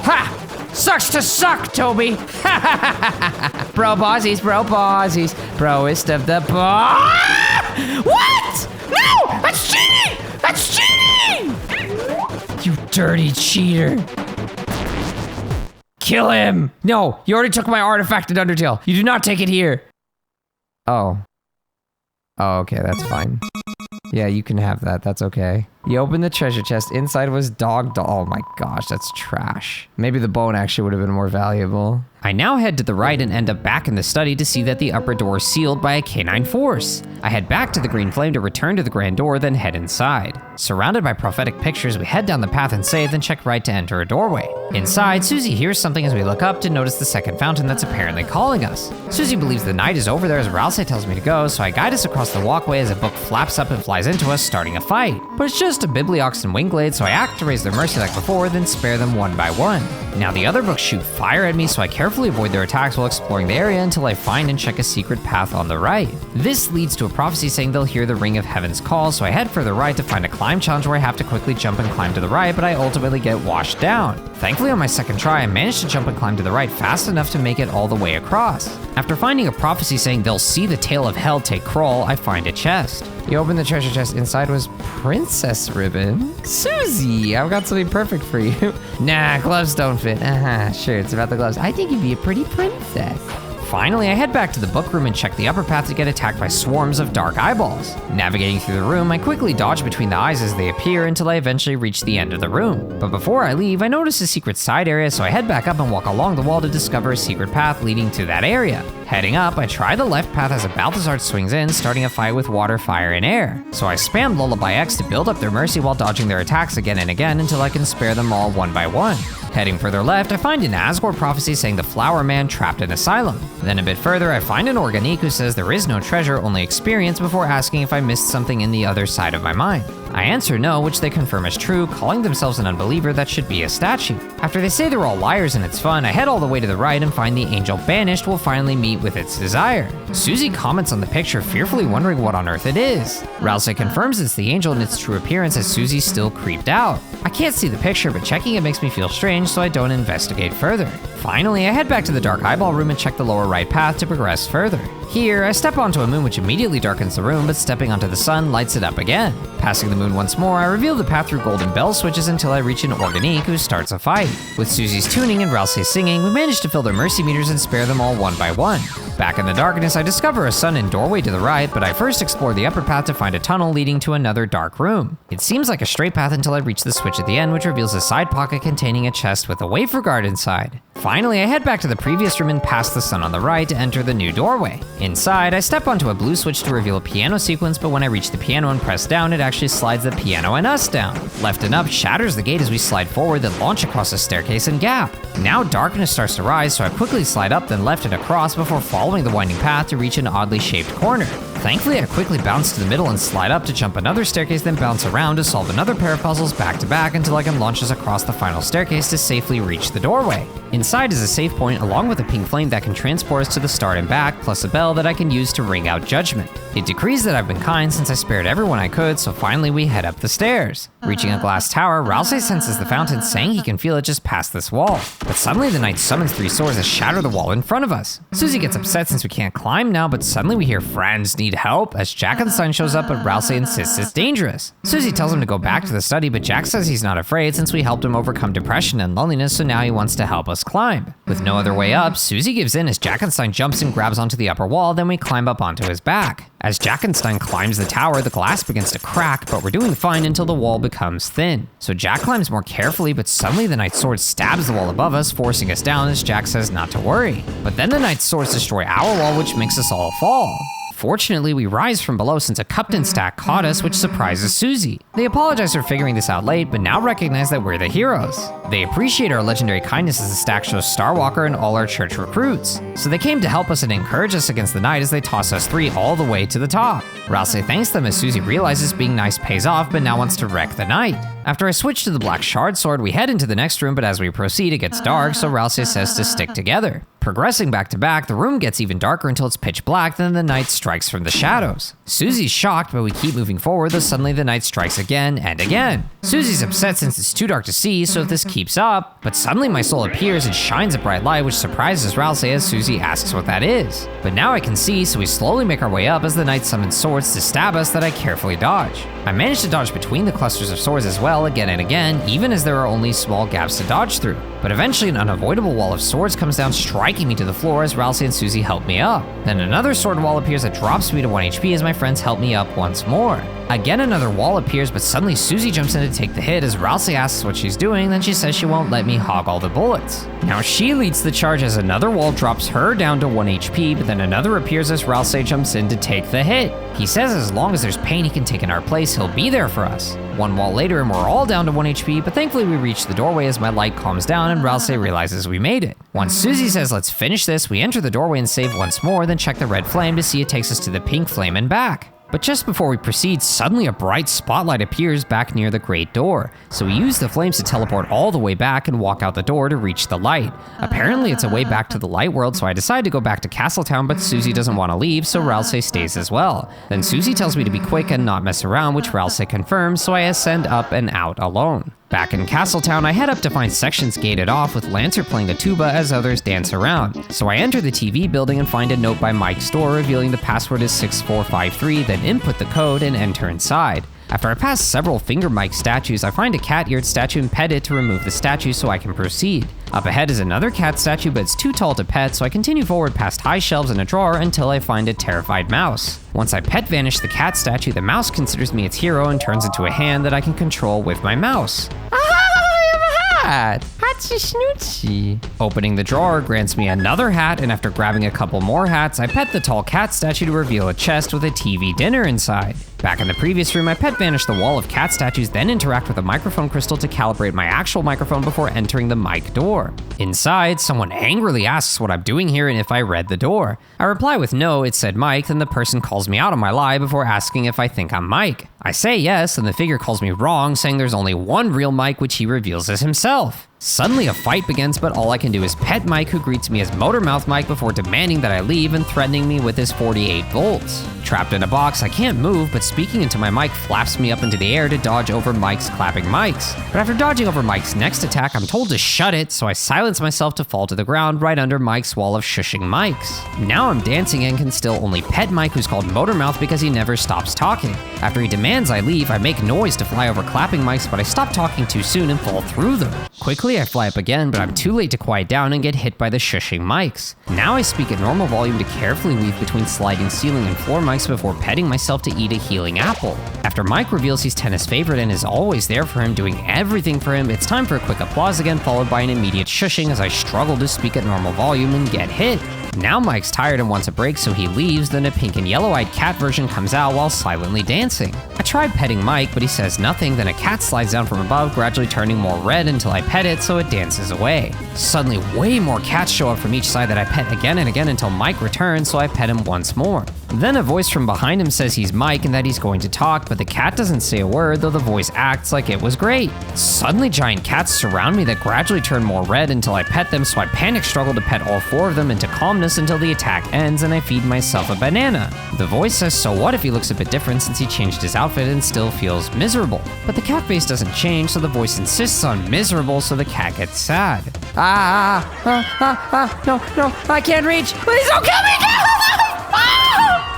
Ha! Sucks to suck, Toby! Bro bozzies, broest of the What? No! That's cheating! That's cheating! You dirty cheater. Kill him! No, you already took my artifact in Undertale. You do not take it here. Oh. Oh, okay, that's fine. Yeah, you can have that, that's okay. You open the treasure chest, inside was dog doll. Oh my gosh, that's trash. Maybe the bone actually would have been more valuable. I now head to the right and end up back in the study to see that the upper door is sealed by a canine force. I head back to the green flame to return to the grand door, then head inside. Surrounded by prophetic pictures, we head down the path and save, then check right to enter a doorway. Inside, Susie hears something as we look up to notice the second fountain that's apparently calling us. Susie believes the night is over there as Rouse tells me to go, so I guide us across the walkway as a book flaps up and flies into us, starting a fight. But it's just a Bibliox and Wingblade, so I act to raise their mercy like before, then spare them one by one. Now the other books shoot fire at me, so I carefully avoid their attacks while exploring the area until I find and check a secret path on the right. This leads to a prophecy saying they'll hear the Ring of Heaven's call, so I head further right to find a climb challenge where I have to quickly jump and climb to the right, but I ultimately get washed down. Thankfully, on my second try, I managed to jump and climb to the right fast enough to make it all the way across. After finding a prophecy saying they'll see the tail of hell take crawl, I find a chest. You open the treasure chest, inside was princess ribbon. Susie, I've got something perfect for you. Nah, gloves don't fit. Sure, it's about the gloves. I think you'd be a pretty princess. Finally, I head back to the book room and check the upper path to get attacked by swarms of dark eyeballs. Navigating through the room, I quickly dodge between the eyes as they appear until I eventually reach the end of the room. But before I leave, I notice a secret side area, so I head back up and walk along the wall to discover a secret path leading to that area. Heading up, I try the left path as a Balthazar swings in, starting a fight with water, fire, and air. So I spam Lullaby X to build up their mercy while dodging their attacks again and again until I can spare them all one by one. Heading further left, I find an Asgore prophecy saying the Flower Man trapped in asylum. Then a bit further, I find an Organique who says there is no treasure, only experience, before asking if I missed something in the other side of my mind. I answer no, which they confirm is true, calling themselves an unbeliever that should be a statue. After they say they're all liars and it's fun, I head all the way to the right and find the angel banished will finally meet with its desire. Susie comments on the picture, fearfully wondering what on earth it is. Rouse confirms it's the angel in its true appearance as Susie's still creeped out. I can't see the picture, but checking it makes me feel strange, so I don't investigate further. Finally, I head back to the dark eyeball room and check the lower right path to progress further. Here, I step onto a moon which immediately darkens the room, but stepping onto the sun lights it up again. Passing the moon once more, I reveal the path through golden bell switches until I reach an Organique who starts a fight. With Susie's tuning and Rouse singing, we manage to fill their mercy meters and spare them all one by one. Back in the darkness, I discover a sun and doorway to the right, but I first explore the upper path to find a tunnel leading to another dark room. It seems like a straight path until I reach the switch at the end, which reveals a side pocket containing a chest with a wafer guard inside. Finally, I head back to the previous room and past the sun on the right to enter the new doorway. Inside, I step onto a blue switch to reveal a piano sequence, but when I reach the piano and press down, it actually slides the piano and us down. Left and up shatters the gate as we slide forward, then launch across a staircase and gap. Now darkness starts to rise, so I quickly slide up, then left and across before following the winding path to reach an oddly shaped corner. Thankfully, I quickly bounce to the middle and slide up to jump another staircase, then bounce around to solve another pair of puzzles back to back until I can launch us across the final staircase to safely reach the doorway. Inside Inside is a save point along with a pink flame that can transport us to the start and back, plus a bell that I can use to ring out judgment. It decrees that I've been kind since I spared everyone I could, so finally we head up the stairs. Reaching a glass tower, Rousey senses the fountain, saying he can feel it just past this wall. But suddenly the knight summons 3 swords that shatter the wall in front of us. Susie gets upset since we can't climb now, but suddenly we hear friends need help as Jack and the Sun shows up, but Rousey insists it's dangerous. Susie tells him to go back to the study, but Jack says he's not afraid since we helped him overcome depression and loneliness, so now he wants to help us climb. With no other way up, Susie gives in as Jackenstein jumps and grabs onto the upper wall, then we climb up onto his back. As Jackenstein climbs the tower, the glass begins to crack, but we're doing fine until the wall becomes thin. So Jack climbs more carefully, but suddenly the knight's sword stabs the wall above us, forcing us down as Jack says not to worry. But then the knight's swords destroy our wall, which makes us all fall. Fortunately, we rise from below since a Cupton stack caught us, which surprises Susie. They apologize for figuring this out late, but now recognize that we're the heroes. They appreciate our legendary kindness as the stack shows Starwalker and all our church recruits. So they came to help us and encourage us against the knight as they toss us 3 all the way to the top. Rousey thanks them as Susie realizes being nice pays off, but now wants to wreck the knight. After I switch to the black shard sword, we head into the next room, but as we proceed, it gets dark, so Rousey says to stick together. Progressing back to back, the room gets even darker until it's pitch black, then the knight strikes from the shadows. Susie's shocked, but we keep moving forward, though suddenly the knight strikes again and again. Susie's upset since it's too dark to see, so if this keeps up, but suddenly my soul appears and shines a bright light, which surprises Rousey as Susie asks what that is. But now I can see, so we slowly make our way up as the knight summons swords to stab us that I carefully dodge. I manage to dodge between the clusters of swords as well again and again, even as there are only small gaps to dodge through. But eventually an unavoidable wall of swords comes down, striking me to the floor as Rousey and Susie help me up. Then another sword wall appears that drops me to 1 HP as my friends help me up once more. Again another wall appears, but suddenly Susie jumps in to take the hit as Rousey asks what she's doing, then she says she won't let me hog all the bullets. Now she leads the charge as another wall drops her down to 1 HP, but then another appears as Rousey jumps in to take the hit. He says as long as there's pain he can take in our place, he'll be there for us. 1 wall later and we're all down to 1 HP, but thankfully we reach the doorway as my light calms down and Rousey realizes we made it. Once Susie says let's finish this, we enter the doorway and save once more, then check the red flame to see it takes us to the pink flame and back. But just before we proceed, suddenly a bright spotlight appears back near the great door. So we use the flames to teleport all the way back and walk out the door to reach the light. Apparently it's a way back to the light world, so I decide to go back to Castletown, but Susie doesn't want to leave, so Rousey stays as well. Then Susie tells me to be quick and not mess around, which Rousey confirms, so I ascend up and out alone. Back in Castletown, I head up to find sections gated off with Lancer playing the tuba as others dance around. So I enter the TV building and find a note by Mike's door revealing the password is 6453, then input the code and enter inside. After I pass several Finger Mike statues, I find a cat-eared statue and pet it to remove the statue so I can proceed. Up ahead is another cat statue, but it's too tall to pet, so I continue forward past high shelves and a drawer until I find a terrified mouse. Once I pet vanish the cat statue, the mouse considers me its hero and turns into a hand that I can control with my mouse. Hat! Hatsy Snootsy! Opening the drawer grants me another hat, and after grabbing a couple more hats, I pet the tall cat statue to reveal a chest with a TV dinner inside. Back in the previous room, I pet vanish the wall of cat statues, then interact with a microphone crystal to calibrate my actual microphone before entering the mic door. Inside, someone angrily asks what I'm doing here and if I read the door. I reply with no, it said Mike, then the person calls me out on my lie before asking if I think I'm Mike. I say yes, and the figure calls me wrong, saying there's only one real Mike, which he reveals as himself. Suddenly a fight begins, but all I can do is pet Mike, who greets me as Motormouth Mike before demanding that I leave and threatening me with his 48 volts. Trapped in a box, I can't move, but speaking into my mic flaps me up into the air to dodge over Mike's clapping mics. But after dodging over Mike's next attack, I'm told to shut it, so I silence myself to fall to the ground right under Mike's wall of shushing mics. Now I'm dancing and can still only pet Mike, who's called Motormouth because he never stops talking. After he demands I leave, I make noise to fly over clapping mics, but I stop talking too soon and fall through them. Quickly, I fly up again, but I'm too late to quiet down and get hit by the shushing mics. Now I speak at normal volume to carefully weave between sliding ceiling and floor mics before petting myself to eat a healing apple. After Mike reveals he's Tennis' favorite and is always there for him, doing everything for him, it's time for a quick applause again, followed by an immediate shushing as I struggle to speak at normal volume and get hit. Now Mike's tired and wants a break, so he leaves, then a pink and yellow-eyed cat version comes out while silently dancing. I tried petting Mike, but he says nothing, then a cat slides down from above, gradually turning more red until I pet it, so it dances away. Suddenly, way more cats show up from each side that I pet again and again until Mike returns, so I pet him once more. Then a voice from behind him says he's Mike and that he's going to talk, but the cat doesn't say a word, though the voice acts like it was great. Suddenly giant cats surround me that gradually turn more red until I pet them, so I panic struggle to pet all 4 of them into calmness until the attack ends and I feed myself a banana. The voice says so what if he looks a bit different since he changed his outfit and still feels miserable. But the cat face doesn't change, so the voice insists on miserable, so the cat gets sad. No, I can't reach. Please don't kill me!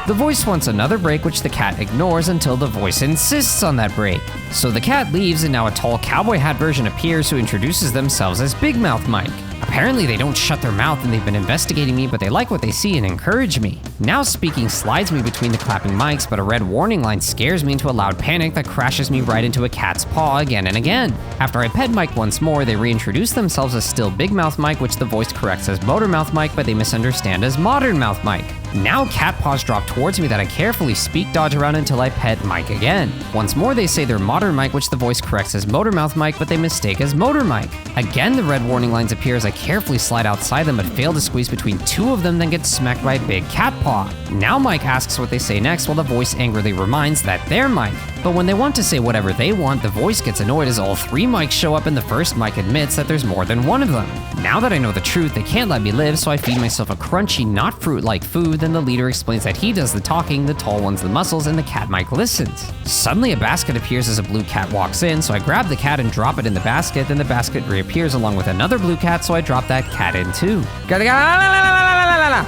The voice wants another break, which the cat ignores until the voice insists on that break. So the cat leaves and now a tall cowboy hat version appears who introduces themselves as Big Mouth Mike. Apparently they don't shut their mouth and they've been investigating me, but they like what they see and encourage me. Now speaking slides me between the clapping mics, but a red warning line scares me into a loud panic that crashes me right into a cat's paw again and again. After I pet Mike once more, they reintroduce themselves as still Big Mouth Mike, which the voice corrects as Motor Mouth Mike, but they misunderstand as Modern Mouth Mike. Now cat paws drop towards me that I carefully speak dodge around until I pet Mike again. Once more they say they're Modern Mike, which the voice corrects as Motor Mouth Mike, but they mistake as Motor Mike. Again the red warning lines appear as I carefully slide outside them but fail to squeeze between 2 of them, then get smacked by a big cat paw. Now Mike asks what they say next while the voice angrily reminds that they're Mike. But when they want to say whatever they want, the voice gets annoyed as all 3 mics show up and the first mic admits that there's more than one of them. Now that I know the truth, they can't let me live, so I feed myself a crunchy, not fruit-like food, then the leader explains that he does the talking, the tall one's the muscles, and the cat mic listens. Suddenly a basket appears as a blue cat walks in, so I grab the cat and drop it in the basket, then the basket reappears along with another blue cat, so I drop that cat in too. Get the cat!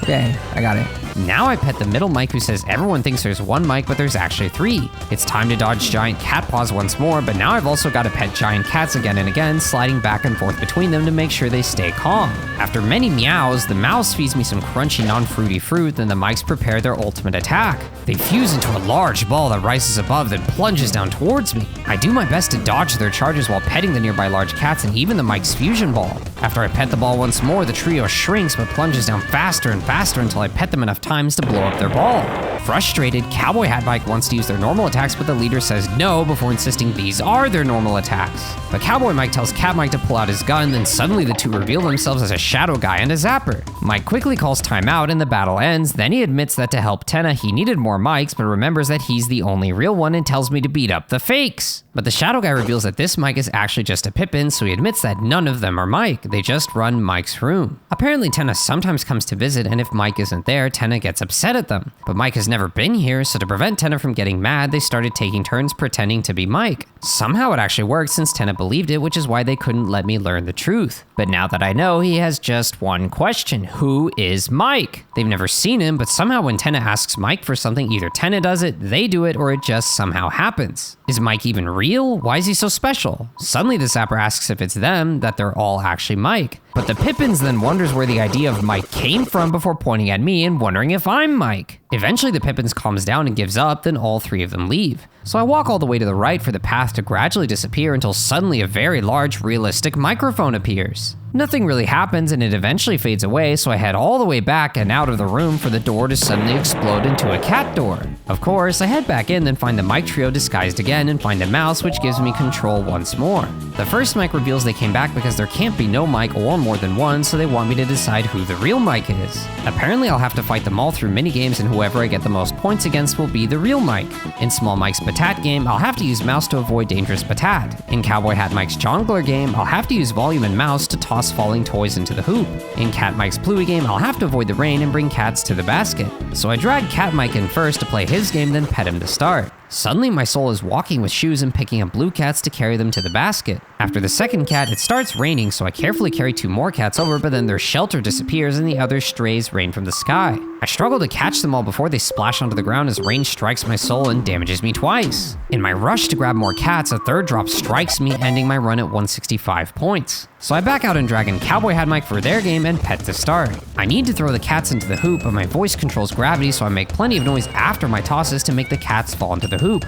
Okay, I got it. Now I pet the middle mic who says everyone thinks there's 1 mic, but there's actually 3. It's time to dodge giant cat paws once more, but now I've also got to pet giant cats again and again, sliding back and forth between them to make sure they stay calm. After many meows, the mouse feeds me some crunchy non-fruity fruit, then the mics prepare their ultimate attack. They fuse into a large ball that rises above, then plunges down towards me. I do my best to dodge their charges while petting the nearby large cats and even the mic's fusion ball. After I pet the ball once more, the trio shrinks but plunges down faster and faster until I pet them enough times to blow up their ball. Frustrated, Cowboy Hat Mike wants to use their normal attacks, but the leader says no before insisting these are their normal attacks. But Cowboy Mike tells Cat Mike to pull out his gun, then suddenly the 2 reveal themselves as a shadow guy and a zapper. Mike quickly calls timeout and the battle ends, then he admits that to help Tenna he needed more mics, but remembers that he's the only real one and tells me to beat up the fakes. But the shadow guy reveals that this mic is actually just a Pippin, so he admits that none of them are Mike, they just run Mike's room. Apparently Tenna sometimes comes to visit, and if Mike isn't there, Tenna gets upset at them. But Mike has never been here, so to prevent Tenna from getting mad, they started taking turns pretending to be Mike. Somehow it actually worked since Tenna believed it, which is why they couldn't let me learn the truth. But now that I know, he has just one question: who is Mike? They've never seen him, but somehow when Tenna asks Mike for something, either Tenna does it, they do it, or it just somehow happens. Is Mike even real? Why is he so special? Suddenly the zapper asks if it's them, that they're all actually Mike. But the Pippins then wonders where the idea of Mike came from before pointing at me and wondering if I'm Mike. Eventually the Pippins calms down and gives up, then all 3 of them leave. So I walk all the way to the right for the path to gradually disappear until suddenly a very large, realistic microphone appears. Nothing really happens and it eventually fades away, so I head all the way back and out of the room for the door to suddenly explode into a cat door. Of course, I head back in, then find the mic trio disguised again and find a mouse, which gives me control once more. The first mic reveals they came back because there can't be no mic or more than one, so they want me to decide who the real mic is. Apparently I'll have to fight them all through minigames, and whoever I get the most points against will be the real mic. In Small Mike's Batat game, I'll have to use mouse to avoid dangerous batat. In Cowboy Hat Mike's Jongler game, I'll have to use volume and mouse to toss falling toys into the hoop. In Cat Mike's Pluie game, I'll have to avoid the rain and bring cats to the basket. So I drag Cat Mike in first to play his game, then pet him to start. Suddenly my soul is walking with shoes and picking up blue cats to carry them to the basket. After the second cat, it starts raining, so I carefully carry 2 more cats over, but then their shelter disappears and the other strays rain from the sky. I struggle to catch them all before they splash onto the ground as rain strikes my soul and damages me twice. In my rush to grab more cats, a third drop strikes me, ending my run at 165 points. So I back out and drag in Cowboy Hat Mike for their game and pet to start. I need to throw the cats into the hoop, but my voice controls gravity, so I make plenty of noise after my tosses to make the cats fall into the hoop.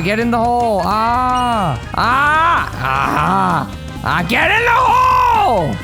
Get in the hole. Get in the hole!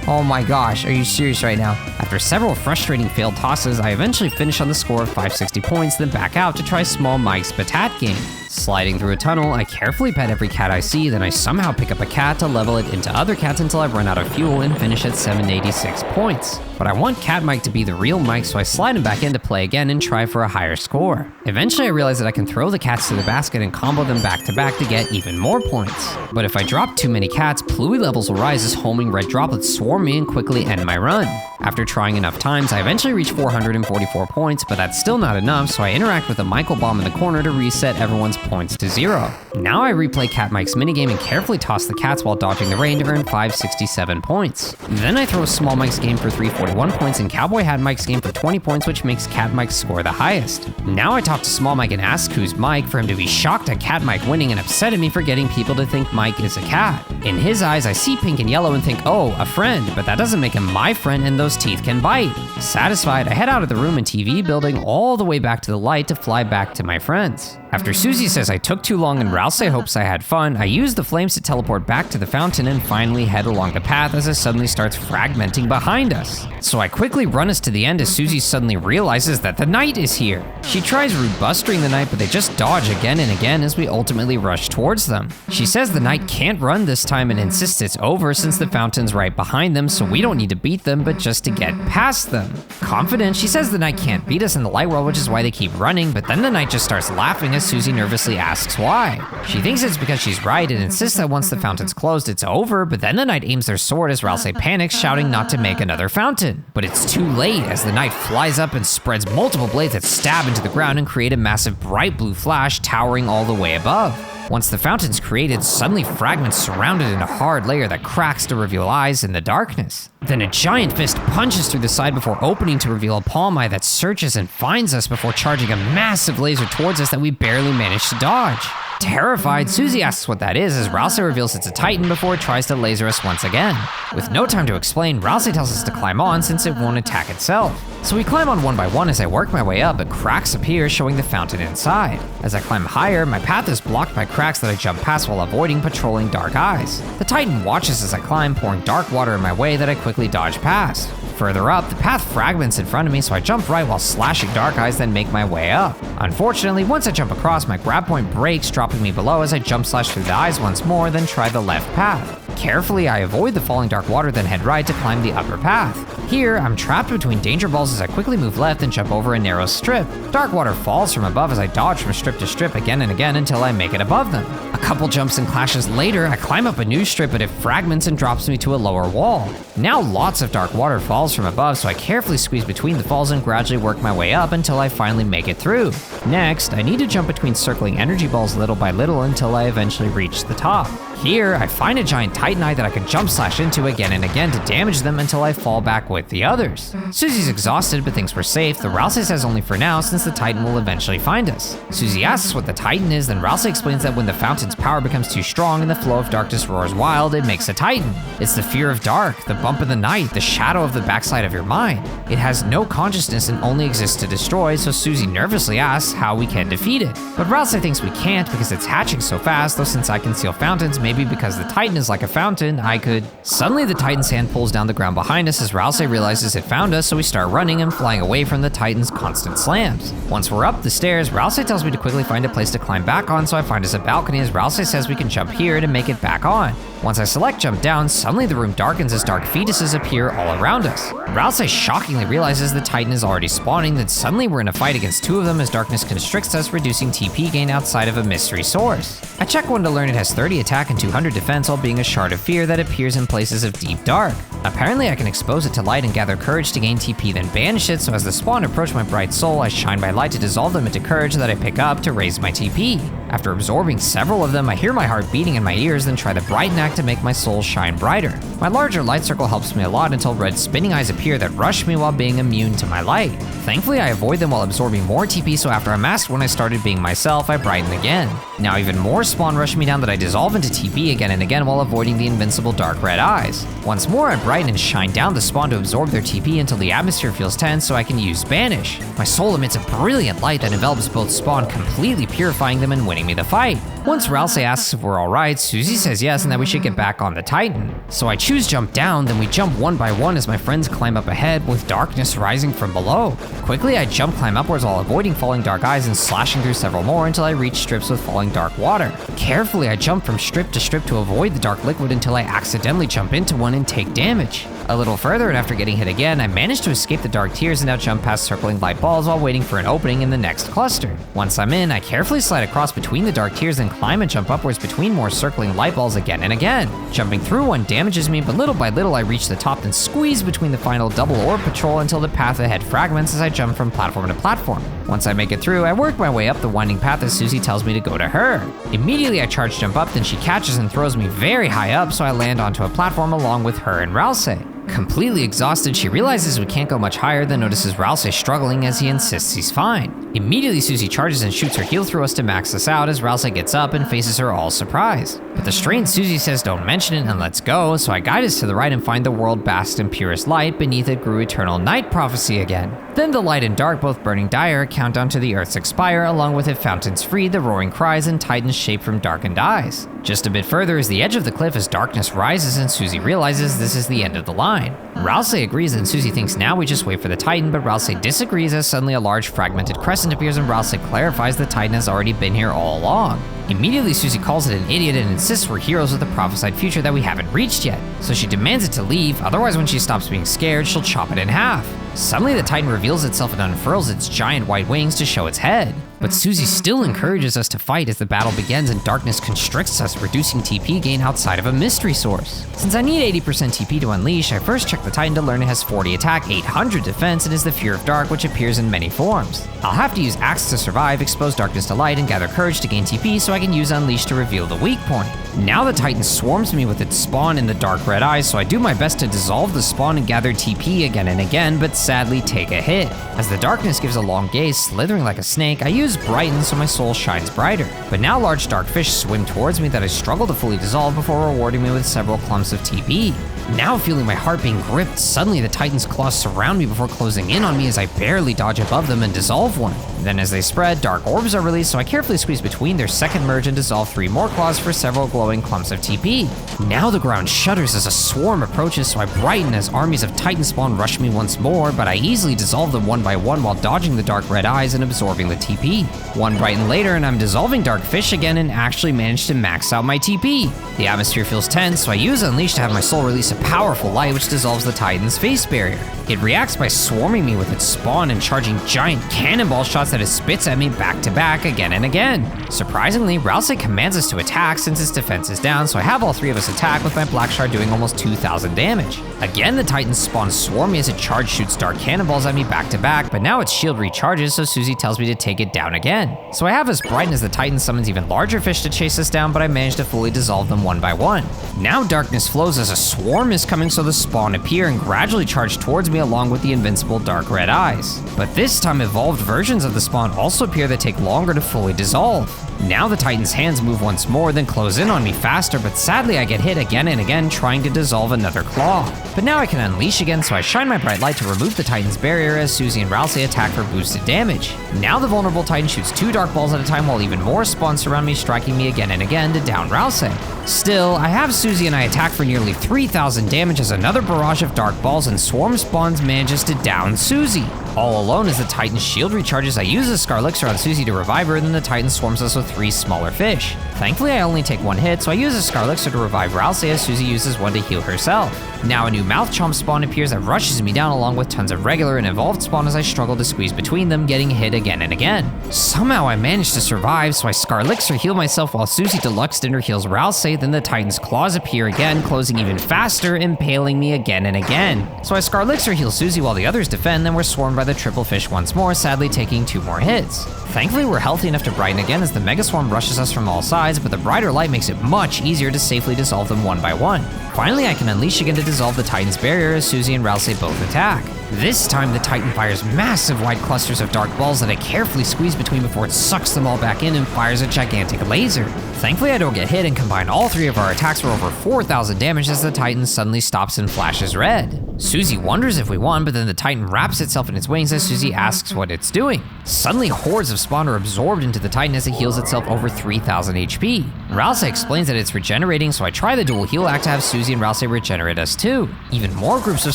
Oh my gosh, are you serious right now? After several frustrating failed tosses, I eventually finish on the score of 560 points, then back out to try Small Mike's Batat game. Sliding through a tunnel, I carefully pet every cat I see, then I somehow pick up a cat to level it into other cats until I run out of fuel and finish at 786 points. But I want Cat Mike to be the real Mike, so I slide him back in to play again and try for a higher score. Eventually I realize that I can throw the cats to the basket and combo them back to back to get even more points. But if I drop too many cats, Pluie levels will rise as homing red droplets swarm me and quickly end my run. After trying enough times, I eventually reach 444 points, but that's still not enough, so I interact with a Michael bomb in the corner to reset everyone's points to 0. Now I replay Cat Mike's minigame and carefully toss the cats while dodging the rain to earn 567 points. Then I throw Small Mike's game for 341 points and Cowboy Hat Mike's game for 20 points, which makes Cat Mike's score the highest. Now I talk to Small Mike and ask who's Mike for him to be shocked at Cat Mike winning and upset at me for getting people to think Mike is a cat. In his eyes, I see pink and yellow and think, oh, a friend, but that doesn't make him my friend and those teeth can bite. Satisfied, I head out of the room and TV building all the way back to the light to fly back to my friends. After Susie says I took too long and Rouse hopes I had fun, I use the flames to teleport back to the fountain and finally head along the path as it suddenly starts fragmenting behind us. So I quickly run us to the end as Susie suddenly realizes that the knight is here. She tries rebustering the knight, but they just dodge again and again as we ultimately rush towards them. She says the knight can't run this time and insists it's over since the fountain's right behind them, so we don't need to beat them but just to get past them. Confident, she says the knight can't beat us in the light world, which is why they keep running, but then the knight just starts laughing as Susie nervously asks why. She thinks it's because she's right and insists that once the fountain's closed, it's over, but then the knight aims their sword as Rouse panics, shouting not to make another fountain. But it's too late as the knight flies up and spreads multiple blades that stab into the ground and create a massive bright blue flash towering all the way above. Once the fountain's created, suddenly fragments surround it in a hard layer that cracks to reveal eyes in the darkness. Then a giant fist punches through the side before opening to reveal a palm eye that searches and finds us before charging a massive laser towards us that we barely manage to dodge. Terrified, Susie asks what that is as Rouse reveals it's a Titan before it tries to laser us once again. With no time to explain, Rouse tells us to climb on since it won't attack itself. So we climb on one by one as I work my way up, but cracks appear showing the fountain inside. As I climb higher, my path is blocked by cracks that I jump past while avoiding patrolling dark eyes. The Titan watches as I climb, pouring dark water in my way that I quickly dodge past. Further up, the path fragments in front of me, so I jump right while slashing dark eyes, then make my way up. Unfortunately, once I jump across, my grab point breaks, dropping me below as I jump slash through the eyes once more, then try the left path. Carefully, I avoid the falling dark water, then head right to climb the upper path. Here, I'm trapped between danger balls as I quickly move left and jump over a narrow strip. Dark water falls from above as I dodge from strip to strip again and again until I make it above them. A couple jumps and clashes later, I climb up a new strip, but it fragments and drops me to a lower wall. Now lots of dark water falls from above, so I carefully squeeze between the falls and gradually work my way up until I finally make it through. Next, I need to jump between circling energy balls little by little until I eventually reach the top. Here, I find a giant Titan Eye that I can jump slash into again and again to damage them until I fall back with the others. Susie's exhausted but thinks we're safe, though Rouse says only for now since the Titan will eventually find us. Susie asks what the Titan is, then Rouse explains that when the fountain's power becomes too strong and the flow of darkness roars wild, it makes a Titan. It's the fear of dark, the bump of the night, the shadow of the backside of your mind. It has no consciousness and only exists to destroy, so Susie nervously asks how we can defeat it. But Rouse thinks we can't because it's hatching so fast, though since I can seal fountains, maybe because the Titan is like a fountain, I could. Suddenly the Titan's hand pulls down the ground behind us as Rouse realizes it found us, so we start running and flying away from the Titan's constant slams. Once we're up the stairs, Rouse tells me to quickly find a place to climb back on, so I find us a balcony as Rouse says we can jump here to make it back on. Once I select jump down, suddenly the room darkens as dark fetuses appear all around us. Rouse shockingly realizes the Titan is already spawning, then suddenly we're in a fight against two of them as darkness constricts us, reducing TP gain outside of a mystery source. I check one to learn it has 30 attack and 200 defense while being a shard of fear that appears in places of deep dark. Apparently I can expose it to light and gather courage to gain TP then banish it, so as the spawn approach my bright soul, I shine my light to dissolve them into courage that I pick up to raise my TP. After absorbing several of them, I hear my heart beating in my ears, then try the brighten act to make my soul shine brighter. My larger light circle helps me a lot until red spinning eyes appear that rush me while being immune to my light. Thankfully I avoid them while absorbing more TP, so after I masked when I started being myself, I brighten again. Now even more spawn rush me down that I dissolve into TP again and again while avoiding the invincible dark red eyes. Once more I brighten and shine down the spawn to absorb their TP until the atmosphere feels tense so I can use banish. My soul emits a brilliant light that envelops both spawn, completely purifying them and winning winning me the fight. Once Rousey asks if we're alright, Susie says yes and that we should get back on the Titan. So I choose jump down, then we jump one by one as my friends climb up ahead with darkness rising from below. Quickly I climb upwards while avoiding falling dark eyes and slashing through several more until I reach strips with falling dark water. Carefully I jump from strip to avoid the dark liquid until I accidentally jump into one and take damage. A little further and after getting hit again, I manage to escape the dark tears and now jump past circling light balls while waiting for an opening in the next cluster. Once I'm in, I carefully slide across between the dark tears and climb and jump upwards between more circling light balls again and again. Jumping through one damages me, but little by little I reach the top and squeeze between the final double orb patrol until the path ahead fragments as I jump from platform to platform. Once I make it through, I work my way up the winding path as Susie tells me to go to her. Immediately I charge jump up, then she catches and throws me very high up, so I land onto a platform along with her and Rousey. Completely exhausted, she realizes we can't go much higher, then notices Rousey struggling as he insists he's fine. Immediately Susie charges and shoots her heal through us to max us out as Rousey gets up and faces her all surprised. But the strained Susie says don't mention it and let's go, so I guide us to the right and find the world basked in purest light. Beneath it grew eternal night prophecy again. Then the light and dark both burning dire, a countdown to the earth's expire, along with it fountains free, the roaring cries, and titans shaped from darkened eyes. Just a bit further is the edge of the cliff as darkness rises and Susie realizes this is the end of the line. Rousey agrees and Susie thinks now we just wait for the Titan, but Rousey disagrees as suddenly a large fragmented crescent appears and Rousey clarifies the Titan has already been here all along. Immediately Susie calls it an idiot and insists we're heroes with a prophesied future that we haven't reached yet. So she demands it to leave, otherwise when she stops being scared, she'll chop it in half. Suddenly the Titan reveals itself and unfurls its giant white wings to show its head. But Susie still encourages us to fight as the battle begins and darkness constricts us, reducing TP gain outside of a mystery source. Since I need 80% TP to unleash, I first check the Titan to learn it has 40 attack, 800 defense, and is the Fear of Dark, which appears in many forms. I'll have to use Axe to survive, expose darkness to light, and gather courage to gain TP so I can use Unleash to reveal the weak point. Now the Titan swarms me with its spawn in the dark red eyes, so I do my best to dissolve the spawn and gather TP again and again, but sadly take a hit. As the darkness gives a long gaze, slithering like a snake, I use Brighten so my soul shines brighter. But now large dark fish swim towards me that I struggle to fully dissolve before rewarding me with several clumps of TP. Now feeling my heart being gripped, suddenly the Titan's claws surround me before closing in on me as I barely dodge above them and dissolve one. Then as they spread, dark orbs are released, so I carefully squeeze between their second merge and dissolve 3 more claws for several glowing clumps of TP. Now the ground shudders as a swarm approaches, so I brighten as armies of Titan spawn rush me once more, but I easily dissolve them one by one while dodging the dark red eyes and absorbing the TP. One brighten later and I'm dissolving dark fish again and actually managed to max out my TP. The atmosphere feels tense, so I use Unleash to have my soul release a powerful light which dissolves the Titan's face barrier. It reacts by swarming me with its spawn and charging giant cannonball shots that it spits at me back to back again and again. Surprisingly, Rousey commands us to attack since its defense is down, so I have all 3 of us attack with my Black Shard doing almost 2,000 damage. Again, the Titan's spawn swarm me as it charge shoots dark cannonballs at me back to back, but now its shield recharges, so Susie tells me to take it down again. So I have us brighten as the Titan summons even larger fish to chase us down, but I manage to fully dissolve them one by one. Now darkness flows as a swarm is coming, so the spawn appear and gradually charge towards me along with the invincible dark red eyes. But this time evolved versions of the spawn also appear that take longer to fully dissolve. Now the Titan's hands move once more, then close in on me faster, but sadly I get hit again and again trying to dissolve another claw. But now I can unleash again, so I shine my bright light to remove the Titan's barrier as Susie and Rousey attack for boosted damage. Now the vulnerable Titan shoots 2 dark balls at a time while even more spawn surround me, striking me again and again to down Rousey. Still, I have Susie and I attack for nearly 3,000 damage as another barrage of dark balls and swarm spawns manages to down Susie. All alone as the Titan's shield recharges, I use a Scar Elixir on Susie to revive her, and then the Titan swarms us with 3 smaller fish. Thankfully, I only take 1 hit, so I use a Scar Elixir to revive Rousey as Susie uses 1 to heal herself. Now a new Mouth Chomp spawn appears that rushes me down along with tons of regular and evolved spawn as I struggle to squeeze between them, getting hit again and again. Somehow I manage to survive, so I Scar Elixir heal myself while Susie Deluxe Dinner heals Rousey, then the Titan's claws appear again, closing even faster, impaling me again and again. So I Scar Elixir heal Susie while the others defend, then we're swarmed by the triple fish once more, sadly taking 2 more hits. Thankfully, we're healthy enough to brighten again as the Mega Swarm rushes us from all sides, but the brighter light makes it much easier to safely dissolve them one by one. Finally, I can unleash again to dissolve the Titan's barrier as Susie and Rousey both attack. This time, the Titan fires massive white clusters of dark balls that I carefully squeeze between before it sucks them all back in and fires a gigantic laser. Thankfully, I don't get hit and combine all 3 of our attacks for over 4,000 damage as the Titan suddenly stops and flashes red. Susie wonders if we won, but then the Titan wraps itself in its wings as Susie asks what it's doing. Suddenly, hordes of of spawn are absorbed into the Titan as it heals itself over 3000 HP. Ralsei explains that it's regenerating, so I try the dual heal act to have Susie and Ralsei regenerate us too. Even more groups of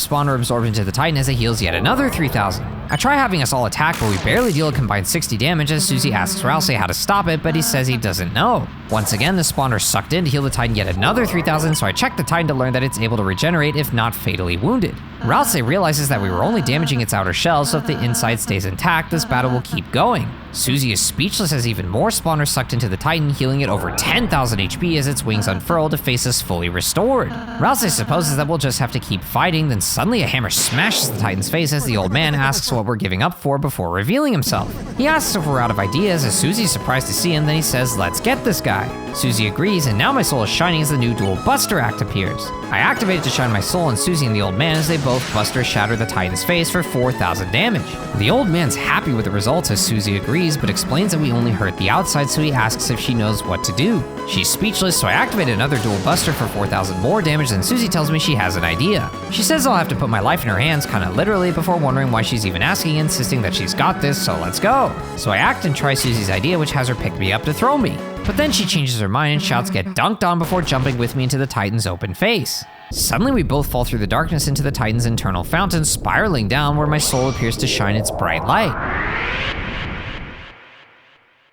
spawn are absorbed into the Titan as it heals yet another 3000. I try having us all attack, but we barely deal a combined 60 damage as Susie asks Ralsei how to stop it, but he says he doesn't know. Once again, the spawn are sucked in to heal the Titan yet another 3000, so I check the Titan to learn that it's able to regenerate if not fatally wounded. Ralsei realizes that we were only damaging its outer shell, so if the inside stays intact, this battle will keep going. Susie is speechless as even more spawn are sucked into the Titan, healing it over 10,000 HP as its wings unfurl to face us fully restored. Ralsei supposes that we'll just have to keep fighting, then suddenly a hammer smashes the Titan's face as the old man asks what we're giving up for before revealing himself. He asks if we're out of ideas as Susie's surprised to see him, then he says, "Let's get this guy." Susie agrees, and now my soul is shining as the new dual Buster act appears. I activate it to shine my soul on Susie and the old man as they both Buster shatter the Titan's face for 4000 damage. The old man's happy with the results as Susie agrees, but explains that we only hurt the outside, so he asks if she knows what to do. She's speechless, so I activate another dual Buster for 4000 more damage, and Susie tells me she has an idea. She says I'll have to put my life in her hands, kinda literally, before wondering why she's even asking, insisting that she's got this, so let's go. So I act and try Susie's idea, which has her pick me up to throw me. But then she changes her mind and shouts "get dunked on" before jumping with me into the Titan's open face. Suddenly we both fall through the darkness into the Titan's internal fountain, spiraling down where my soul appears to shine its bright light.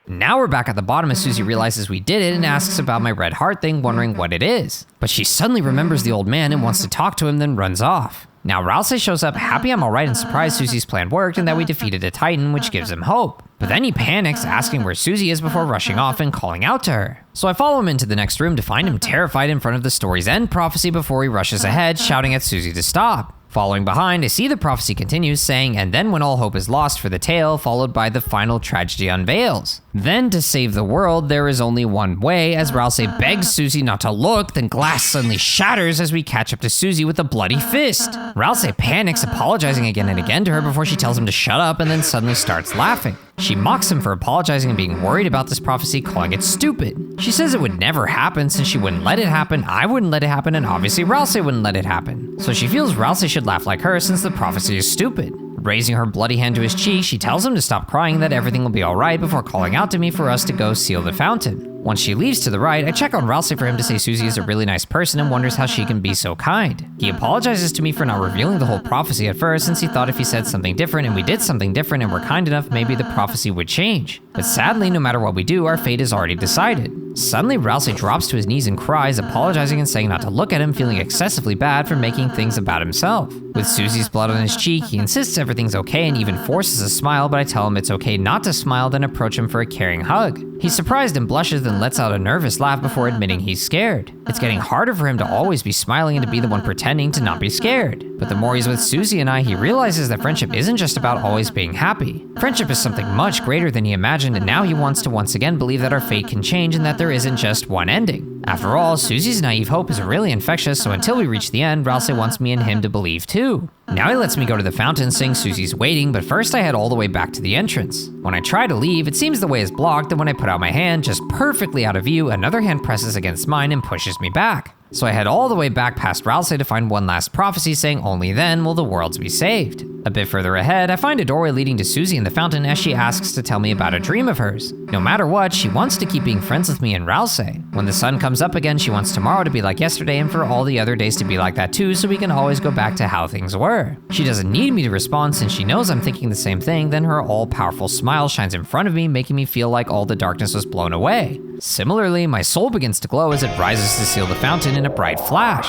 Now we're back at the bottom as Susie realizes we did it and asks about my red heart thing, wondering what it is. But she suddenly remembers the old man and wants to talk to him, then runs off. Now Ralsei shows up, happy I'm alright and surprised Susie's plan worked and that we defeated a Titan, which gives him hope. But then he panics, asking where Susie is before rushing off and calling out to her. So I follow him into the next room to find him terrified in front of the story's end prophecy before he rushes ahead, shouting at Susie to stop. Following behind, I see the prophecy continues, saying, "And then when all hope is lost" for the tale, followed by the final tragedy unveils. Then to save the world, there is only one way, as Ralsei begs Susie not to look, then glass suddenly shatters as we catch up to Susie with a bloody fist. Ralsei panics, apologizing again and again to her before she tells him to shut up and then suddenly starts laughing. She mocks him for apologizing and being worried about this prophecy, calling it stupid. She says it would never happen since she wouldn't let it happen, I wouldn't let it happen, and obviously Ralsei wouldn't let it happen. So she feels Ralsei should laugh like her since the prophecy is stupid. Raising her bloody hand to his cheek, she tells him to stop crying and that everything will be alright before calling out to me for us to go seal the fountain. Once she leaves to the right, I check on Ralsei for him to say Susie is a really nice person and wonders how she can be so kind. He apologizes to me for not revealing the whole prophecy at first since he thought if he said something different and we did something different and were kind enough, maybe the prophecy would change. But sadly, no matter what we do, our fate is already decided. Suddenly, Ralsei drops to his knees and cries, apologizing and saying not to look at him, feeling excessively bad for making things about himself. With Susie's blood on his cheek, he insists everything's okay and even forces a smile, but I tell him it's okay not to smile, then approach him for a caring hug. He's surprised and blushes, then lets out a nervous laugh before admitting he's scared. It's getting harder for him to always be smiling and to be the one pretending to not be scared. But the more he's with Susie and I, he realizes that friendship isn't just about always being happy. Friendship is something much greater than he imagined, and now he wants to once again believe that our fate can change and that there isn't just one ending. After all, Susie's naive hope is really infectious, so until we reach the end, Ralsei wants me and him to believe too. Now he lets me go to the fountain saying Susie's waiting, but first I head all the way back to the entrance. When I try to leave, it seems the way is blocked, and when I put out my hand, just perfectly out of view, another hand presses against mine and pushes me back. So I head all the way back past Ralsei to find one last prophecy saying only then will the worlds be saved. A bit further ahead, I find a doorway leading to Susie in the fountain as she asks to tell me about a dream of hers. No matter what, she wants to keep being friends with me and Ralsei. When the sun comes up again, she wants tomorrow to be like yesterday and for all the other days to be like that too, so we can always go back to how things were. She doesn't need me to respond since she knows I'm thinking the same thing, then her all-powerful smile shines in front of me, making me feel like all the darkness was blown away. Similarly, my soul begins to glow as it rises to seal the fountain in a bright flash.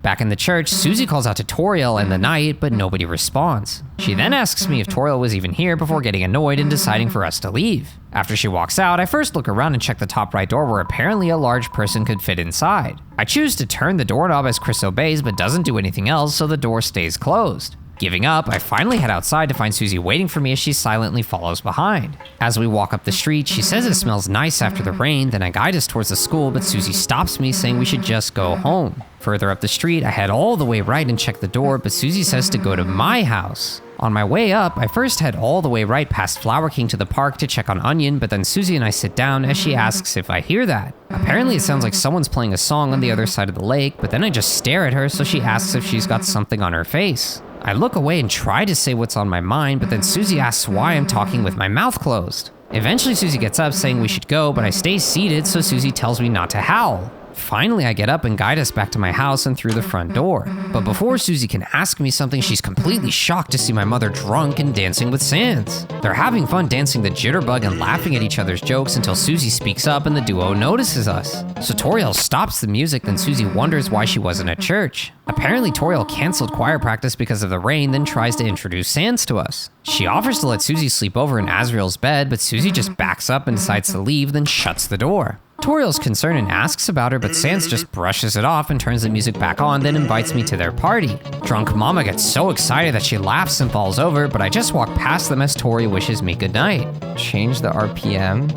Back in the church, Susie calls out to Toriel in the night, but nobody responds. She then asks me if Toriel was even here before getting annoyed and deciding for us to leave. After she walks out, I first look around and check the top right door where apparently a large person could fit inside. I choose to turn the doorknob as Chris obeys, but doesn't do anything else, so the door stays closed. Giving up, I finally head outside to find Susie waiting for me as she silently follows behind. As we walk up the street, she says it smells nice after the rain, then I guide us towards the school, but Susie stops me saying we should just go home. Further up the street, I head all the way right and check the door, but Susie says to go to my house. On my way up, I first head all the way right past Flower King to the park to check on Onion, but then Susie and I sit down as she asks if I hear that. Apparently it sounds like someone's playing a song on the other side of the lake, but then I just stare at her, so she asks if she's got something on her face. I look away and try to say what's on my mind, but then Susie asks why I'm talking with my mouth closed. Eventually Susie gets up saying we should go, but I stay seated, so Susie tells me not to howl. Finally, I get up and guide us back to my house and through the front door. But before Susie can ask me something, she's completely shocked to see my mother drunk and dancing with Sans. They're having fun dancing the jitterbug and laughing at each other's jokes until Susie speaks up and the duo notices us. So Toriel stops the music, then Susie wonders why she wasn't at church. Apparently Toriel canceled choir practice because of the rain, then tries to introduce Sans to us. She offers to let Susie sleep over in Azriel's bed, but Susie just backs up and decides to leave, then shuts the door. Toriel's concerned and asks about her, but Sans just brushes it off and turns the music back on, then invites me to their party. Drunk Mama gets so excited that she laughs and falls over, but I just walk past them as Tori wishes me goodnight. Change the RPM.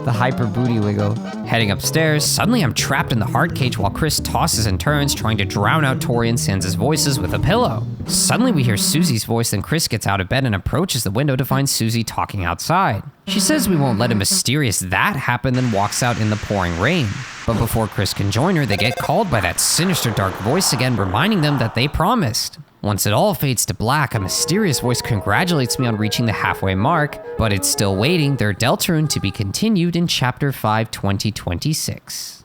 The hyper booty wiggle. Heading upstairs, suddenly I'm trapped in the heart cage while Chris tosses and turns, trying to drown out Tori and Sans' voices with a pillow. Suddenly we hear Susie's voice, then Chris gets out of bed and approaches the window to find Susie talking outside. She says we won't let a mysterious that happen, then walks out in the pouring rain. But before Chris can join her, they get called by that sinister dark voice again, reminding them that they promised. Once it all fades to black, a mysterious voice congratulates me on reaching the halfway mark, but it's still waiting their Deltarune to be continued in Chapter 5, 2026.